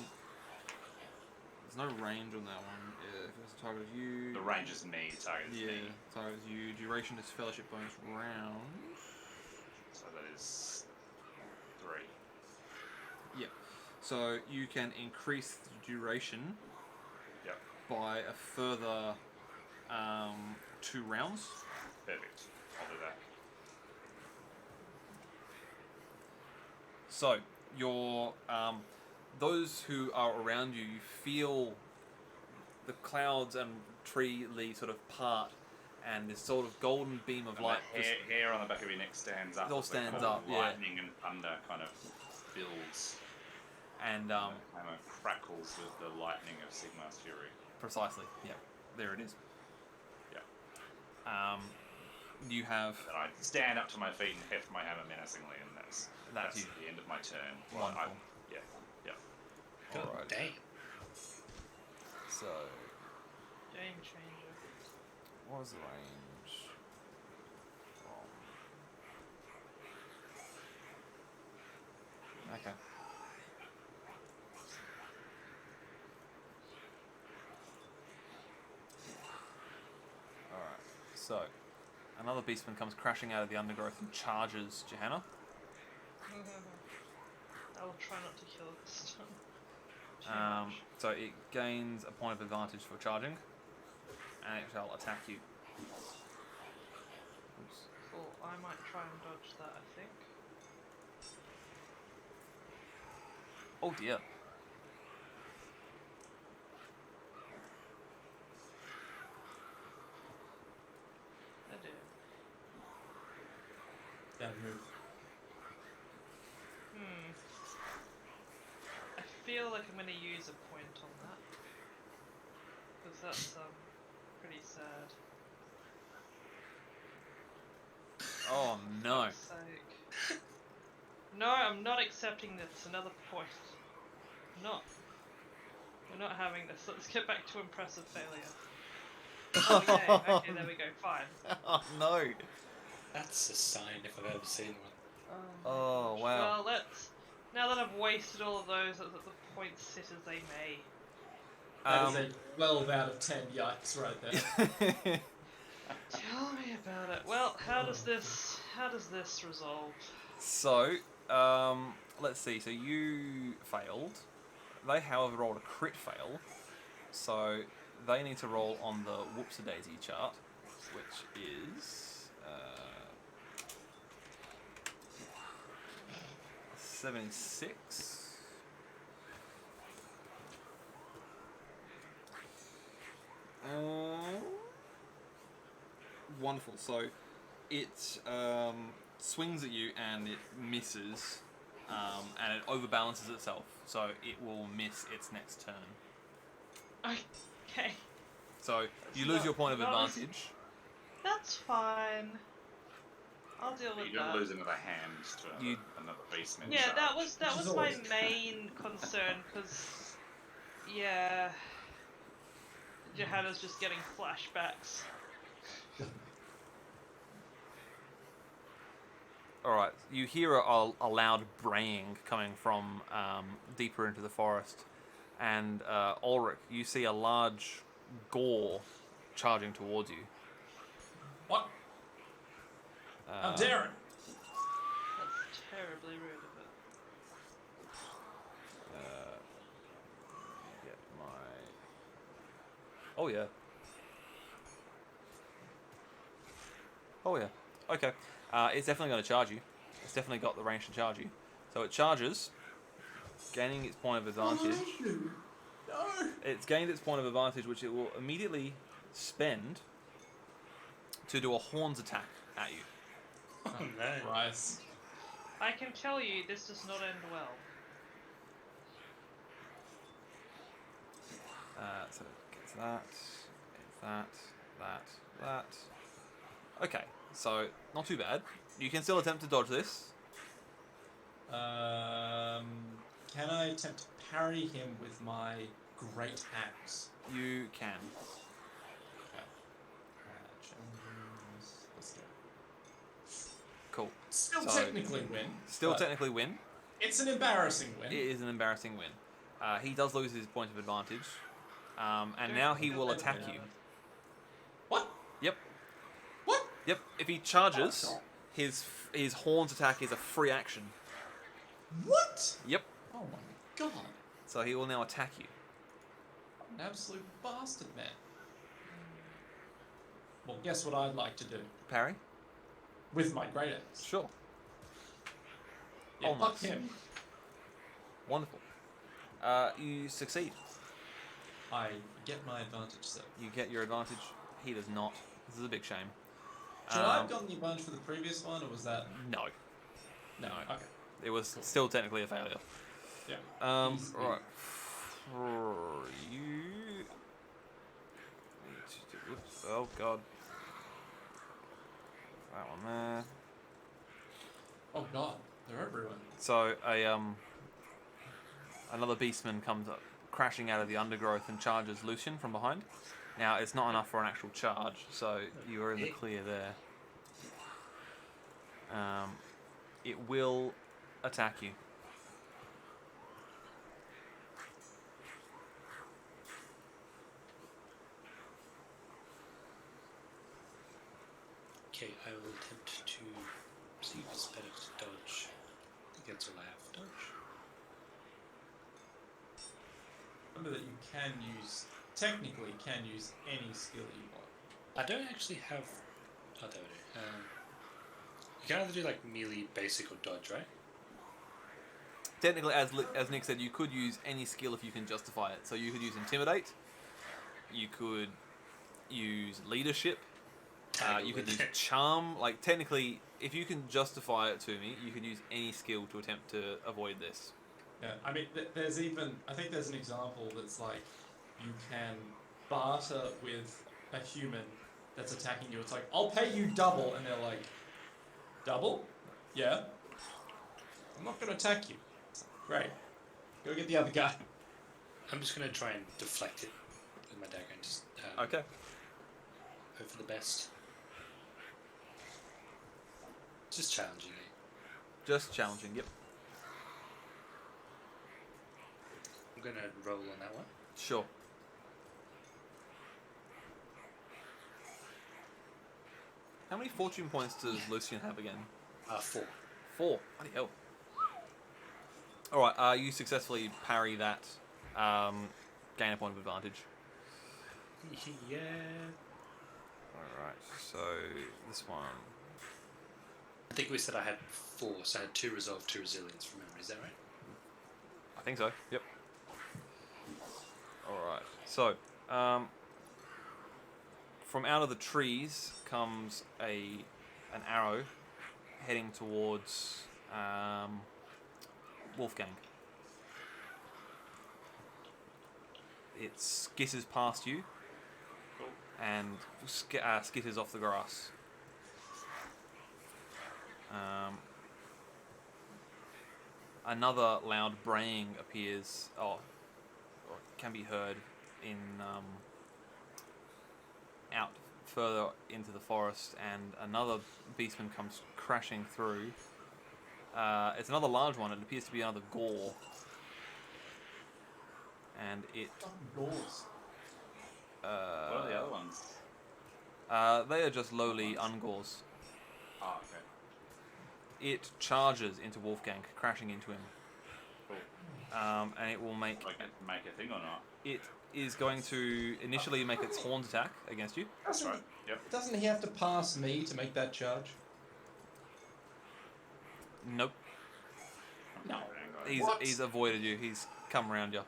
There's no range on that one. If it's a target of you... The range is me, the target is Yeah, me. target is you. Duration is fellowship bonus round. So that is 3. Yep. So you can increase the duration Yep, by a further 2 rounds. perfect. I'll do that. So your those who are around you, you feel the clouds and tree leaves sort of part, and this sort of golden beam of And light. the hair on the back of your neck stands up. It all as the kind stands of up, yeah. Lightning and thunder kind of builds. And Hammer crackles with the lightning of Sigmar's fury. precisely, yeah, there it is. Yeah. You have And I stand up to my feet and heft my hammer menacingly, and that's you. the end of my turn. Wonderful. Yeah. God Alright. damn. So Game changer. what was the range? Okay. Alright, so another beastman comes crashing out of the undergrowth and charges Johanna. I will try not to kill it this time. Too much. So it gains a point of advantage for charging, and it shall attack you. Oops. Cool, I might try and dodge that, I think. Oh dear. I do. Bad move. I feel like I'm going to use a point on that. Because that's pretty sad. Oh no. Fuck's sake. No, I'm not accepting this. Another point. Not. We're not having this. Let's get back to impressive failure. Oh, yay. Okay, there we go. Fine. Oh no. That's a sign if I've ever seen one. Oh gosh. wow. Well, let's. Now that I've wasted all of those, let the points sit as they may. That is a 12 out of 10 yikes right there. Tell me about it. Well, how does this resolve? So, let's see. So you failed. They, however, rolled a crit fail, so they need to roll on the Whoopsie-Daisy chart, which is 76. Wonderful. So it swings at you and it misses, and it overbalances itself, so it will miss its next turn. Okay. So you lose your point of Not as- advantage. That's fine. I'll deal with You don't that. lose another hand to You- another basement. Yeah, that charge. was Which is my always- main concern, because Johanna's just getting flashbacks. Alright, you hear a loud braying coming from deeper into the forest, and Ulrich, you see a large gore charging towards you. What? How dare it? That's terribly rude of it. Get my... Oh yeah. Oh yeah. Okay. It's definitely going to charge you. It's definitely got the range to charge you. So it charges, gaining its point of advantage. No. It's gained its point of advantage, which it will immediately spend to do a horns attack at you. Oh no. Christ. I can tell you, this does not end well. So it gets that, that. Okay, so not too bad. You can still attempt to dodge this. Can I attempt to parry him with my great axe? You can. Let's go. Cool. Still So- technically win. Still but technically win. It's an embarrassing win. It is an embarrassing win. He does lose his point of advantage. And Don't now he feel will better attack about you. it. What? Yep. What? Yep. If he charges, his horns attack is a free action. What? Yep. Oh my god. So he will now attack you. An absolute bastard, man. Well, guess what I'd like to do Parry? with my great axe? Sure. Yeah, fuck Almost. him. Wonderful. You succeed. I get my advantage, sir. You get your advantage. He does not. This is a big shame. Should I have gotten the advantage for the previous one, or was that... No. No. Okay. It was still technically a failure. Yeah. Easy. Right. For you. Whoops. Oh god. That one there. Oh god, they're everywhere. So another beastman comes up, crashing out of the undergrowth and charges Lucian from behind. Now it's not enough for an actual charge, so you are in the clear there. It will attack you. Okay, I will attempt to see if it's better to dodge. I think that's all I have. Dodge. Remember that you can technically can use any skill you want. I don't actually have. Oh, there we go. You can either do like melee, basic, or dodge, right? Technically, as Nick said, you could use any skill if you can justify it. So you could use Intimidate. You could use Leadership. You could use Charm. Like, technically, if you can justify it to me, you can use any skill to attempt to avoid this. Yeah, I mean, there's even... I think there's an example that's like, you can barter with a human that's attacking you. It's like, I'll pay you double, and they're like, double? Yeah. I'm not going to attack you. Great. Go get the other guy. I'm just gonna try and deflect it with my dagger and just Okay. hope for the best. Just challenging it. Just challenging, yep. I'm gonna roll on that one. Sure. How many fortune points does Lucian have again? 4. 4. Bloody hell. Alright, you successfully parry that gain a point of advantage. Yeah. Alright, so this one. I think we said I had 4, so I had 2 resolve, 2 resilience from memory. Is that right? I think so, yep. Alright, so, from out of the trees comes an arrow heading towards Wolfgang. It skitters past you and skitters off the grass. Another loud braying appears, or can be heard in out further into the forest, and another beastman comes crashing through. It's another large one. It appears to be another gore, and it. Doors. What are the other ones? They are just lowly ungores. Oh, okay. It charges into Wolfgang, crashing into him. Cool. And it will make. Like it make a thing or not? It is going to initially make its horns attack against you. That's right. Yep. Doesn't he have to pass me to make that charge? Nope. No. He's avoided you. He's come around you.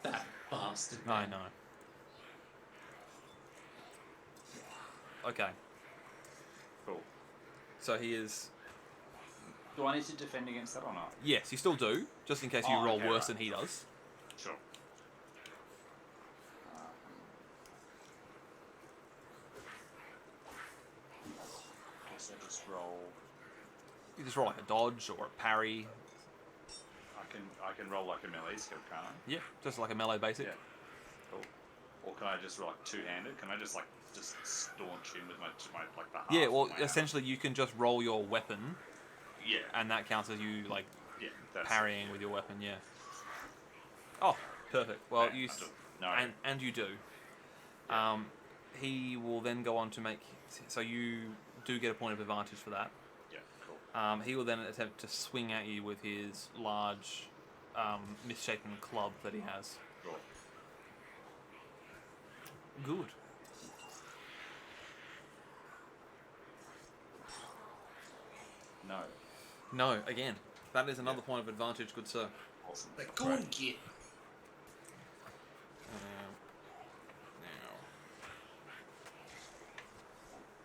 That bastard. I man. know. Okay. Cool. So he is. Do I need to defend against that or not? Yes, you still do, just in case you Oh, roll okay, worse right. than he does. Sure. Guess I just roll. You just roll like a dodge or a parry. I can roll like a melee skill, can't I? Yeah, just like a melee basic. Yeah. Cool. Or can I just roll like two-handed? Can I just staunch him with my like the half Yeah, of well, my hammer? essentially you can just roll your weapon, Yeah. and that counts as you like Yeah. That's parrying with your weapon. Yeah. Oh, perfect. Well, Yeah, you I do. No. and you do. Yeah. He will then go on to make. So you do get a point of advantage for that. Yeah. Cool. He will then attempt to swing at you with his large, misshapen club that he has. Cool. Good. No. No, again, that is another point of advantage, good sir. Awesome. Like, go Great. and get. Now,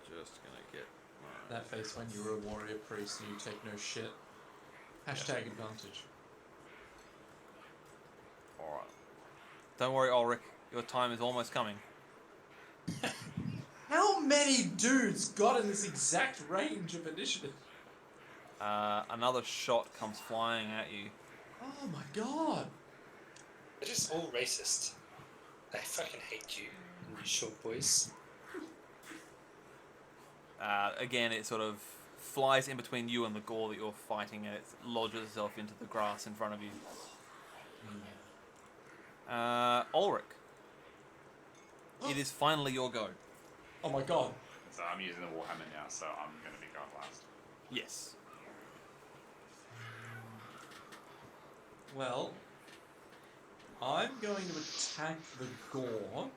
just gonna get my... That face when you were a warrior priest and you take no shit. Hashtag advantage. Alright. Don't worry, Ulrich. Your time is almost coming. How many dudes got in this exact range of initiative? Another shot comes flying at you. Oh my god. They're just all racist. I fucking hate you, you short boys. Again, it sort of flies in between you and the gore that you're fighting, and it lodges itself into the grass in front of you. Ulrich. It is finally your go. Oh my god. So I'm using the Warhammer now, so I'm going to be going last. Yes. Well, I'm going to attack the gore.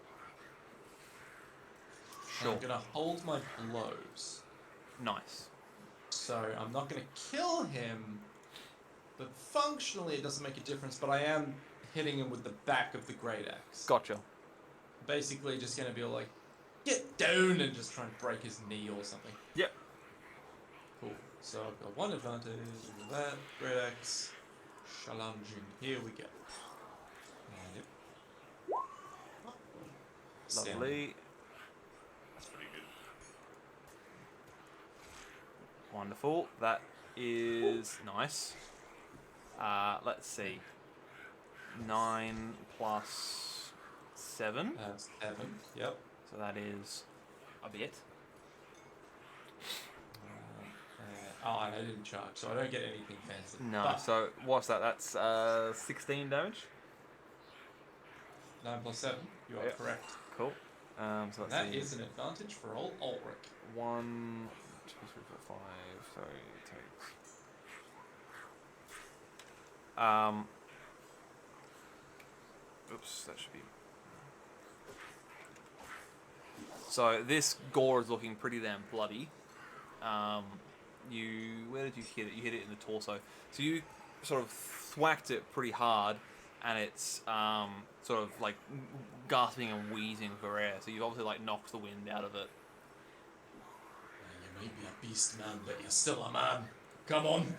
Sure. I'm going to hold my blows. Nice. So I'm not going to kill him, but functionally it doesn't make a difference, but I am hitting him with the back of the great axe. Gotcha. Basically just going to be like, get down, and just try and break his knee or something. Yep. Cool. So I've got one advantage with that. Great axe. Challenging. Here we go. Yep. Lovely. That's pretty good. Wonderful. That is nice. Let's see. 9 plus 7. That's 7. Yep. So that is a bit. Oh, and I didn't charge, so I don't get anything fancy. No, But so what's that? That's 16 damage. 9 plus 7. You are Yep. correct. Cool. So let's That see. is an advantage for old Ulrich. 1, 2, 3, 4, 5. So it takes. Whoops, that should be. So this gore is looking pretty damn bloody. Where did you hit it? You hit it in the torso. So you sort of thwacked it pretty hard, and it's sort of like gasping and wheezing for air. So you've obviously like knocked the wind out of it. You might be a beast man, but you're still a man. Come on.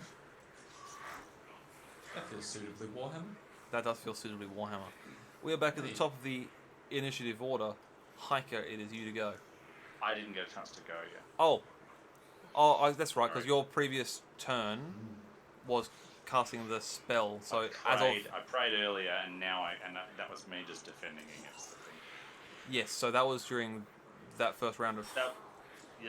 That feels suitably Warhammer. That does feel suitably Warhammer. We are back at the top of the initiative order. Hiker, it is you to go. I didn't get a chance to go yet. That's right, because your previous turn was casting the spell. So I prayed earlier, and that was me just defending against the thing. yes, so that was during that first round of. That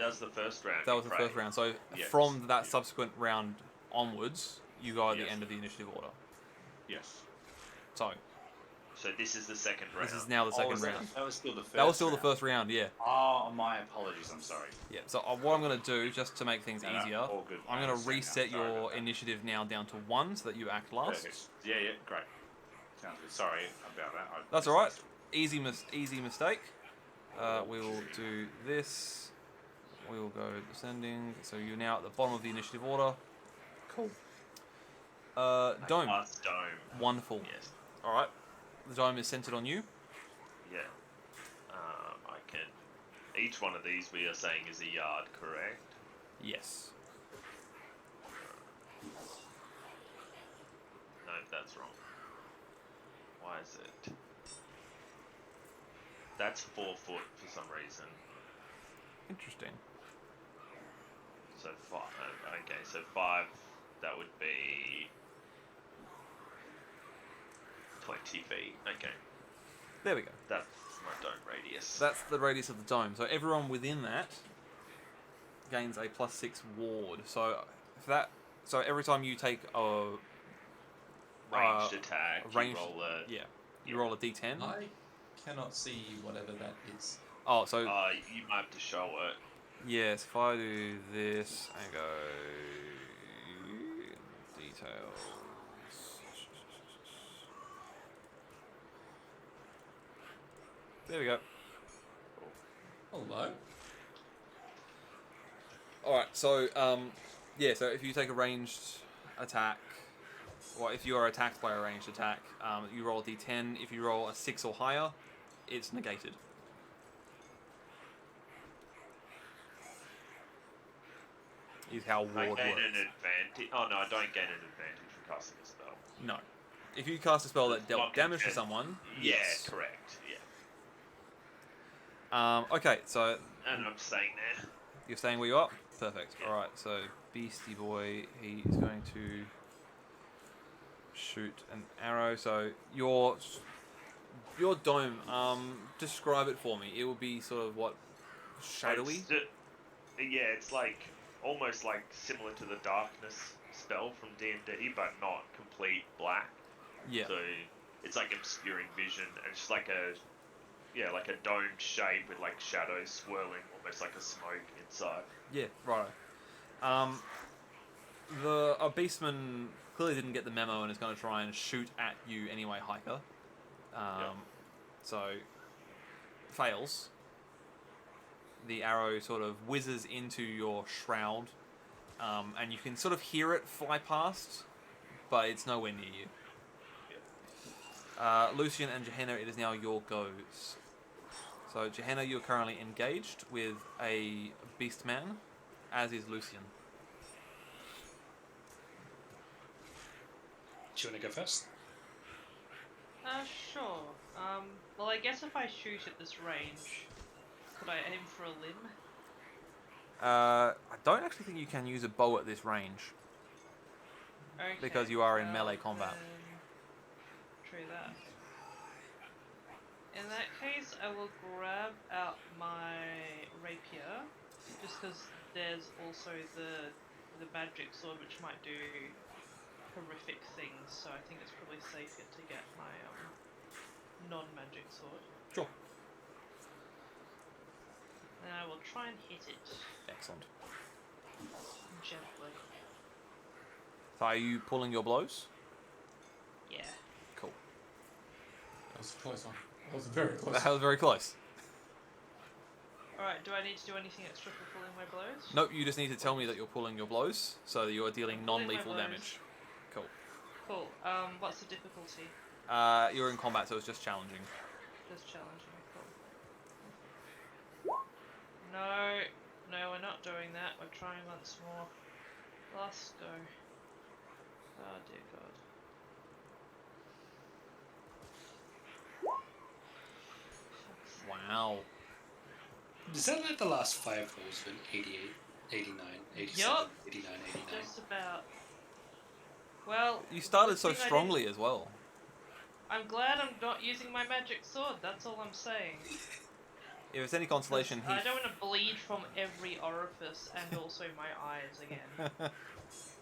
was the first round. That was the first round. So Yes. from that subsequent round onwards, you go at the Yes. end of the initiative order. Yes. So So this is the second round. this is now the second round. That was still the first. That was still the round. first round, yeah. Oh, my apologies. I'm sorry. Yeah. So what I'm going to do, just to make things No, no, easier, all good. I'm I going to understand now. reset Sorry your about that. initiative now down to 1, so that you act last. Perfect. Yeah, great. Sounds good. Sorry about that. That's all right. Easy mistake. We will do this. We will go descending. So you're now at the bottom of the initiative order. Cool. Dome. Last dome. Wonderful. Yes. All right. The dome is centered on you. Yeah. I can. Each one of these we are saying is a yard, correct? Yes. No, that's wrong. Why is it? That's 4 foot for some reason. Interesting. So 5. Okay, so 5. That would be 20 feet. Okay, There we go. that's my dome radius. That's the radius of the dome. So everyone within that gains a +6 ward. So every time you take a Ranged attack. ranged- You roll a. you roll a d10. I cannot see whatever that is. Oh, so You might have to show it. yes, if I do this and go details. There we go. Hello. Alright, so so if you take a ranged attack, or if you are attacked by a ranged attack, you roll a d10. If you roll a 6 or higher, it's negated. Is how ward I works. gain an advantage. Oh no, I don't gain an advantage for casting a spell. No. If you cast a spell that dealt Not damage to content. someone, Yeah, yes. correct. Yeah. Okay, so And I'm staying there. you're staying where you are? Perfect. Alright, so Beastie Boy, he is going to shoot an arrow. So your dome, describe it for me. It would be sort of what, shadowy? It's like almost like similar to the darkness spell from D&D, but not complete black. Yeah. So it's like obscuring vision, and it's just like a domed shape with like shadows swirling, almost like a smoke inside. Yeah, right. A beastman clearly didn't get the memo and is going to try and shoot at you anyway, Hiker. So fails. The arrow sort of whizzes into your shroud, and you can sort of hear it fly past, but it's nowhere near you. Lucian and Gehenna, it is now your goes. So Gehenna, you're currently engaged with a beastman, as is Lucian. Do you want to go first? Sure. Well, I guess if I shoot at this range, could I aim for a limb? I don't actually think you can use a bow at this range. Okay, Because you are in well, melee combat. then True that. In that case, I will grab out my rapier, just because there's also the magic sword, which might do horrific things. So I think it's probably safer to get my non-magic sword. Sure. And I will try and hit it Excellent. gently. So are you pulling your blows? Yeah. Cool. I was a close one. That was very close. That was very close. Alright, do I need to do anything extra for pulling my blows? Nope, you just need to tell me that you're pulling your blows, so that you're dealing I'm pulling my non-lethal blows. damage. Cool. Cool. What's the difficulty? You're in combat, so it's just challenging. Just challenging. Cool. No, we're not doing that. We're trying once more. Last go. Oh dear God. Wow. Is that like the last 5 rolls been 88, 89, 87, Yup. 89, 89? Just about. Well, You started good so thing I strongly as well. I'm glad I'm not using my magic sword. That's all I'm saying. If it's any consolation, he I don't want to bleed from every orifice and also my eyes again.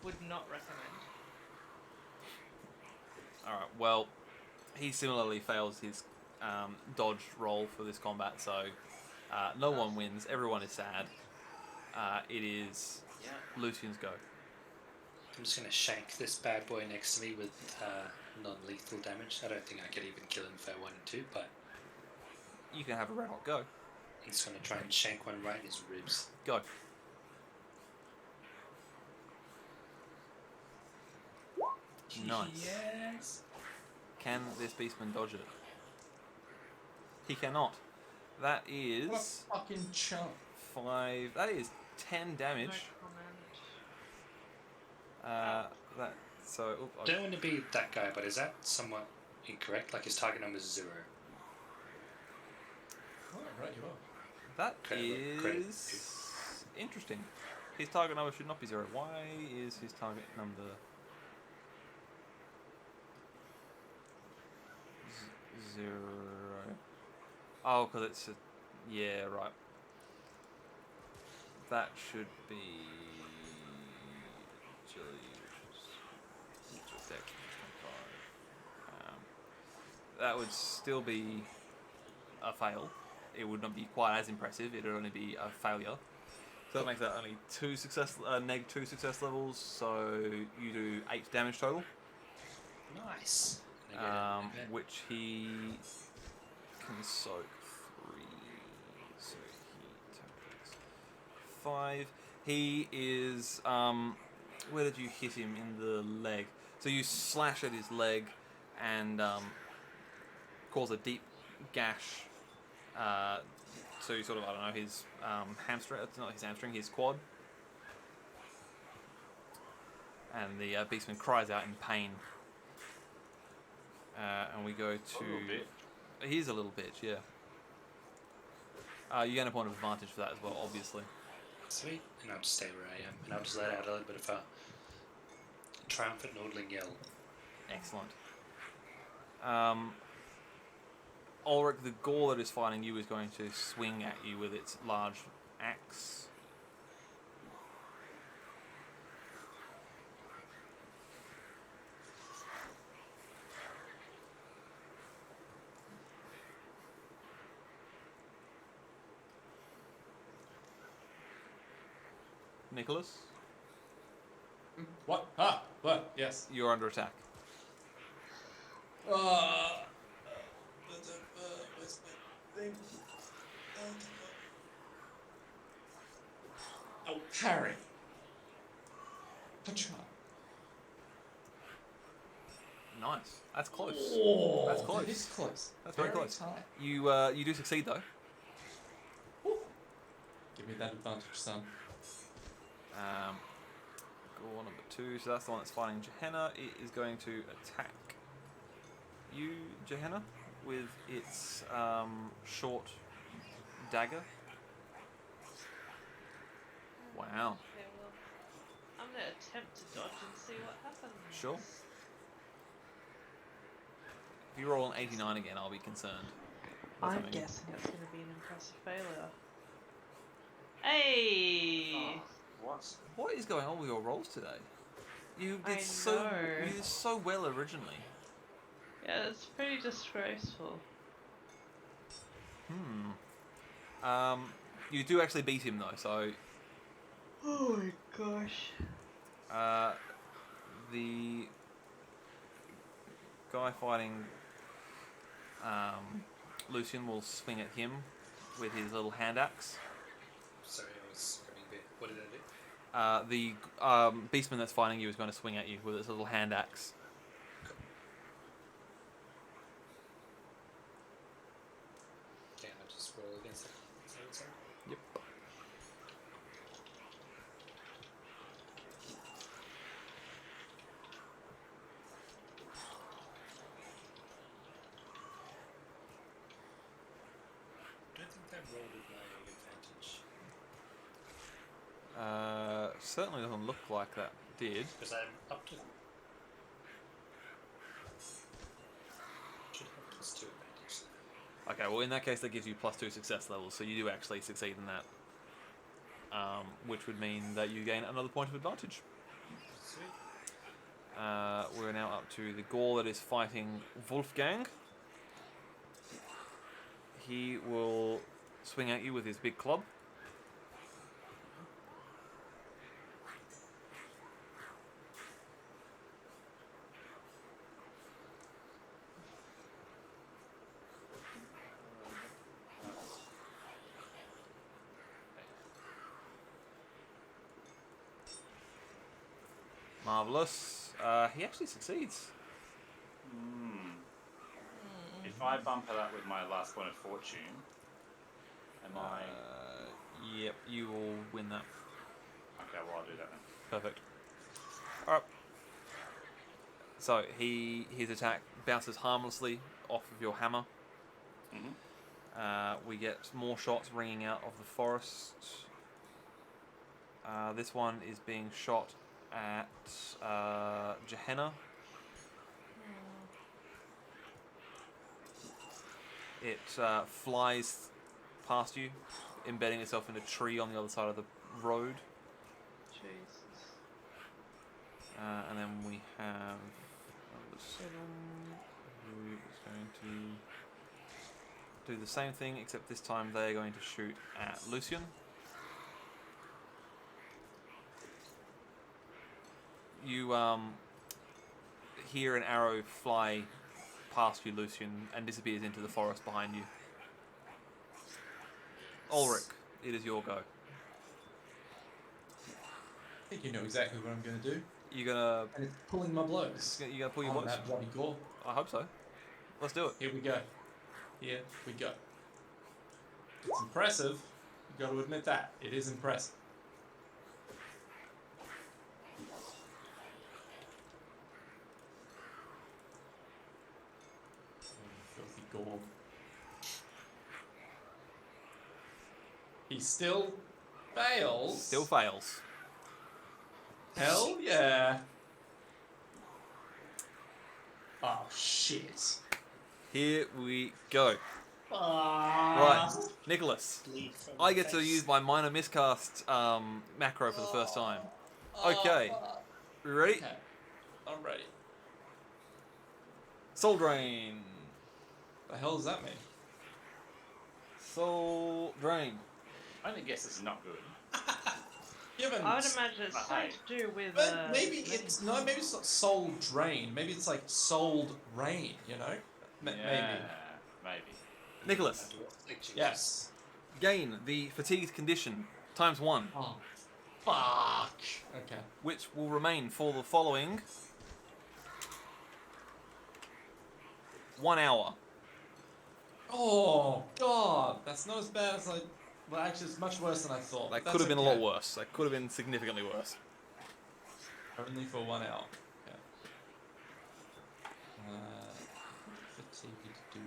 Would not recommend. Alright, well, he similarly fails his dodge roll for this combat, so no one wins, everyone is sad. It is Lucian's go. I'm just going to shank this bad boy next to me with non-lethal damage. I don't think I could even kill him if I wanted to, but You can have a red hot go. I'm just going to try and shank one right in his ribs. Go. Nice. Yes. Can this beastman dodge it? He cannot. That What a is fucking chump. 5. That is 10 damage. No comment. That so. Oop, I don't want to be that guy, but is that somewhat incorrect? Like his target number is 0. Oh, right, you are. that Credit. is interesting. His target number should not be 0. Why is his target number 0? Oh, because it's a, yeah, right. That should be agility, which is dex 25. That would still be a fail. It would not be quite as impressive. It would only be a failure. So that makes that only 2 success, neg 2 success levels. So you do 8 damage total, Nice. And I get it. which he can soak 3. So he takes 5. He is. Where did you hit him in the leg? So you slash at his leg and cause a deep gash. So you sort of, I don't know, his hamstring. It's not his hamstring, his quad. And the beastman cries out in pain. And we go to. A little bit. He's a little bitch, yeah. You gain a point of advantage for that as well, obviously. Sweet. And I'll just stay where I am. And I'll just let out a little bit of a triumphant noodling yell. Excellent. Ulrich, the gore that is fighting you is going to swing at you with its large axe. Nicholas, What? Ah, what? Yes. you're under attack. Where's my thing? Oh, parry. Punch him up. Nice. That's close. Oh, That's close. That is close. That's very close. tight. You do succeed though. Give me that advantage, son. Gore number 2. So that's the one that's fighting Gehenna. It is going to attack you, Gehenna, with its short dagger. Wow. Okay, well, I'm gonna attempt to dodge and see what happens. Sure. If you roll an 89 again, I'll be concerned. That's I'm something- guessing it's gonna be an impressive failure. Hey! What? What is going on with your rolls today? You I did so know. you did so well originally. Yeah, it's pretty disgraceful. You do actually beat him though, so Oh my gosh. the guy fighting Lucian will swing at him with his little hand axe. Sorry, I was grabbing a bit. What did I do? The beastman that's fighting you is going to swing at you with its little hand axe. Can I just roll against that? Is that what's on? Yep. I don't think that rolled with my advantage. Certainly doesn't look like that did. Because I'm up to. Should have +2 advantage. Okay, well in that case that gives you +2 success levels, so you do actually succeed in that. Which would mean that you gain another point of advantage. Sweet. We're now up to the Gaul that is fighting Wolfgang. He will swing at you with his big club. Marvelous. He actually succeeds. If I bump it up with my last point of fortune, am I? Yep, you will win that. Okay, well I'll do that then. Perfect. Alright. So his attack bounces harmlessly off of your hammer. We get more shots ringing out of the forest. This one is being shot at Gehenna. It flies past you, embedding itself in a tree on the other side of the road. Jesus. And then we have number 7, who is going to do the same thing, except this time they're going to shoot at Lucian. You hear an arrow fly past you, Lucian, and disappears into the forest behind you. Ulrich, it is your go. I think you know exactly what I'm going to do. You're gonna And it's pulling my blows. you gonna pull your On blows? that bloody gore. I hope so. Let's do it. Here we go. Here we go. It's impressive. You've got to admit that. It is impressive. Filthy gore. He still fails. Still fails. Hell yeah. Oh shit. Here we go. Ah. Right, Nicholas. I get to use my minor miscast macro for the first time. Okay. You ready? Okay. I'm ready. Soul Drain. The hell does that mean? Soul Drain. I only guess it's not good. You haven't. I would imagine it's something to do with. But maybe it's no. Maybe it's not soul drain. Maybe it's like souled rain. You know. Maybe. Maybe. Nicholas, Yes. gain the fatigued condition ×1, Oh. Fuck. Okay. which will remain for the following 1 hour. Oh God, that's not as bad as I. Well, actually, it's much worse than I thought. That That's could have been a lot okay. worse. That could have been significantly worse. Only for 1 hour. Okay. Fatigue to do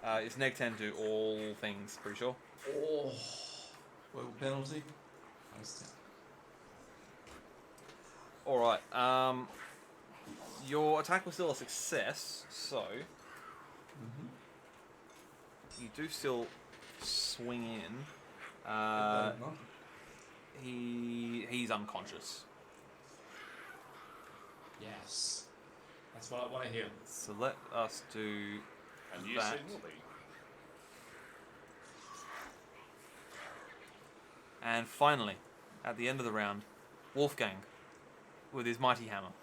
again. It's -10 to all things, pretty sure. Oh. Well, penalty. Alright, your attack was still a success, so you do still swing in. He's unconscious. Yes. That's what I want to hear. So let us do And you that. soon will be. And finally, at the end of the round, Wolfgang with his mighty hammer.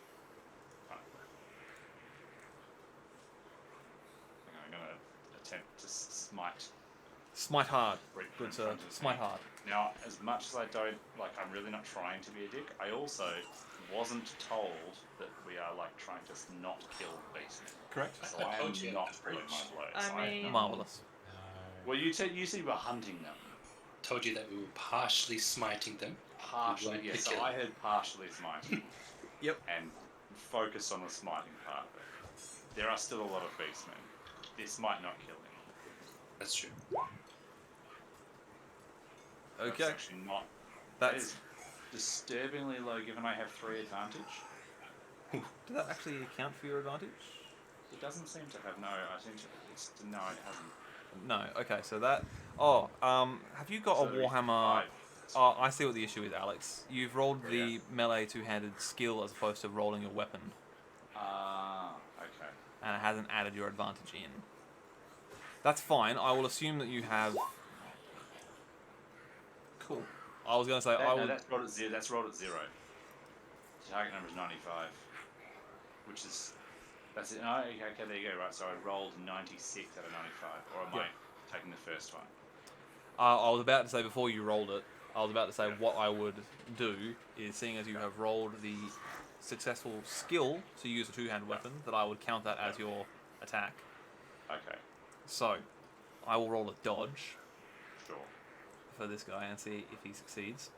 Smite hard. right Good in sir. front of Smite me. hard. Now, as much as I don't, like, I'm really not trying to be a dick, I also wasn't told that we are, like, trying to not kill beastmen. Correct. So I I told you am at not the pulling my bridge. blows. I am mean- not. Marvelous. Well, you said you were hunting them. Told you that we were partially smiting them. Partially, weren't yes. the So killer. I heard partially smiting. Yep. And focus on the smiting part of it. There are still a lot of beastmen. This might not kill him. That's true. That's Okay. actually not. That That's. is disturbingly low given I have 3 advantage. Did that actually account for your advantage? It doesn't seem to have no. I think it's no, it hasn't. No. Okay. So that. Oh. Have you got So a there's Warhammer? 5. Oh, I see what the issue is, Alex. You've rolled Oh, the yeah. melee two-handed skill as opposed to rolling your weapon, Ah, okay. and it hasn't added your advantage in. That's fine. I will assume that you have. Cool. I was gonna say I No, would. that's rolled at 0. That's rolled at 0. The target number is 95, which is. That's it. Oh, okay, there you go. Right, so I rolled 96 out of 95, or am Yep. I taking the first one? I was about to say before you rolled it. I was about to say what I would do is, seeing as you have rolled the successful skill to use a two-handed weapon, that I would count that as your attack. Okay, So, I will roll a dodge sure. for this guy and see if he succeeds.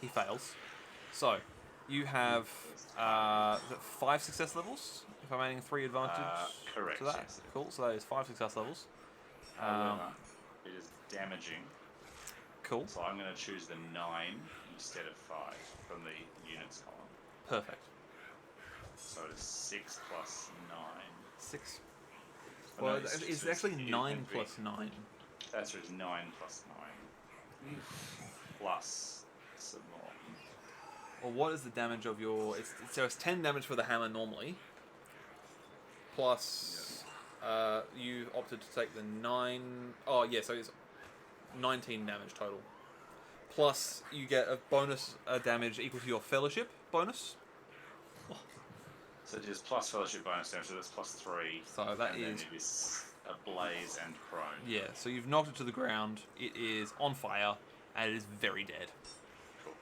He fails. So, you have is it 5 success levels, if I'm adding 3 advantage Correct. to that. Yes. Cool, so that is 5 success levels. However, it is damaging, Cool, so I'm going to choose the 9 instead of 5 from the units column. perfect. So it is 6 plus 9. 6. Oh, Well, no, it's it's just actually 9 infantry. plus 9. That's right, 9 plus 9. Plus some more. Well, what is the damage of your... So it's 10 damage for the hammer normally. Plus, you opted to take the 9... Oh, yeah, so it's 19 damage total. Plus, you get a bonus damage equal to your fellowship bonus. So it is plus fellowship bonus damage, so that's plus 3. So that and then is... it is a blaze and prone. Yeah, so you've knocked it to the ground. It is on fire, and it is very dead. Cool.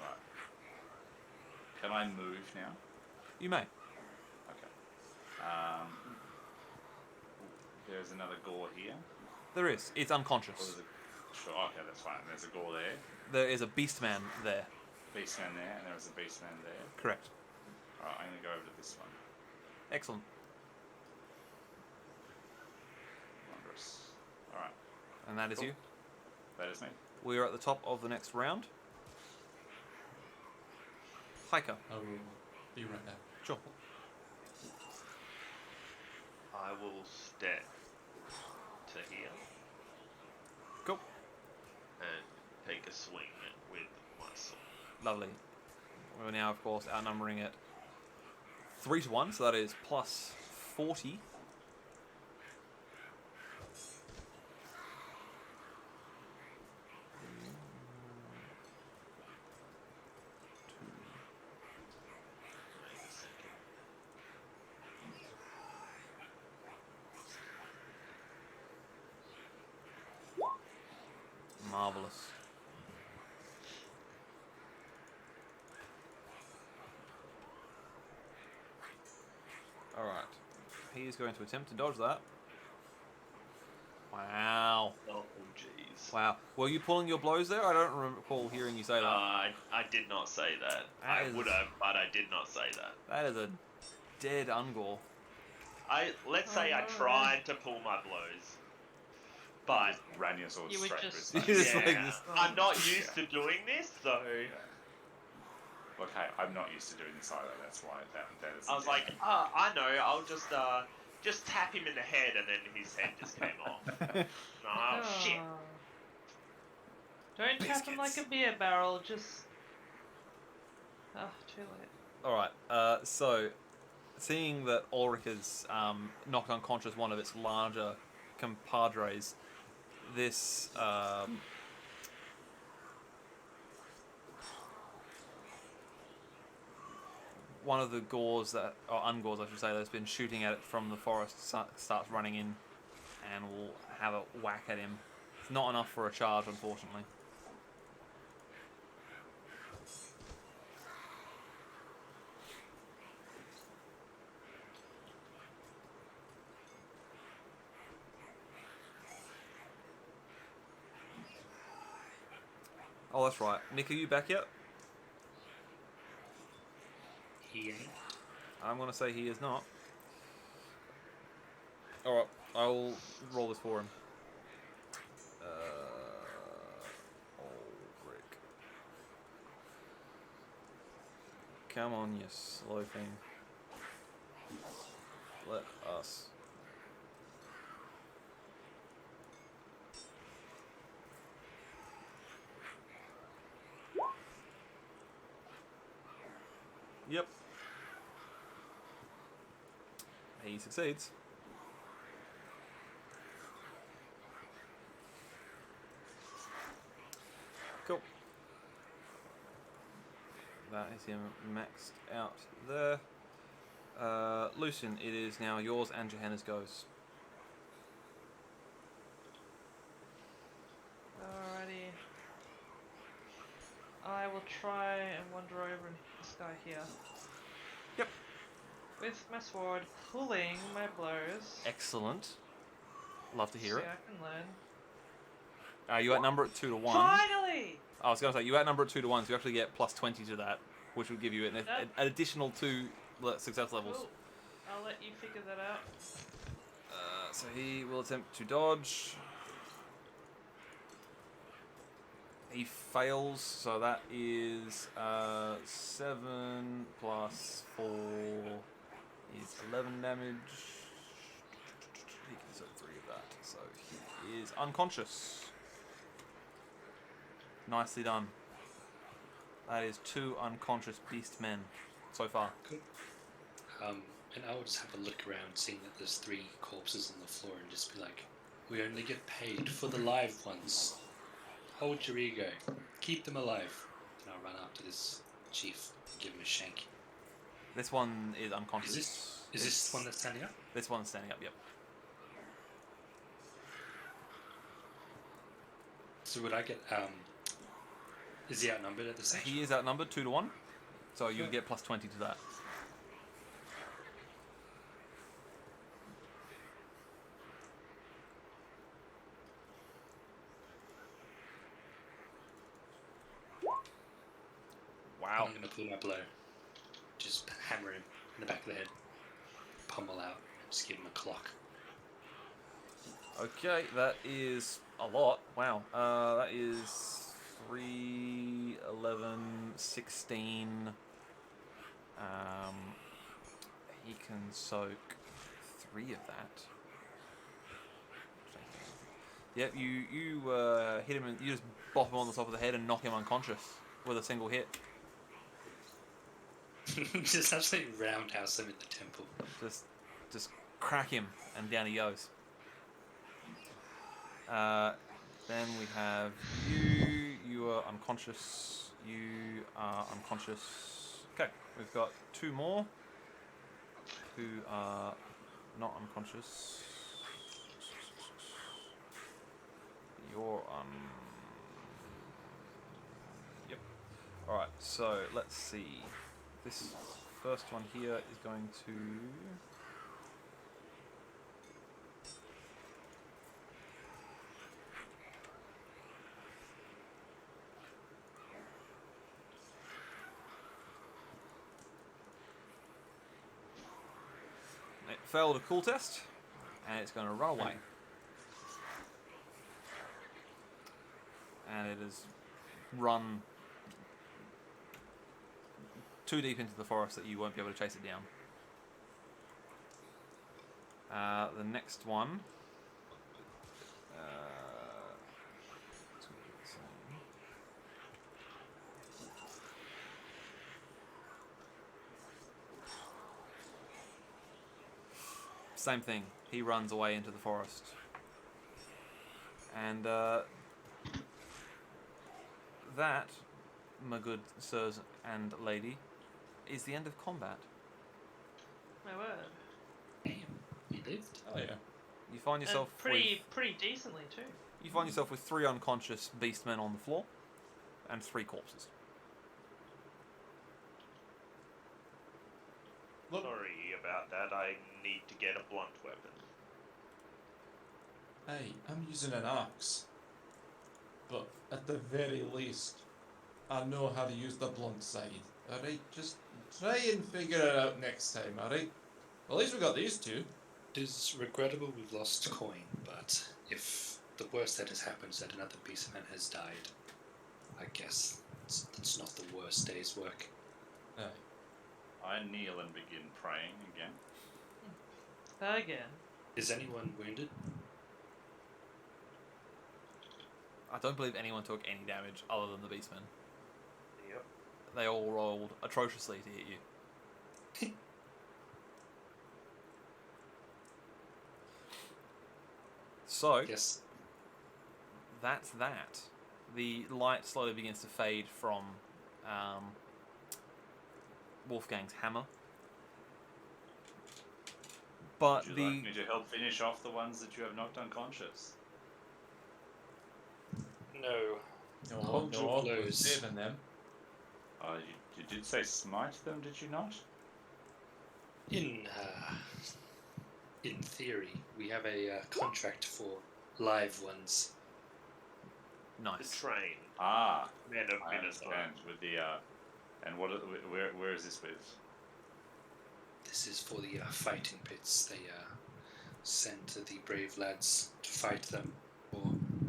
Right. Can I move now? You may. Okay. There's another gore here. There is. It's Or unconscious. there's a, sure, okay, that's fine. There's a gore there. There is a beastman there. Beastman there, and there was a beastman there. Correct. Alright, I'm gonna go over to this one. Excellent. Wondrous. Alright, And that is Cool. you. that is me. We are at the top of the next round. Hiker. I will be right back. Sure. I will step to here Cool. and take a swing with my sword. Lovely. We're now, of course, outnumbering it 3 to 1, so that is plus 40. Wait a second. Marvelous. Alright. He is going to attempt to dodge that. Wow. Oh, jeez. Wow. Were you pulling your blows there? I don't recall hearing you say that. I did not say that. That I is- would have, but I did not say that. That is a dead Ungor. Let's say I no. tried to pull my blows, but Ran your sword You would straight just- through his You face. just like yeah, this- I'm not used to doing this, so Okay, I'm not used to doing this either. That's why that is. I was like, I know, I'll just tap him in the head, and then his head just came off. Oh shit! Don't tap him like a beer barrel, just... Oh, too late. Alright, so seeing that Ulrich has knocked unconscious one of its larger compadres, this one of the gores that, or ungores I should say, that's been shooting at it from the forest starts running in and will have a whack at him. It's not enough for a charge, unfortunately. Oh, that's right. Nick, are you back yet? He ain't. I'm going to say he is not. Alright, I'll roll this for him. Ulrich. Come on, you slow thing. Let us. Yep. He succeeds. Cool. That is him maxed out there. Lucian, it is now yours and Johanna's goes. Alrighty. I will try and wander over and hit this guy here. Yep. With my sword, pulling my blows. Excellent. Love to hear See, it. I can learn. You outnumber it 2 to 1. Finally! I was going to say, you outnumber it 2 to 1, so you actually get plus 20 to that, which would give you an additional 2 success levels. Cool. I'll let you figure that out. So he will attempt to dodge. He fails, so that is 7 plus 4 is 11 damage. He can insert 3 of that, so he is unconscious. Nicely done. That is 2 unconscious beast men so far. Cool. And I will just have a look around, seeing that there's 3 corpses on the floor, and just be like, we only get paid for the live ones. Hold your ego. Keep them alive. Then I'll run up to this chief and give him a shank. This one is unconscious. Is this the one that's standing up? This one's standing up, yep. So would I get, is he outnumbered at this stage? He is outnumbered 2 to 1, so you Cool. get plus 20 to that. Wow. I'm going to pull my blow. Just hammer him in the back of the head. Pummel out. Just give him a clock. Okay, that is a lot. Wow. That is 3, 11, 16. He can soak 3 of that. Yep, you hit him and you just bop him on the top of the head and knock him unconscious with a single hit. Just absolutely roundhouse him in the temple. Just crack him and down he goes. Then we have you. You are unconscious. You are unconscious. Okay, we've got 2 more who are not unconscious. You're Yep. All right. So let's see. This first one here is going to. It failed a cool test, and it's going to run away. And it has run too deep into the forest that you won't be able to chase it down. The next one. Same thing. He runs away into the forest. And that, my good sirs and lady, is the end of combat. My word. Damn, he lived. Oh yeah. You find yourself And pretty decently too. you find yourself with 3 unconscious beastmen on the floor, and 3 corpses. Look, Sorry about that. I need to get a blunt weapon. hey, I'm using an axe. But at the very least, I know how to use the blunt side. Alright, just try and figure it out next time, alright? At least we got these two. It is regrettable we've lost coin, but if the worst that has happened is that another beastman has died, I guess it's not the worst day's work. Aye. I kneel and begin praying again. Again. Is anyone wounded? I don't believe anyone took any damage other than the beastmen. Yep. They all rolled atrociously to hit you. So, Yes. that's that. The light slowly begins to fade from Wolfgang's hammer. But Would you like me to help finish off the ones that you have knocked unconscious? No. No, Hold your we're blows. saving them. You did say smite them, did you not? In theory, we have a contract for live ones. The nice. train. Ah, Men of I Middenheim. understand. With the and what? Where is this with? This is for the fighting pits. They send the brave lads to fight them for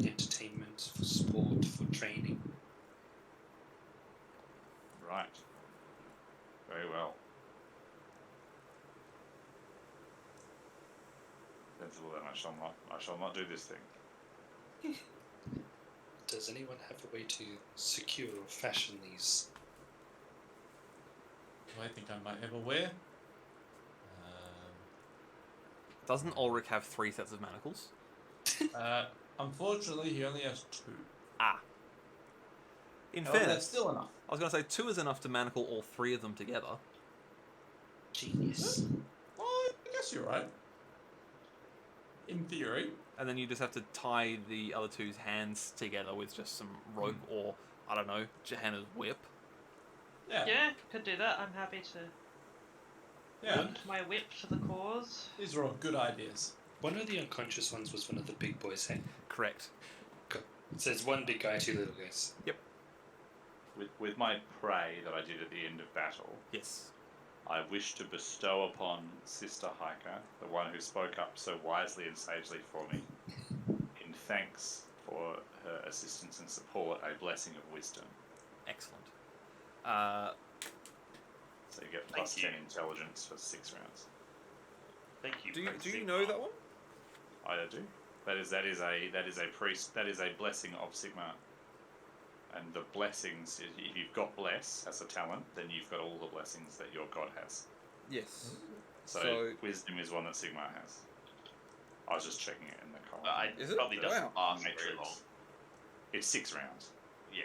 entertainment, for sport, for training. Right. Very well. Sensible then. I shall not do this thing. Does anyone have a way to secure or fashion these? I think I might have a way. Doesn't Ulrich have 3 sets of manacles? Unfortunately, he only has 2. Ah. In However, fairness, that's still enough. I was going to say 2 is enough to manacle all 3 of them together. Genius. Well, I guess you're right. In theory. And then you just have to tie the other 2's hands together with just some rope or, I don't know, Johanna's whip. Yeah. Yeah, could do that. I'm happy to Yeah. lend my whip to the cause. These are all good ideas. One of the unconscious ones was one of the big boys, hey? Correct. So it's one big guy, 2 little guys. With my prey that I did at the end of battle, Yes. I wish to bestow upon Sister Hiker, the one who spoke up so wisely and sagely for me, in thanks for her assistance and support, a blessing of wisdom. Excellent. So you get plus Thank you. 10 intelligence for 6 rounds. Thank you. Do Prince you Sigmar. know that one? I do. That is a priest. That is a blessing of Sigmar. And the blessings, if you've got bless as a talent, then you've got all the blessings that your god has. Yes. So wisdom is one that Sigmar has. I was just checking it in the column. Is it? Probably doesn't Wow. last very long. It's 6 rounds. Yeah.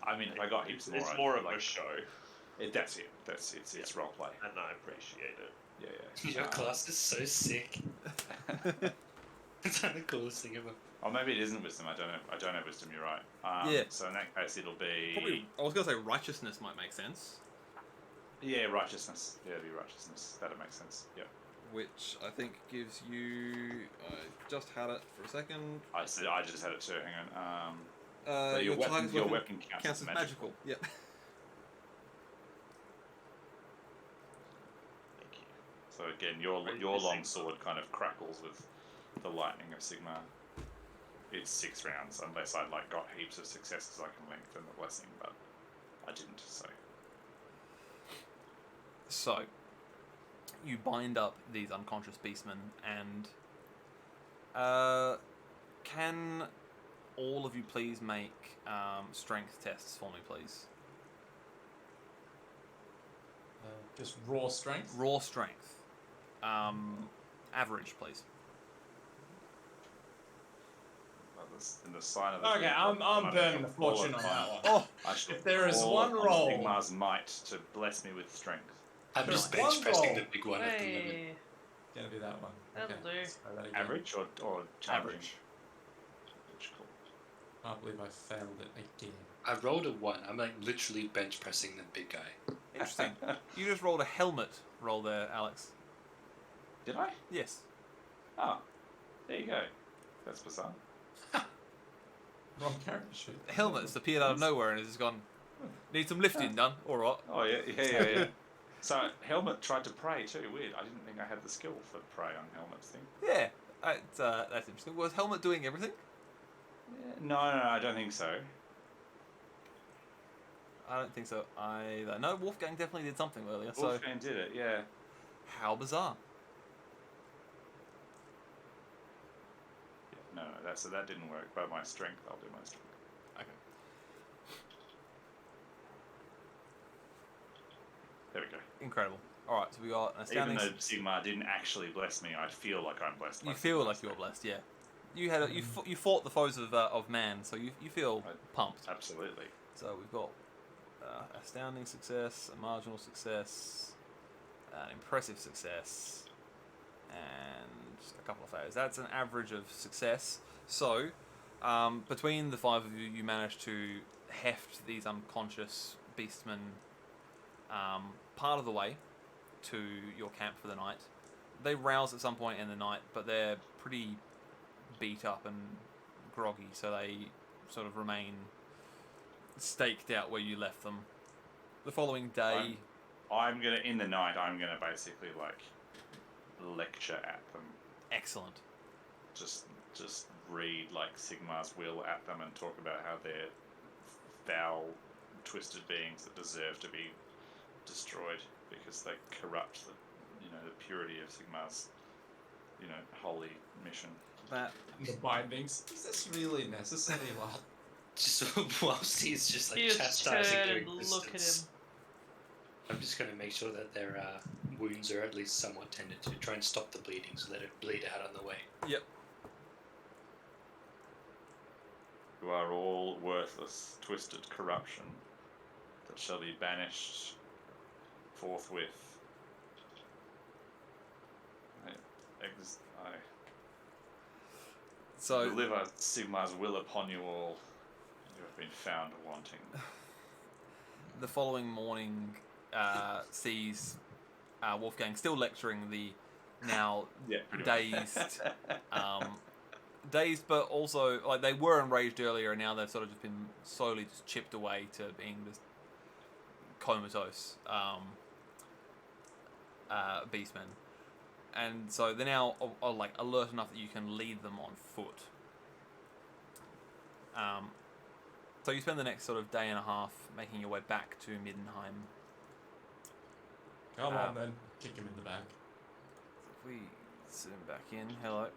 I mean, if I got heaps more, It's I'd more of like, a show, That's it. It's role play. and I appreciate it. Yeah. Your class is so sick. It's not the coolest thing ever. Or maybe it isn't wisdom. I don't know wisdom. You're right. Yeah. So in that case, it'll be Probably, I was going to say righteousness might make sense, righteousness. Yeah, it'll be righteousness. That'll make sense. Yeah. which I think gives you. I just had it for a second. I just had it too. Hang on. Uh, So your target's weapon counts counts as as magical. magical. Yep. Thank you. So again, your Wait, your is long Sigmar- sword kind of crackles with the lightning of Sigmar. It's 6 rounds, unless I'd got heaps of successes I can lengthen the blessing, but I didn't. So, you bind up these unconscious beastmen, and can all of you please make strength tests for me, please? Just raw strength. Raw strength. Average, please. in the sign of the. Okay, I'm burning the fortune on that one. Oh, I shall If there is call one on roll- Sigmar's might to bless me with strength. I'm just There's bench one pressing roll. the big one at the moment. Hey, Gonna be that one. That'll Okay, do. let's try that again. Average or challenging? average. Average, cool. Can't believe I failed it again. I rolled a 1. I'm like literally bench pressing the big guy. Interesting. You just rolled a helmet roll there, Alex. Did I? Yes. Oh, there you go. That's bizarre. Wrong character sheet. The helmet's appeared out of nowhere and has just gone. Need some lifting done. All right. Oh yeah. So helmet tried to pray too. Weird. I didn't think I had the skill for prey on helmets thing. Yeah. That's interesting. Was helmet doing everything? No, I don't think so. I don't think so either. No, Wolfgang definitely did something earlier. So Wolfgang did it. Yeah. how bizarre. No, that didn't work. But my strength, I'll do my strength. Okay. There we go. Incredible. All right. So we got an Even astounding. though Sigmar didn't actually bless me, I feel like I'm blessed. by You feel Sigmar's like you're strength. blessed. Yeah. You had you fought the foes of man, so you feel Right. pumped. Absolutely. So we've got astounding success, a marginal success, an impressive success, and a couple of failures. That's an average of success. So between the 5 of you, you managed to heft these unconscious beastmen part of the way to your camp for the night. They rouse at some point in the night, but they're pretty beat up and groggy, so they sort of remain staked out where you left them. The following day, I'm gonna in the night. I'm gonna basically like lecture at them. excellent. Just read like Sigmar's will at them and talk about how they're foul, twisted beings that deserve to be destroyed because they corrupt the purity of Sigmar's holy mission. That The bindings. Is this really necessary, lad? Just whilst he's just like You just chastising turn their and look at existence. him. I'm just going to make sure that their wounds are at least somewhat tended to. Try and stop the bleeding so that it bleed out on the way. yep. You are all worthless, twisted corruption that shall be banished forthwith. I So deliver Sigmar's will upon you all. You have been found wanting. the following morning sees Wolfgang still lecturing the now Yeah, pretty much. dazed, but also like they were enraged earlier, and now they've sort of just been slowly just chipped away to being this comatose beastmen, and so they're now like alert enough that you can lead them on foot. So you spend the next sort of day and a half making your way back to Middenheim. Come on then. Kick him in the back. If we zoom back in, hello.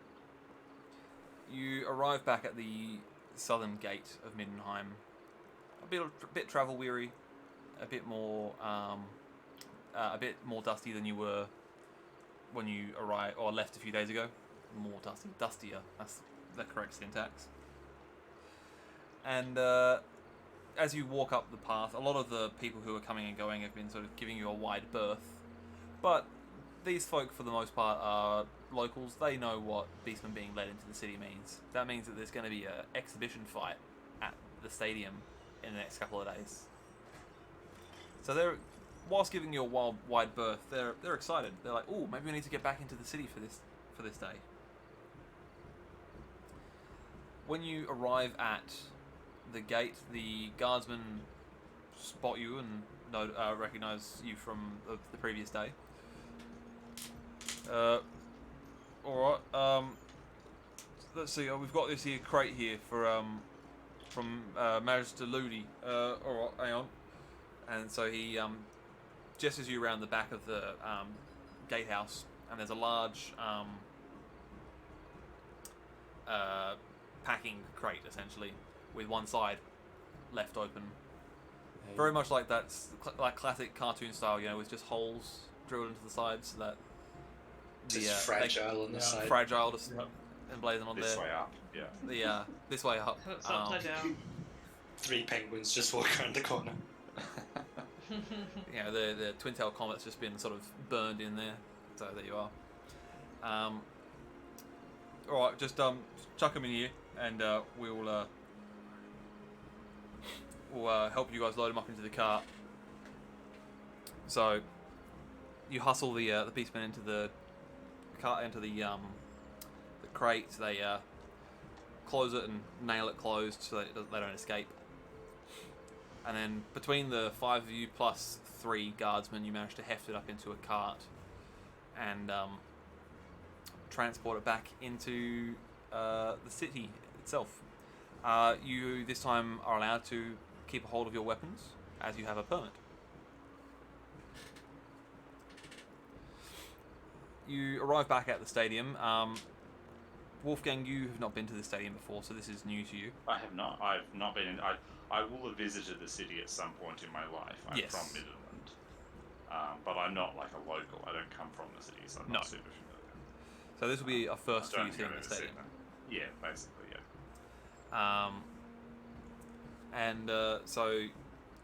You arrive back at the southern gate of Middenheim. A bit travel weary, a bit more dusty than you were when you arrived or left a few days ago. More dustier. That's the correct syntax. And as you walk up the path, a lot of the people who are coming and going have been sort of giving you a wide berth. But these folk, for the most part, are locals. They know what beastmen being led into the city means. That means that there's going to be an exhibition fight at the stadium in the next couple of days. So they're, whilst giving you a wide berth, they're excited. They're like, "Oh, maybe we need to get back into the city for this day." When you arrive at the gate, the guardsmen spot you and recognize you from the previous day. All right. Let's see. We've got this here crate here from Magister Ludi. All right, hang on. And so he gestures you around the back of the gatehouse, and there's a large packing crate, essentially, with one side left open. Hey. Very much like that's like classic cartoon style, with just holes drilled into the sides so that Just fragile on the yeah. side. fragile, just emblazoned on This there. way up. Yeah. The this way up. It's upside down. 3 penguins just walk around the corner. You know, the twin tail comet's just been sort of burned in there. So there you are. All right, just chuck them in here, and we'll help you guys load them up into the cart. So you hustle the beastmen into the cart, into the crate. They close it and nail it closed so that they don't escape. And then between the 5 of you plus 3 guardsmen, you manage to heft it up into a cart and transport it back into the city itself. You this time are allowed to keep a hold of your weapons as you have a permit. You arrive back at the stadium. Wolfgang, you have not been to the stadium before, so this is new to you. I have not. I've not been in. I will have visited the city at some point in my life. I'm Yes. from Middenheim, but I'm not like a local. I don't come from the city, so I'm not super familiar. So this will be a first I for don't you go seeing to the the stadium. city. Yeah, basically, yeah. And so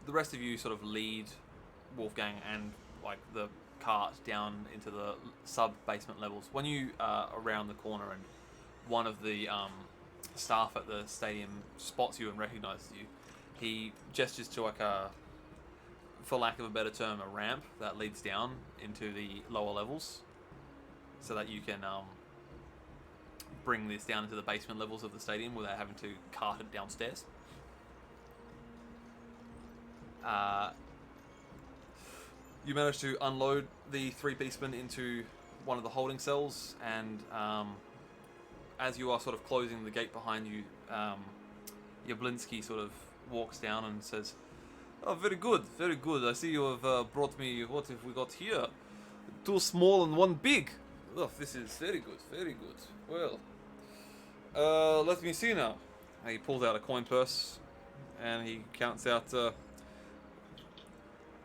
the rest of you sort of lead Wolfgang and like the cart down into the sub basement levels. When you are around the corner and one of the staff at the stadium spots you and recognizes you, he gestures to like a, for lack of a better term, a ramp that leads down into the lower levels, so that you can bring this down into the basement levels of the stadium without having to cart it downstairs. You manage to unload the 3 beastmen into one of the holding cells, and as you are sort of closing the gate behind you, Jablinski sort of walks down and says, "Oh, very good, very good. I see you have brought me, what have we got here? 2 small and 1 big. Oh, this is very good, very good. Well, let me see now." And he pulls out a coin purse and he counts out,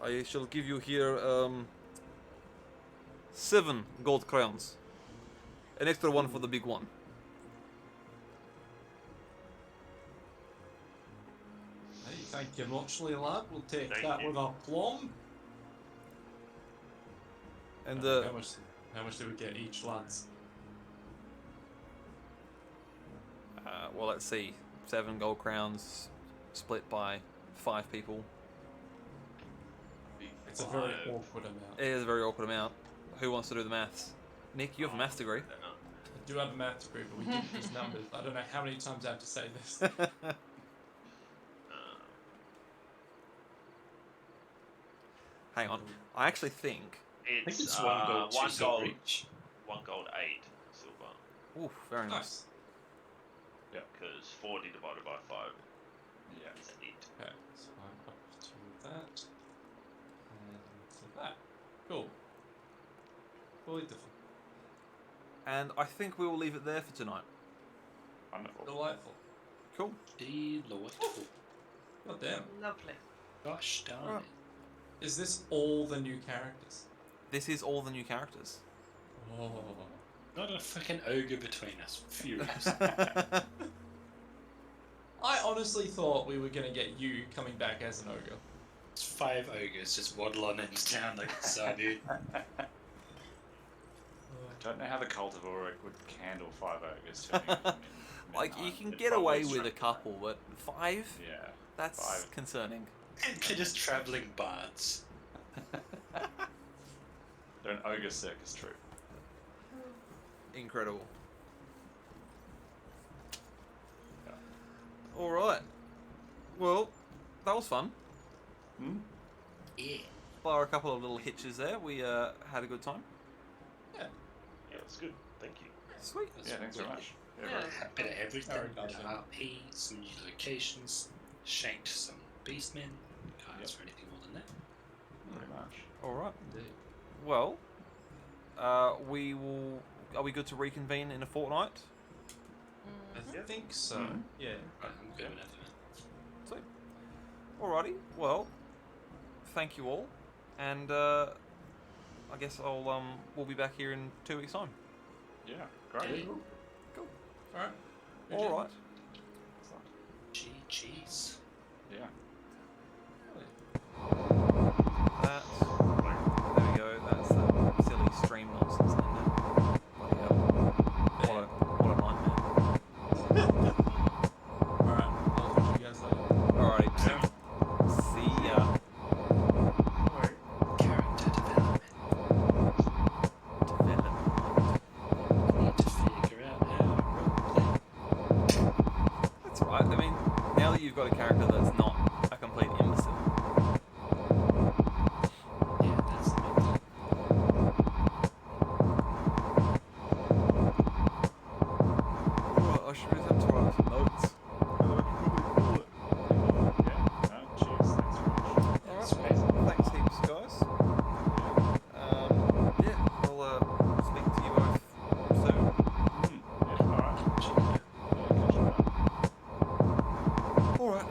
I shall give you here 7 gold crowns. An extra 1 for the big one. Hey, thank you muchly, lad. We'll take Thank that you. with aplomb. And How much do we get each, lads? well, let's see. 7 gold crowns split by 5 people. It's a very awkward amount. It is a very awkward amount. Who wants to do the maths? Nick, you have a maths degree. I do have a math degree, but we did use numbers. I don't know how many times I have to say this. Hang on. I actually think... I think It's it's 1 gold, 2 1 silver gold, each. 1 gold, 8 silver. Ooh, very nice. Nice. Because 40 divided by 5 Yeah. is 8. Okay, so I'm up to that. And to that. Cool. Fully different. And I think we will leave it there for tonight. Wonderful. Delightful. Cool. Delightful. God damn. Lovely. Gosh darn Right. it. Is this all the new characters? This is all the new characters. Oh. Not a fucking ogre between us. Furious. I honestly thought we were gonna get you coming back as an ogre. It's 5 ogres just waddle on into town like a side dude. Don't know how the Cult of Ulrich would handle 5 ogres turning up in Like, you Middenheim. can It'd get probably away with struggle. a couple, but 5? Yeah. That's 5. concerning. They're just travelling bards. They're an ogre circus troupe. Incredible. Alright. Well, that was fun. Hmm? Yeah. Bar a couple of little hitches there. We had a good time. Yeah. Yeah, it's good. Thank you. Sweet. Yeah, thanks very much. Yeah, Yeah. very A bit of everything. Very nice, yeah. RP, some new locations, shanked some beastmen. Can't ask for anything more than that. very much. Alright. Indeed. Well, we will... Are we good to reconvene in a fortnight? I think so. Mhm. Yeah. Right, I'm good with that. Sweet. Alrighty. Well, thank you all. And I guess we'll be back here in 2 weeks' time. Yeah, great. Yeah. Cool. Alright. All right. GG's. Yeah. That's, there we go. That's the silly stream nonsense then. Now. Bloody hell. What a nightmare. Alright, I'll talk to you guys later. Alrighty. See ya. Character development. Need to figure out how to roleplay. That's right. I mean, now that you've got a character that's not a complete imbecile. Yeah, that's the big thing. Alright, I should really have to write some notes. Yeah. No, cheers. Thanks very much. Alright, thanks heaps, guys. Yeah, I'll speak to you both soon. Yeah, alright. Yeah, catch you later. Alright.